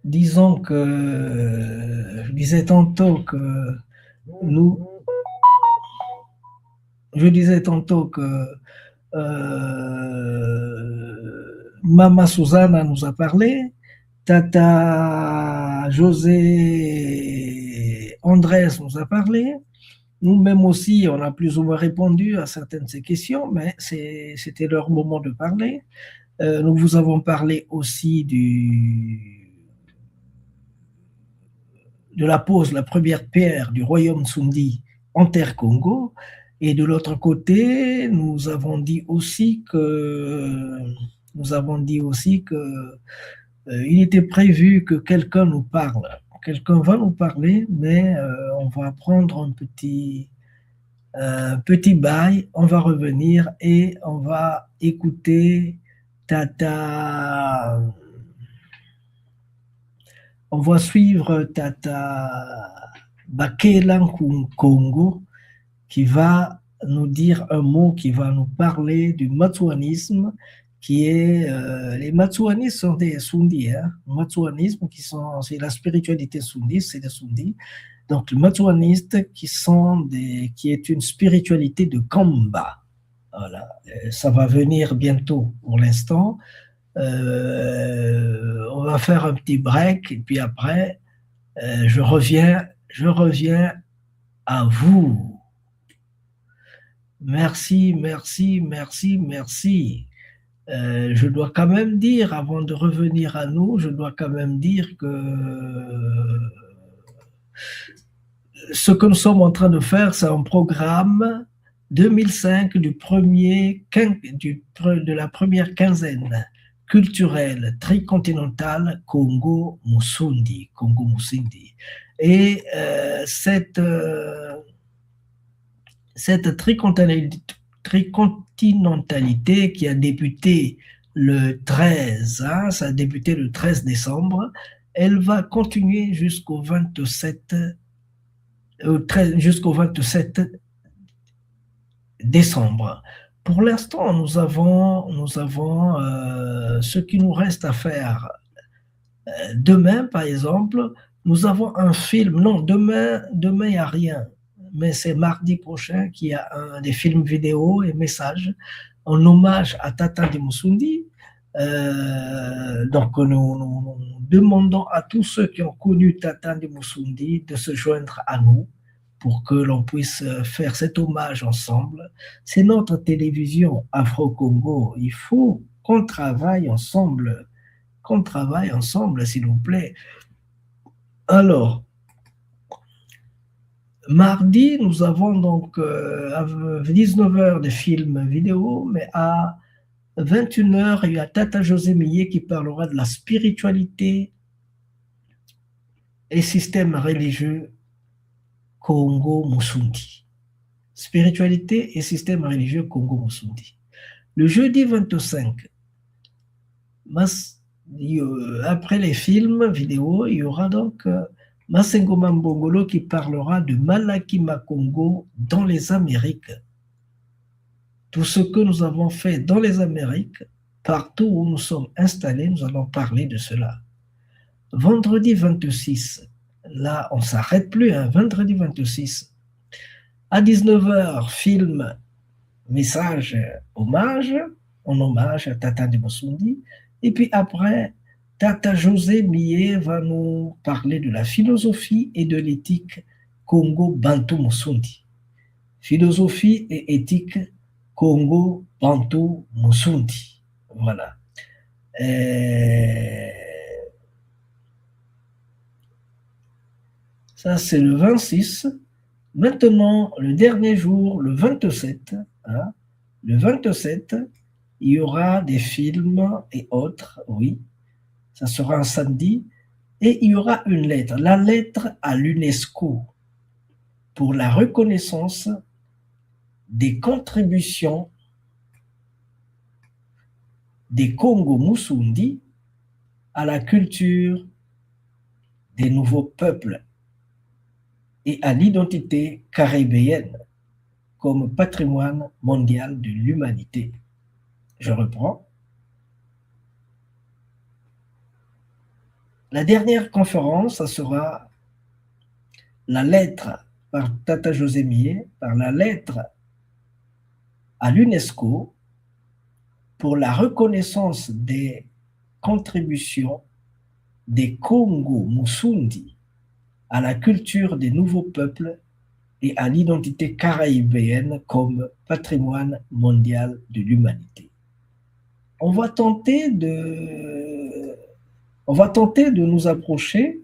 je disais tantôt que Mama Susanna nous a parlé, Tata José Andrés nous a parlé, nous-mêmes aussi, on a plus ou moins répondu à certaines de ces questions, mais c'était leur moment de parler. Nous vous avons parlé aussi de la pose, la première pierre du royaume Nsundi en terre Congo. Et de l'autre côté, nous avons dit aussi que il était prévu que quelqu'un nous parle. Quelqu'un va nous parler, mais on va prendre un petit bail, on va revenir et on va écouter Tata. On va suivre Tata Bakela Congo qui va nous dire un mot, qui va nous parler du matsouanisme, qui est les matsouanistes sont des Sundis, hein. Matsouanisme c'est la spiritualité Sundi, c'est des Sundis. Donc les matsouanistes qui est une spiritualité de combat. Voilà, ça va venir bientôt. Pour l'instant, on va faire un petit break et puis après, je reviens à vous. Merci. Je dois quand même dire, avant de revenir à nous, je dois quand même dire que ce que nous sommes en train de faire, c'est un programme 2005 de la première quinzaine culturelle tricontinentale Congo-Musundi. Et cette tricontinentalité qui a débuté le 13, ça a débuté le 13 décembre, elle va continuer jusqu'au 27 décembre. Pour l'instant, nous avons ce qui nous reste à faire. Demain, par exemple, nous avons un film. Non, demain, il n'y a rien. Mais c'est mardi prochain qu'il y a des films vidéo et messages en hommage à Tata de Musundi. Donc, nous demandons à tous ceux qui ont connu Tata de Musundi de se joindre à nous pour que l'on puisse faire cet hommage ensemble. C'est notre télévision Afro-Congo. Il faut qu'on travaille ensemble, s'il vous plaît. Alors, mardi, nous avons donc à 19h des films vidéo, mais à 21h, il y a Tata José Millet qui parlera de la spiritualité et système religieux Congo-Musundi. Spiritualité et système religieux Congo-Musundi. Le jeudi 25, après les films vidéo, il y aura donc Masengo Mambongolo qui parlera de Malaki Makongo dans les Amériques. Tout ce que nous avons fait dans les Amériques, partout où nous sommes installés, nous allons parler de cela. Vendredi 26, là, on ne s'arrête plus, vendredi 26, à 19h, film, message, hommage, en hommage à Tata de Musundi. Et puis après, Tata José Millet va nous parler de la philosophie et de l'éthique Congo-Bantu Musundi. Philosophie et éthique Congo-Bantu Musundi. Voilà. Ça, c'est le 26. Maintenant, le dernier jour, le 27, le 27, il y aura des films et autres, oui. Ça sera un samedi. Et il y aura une lettre, la lettre à l'UNESCO pour la reconnaissance des contributions des Congo-Musundi à la culture des nouveaux peuples et à l'identité caribéenne comme patrimoine mondial de l'humanité. Je reprends. La dernière conférence, ça sera la lettre par Tata José Millet, par la lettre à l'UNESCO pour la reconnaissance des contributions des Congo-Musundi à la culture des nouveaux peuples et à l'identité caribéenne comme patrimoine mondial de l'humanité. On va tenter de nous approcher,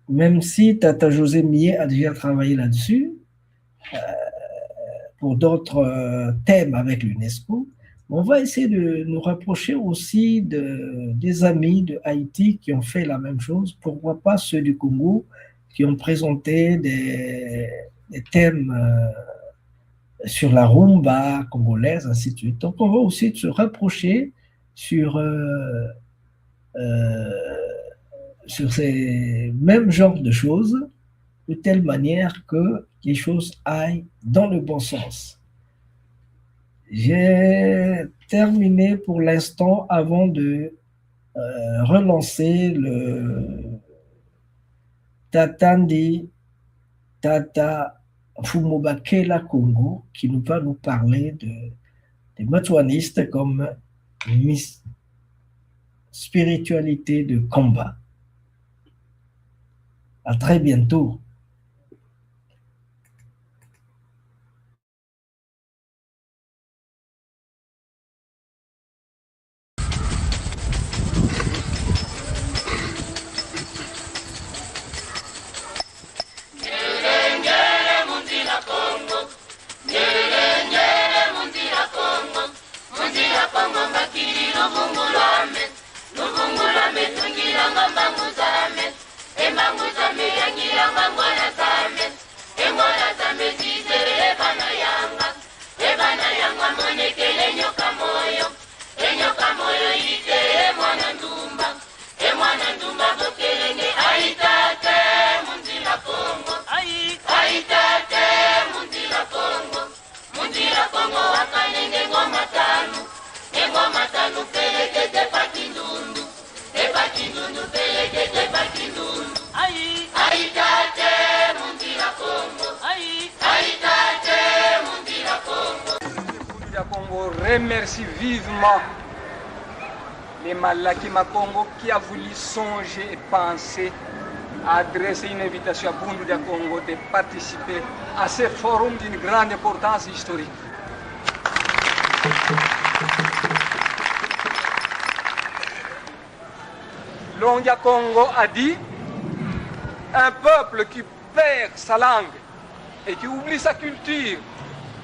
même si Tata José Millet a déjà travaillé là-dessus, pour d'autres thèmes avec l'UNESCO. On va essayer de nous rapprocher aussi des amis de Haïti qui ont fait la même chose, pourquoi pas ceux du Congo qui ont présenté des thèmes sur la rumba congolaise, ainsi de suite. Donc on va aussi se rapprocher sur ces mêmes genres de choses, de telle manière que les choses aillent dans le bon sens. J'ai terminé pour l'instant avant de relancer le Tatandi Tata Fumobakela Congo qui va nous parler des matouanistes comme spiritualité de combat. À très bientôt. Ngele mundi na Congo, ngele ngilanga mbangu zame embangu zame yangilanga ngona zame engona zame zizere ebana yanga monekele enyoka moyo ite emwana ndumba bokelenge aitate mundila Kongo aitate mundila Kongo wakanenge ngoma tanu pelekete pakindundu pelekete pakindundu aitate mundila Kongo aitate mundila Kongo. Le Congo remercie vivement les Malaki Makongo qui a voulu songer et penser à adresser une invitation à Bundu du Congo de participer à ce forum d'une grande importance historique. Longia Congo a dit: un peuple qui perd sa langue et qui oublie sa culture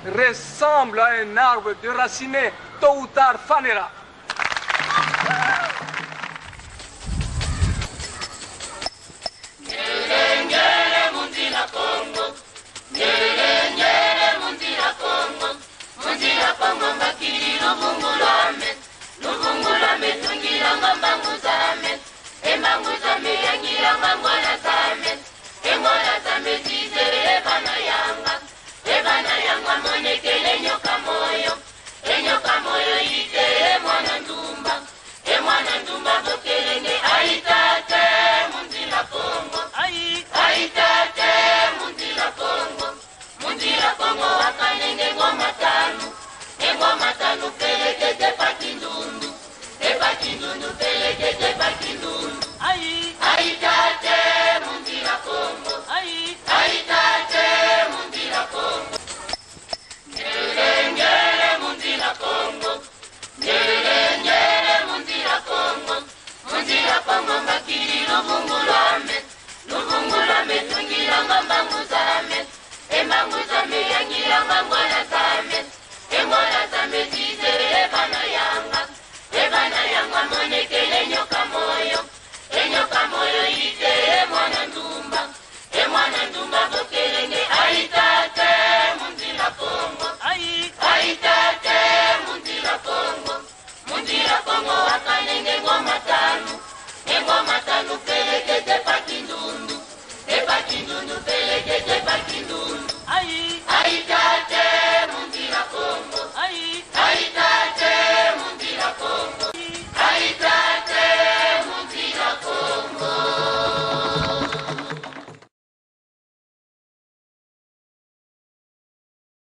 ressemble à un arbre déraciné, tôt ou tard fanera. Luvungulame tungilanga mbangu zame embangu zame yangilanga ngona zame zizere ebana yanga monekele enyoka moyo ite emwana ndumba bokelenge aitate mundila Kongo aitate mundila Kongo wakanenge ngoma tanu pelekete pakindundu pelekete pakindundu aitate mundila Kongo aitate mundila Kongo ngere mundila Kongo mundila Kongo mbakili luvungulame tungilanga mbangu zame embangu zame yangilanga ngona zame engona zame zizere ebana yanga monekele enyoka moyo ite emwana ndumba bokelenge aitate mundila Kongo aitate mundila Kongo wakanenge ngoma tanu pelekete pakindundu pelekete pakindundu aitate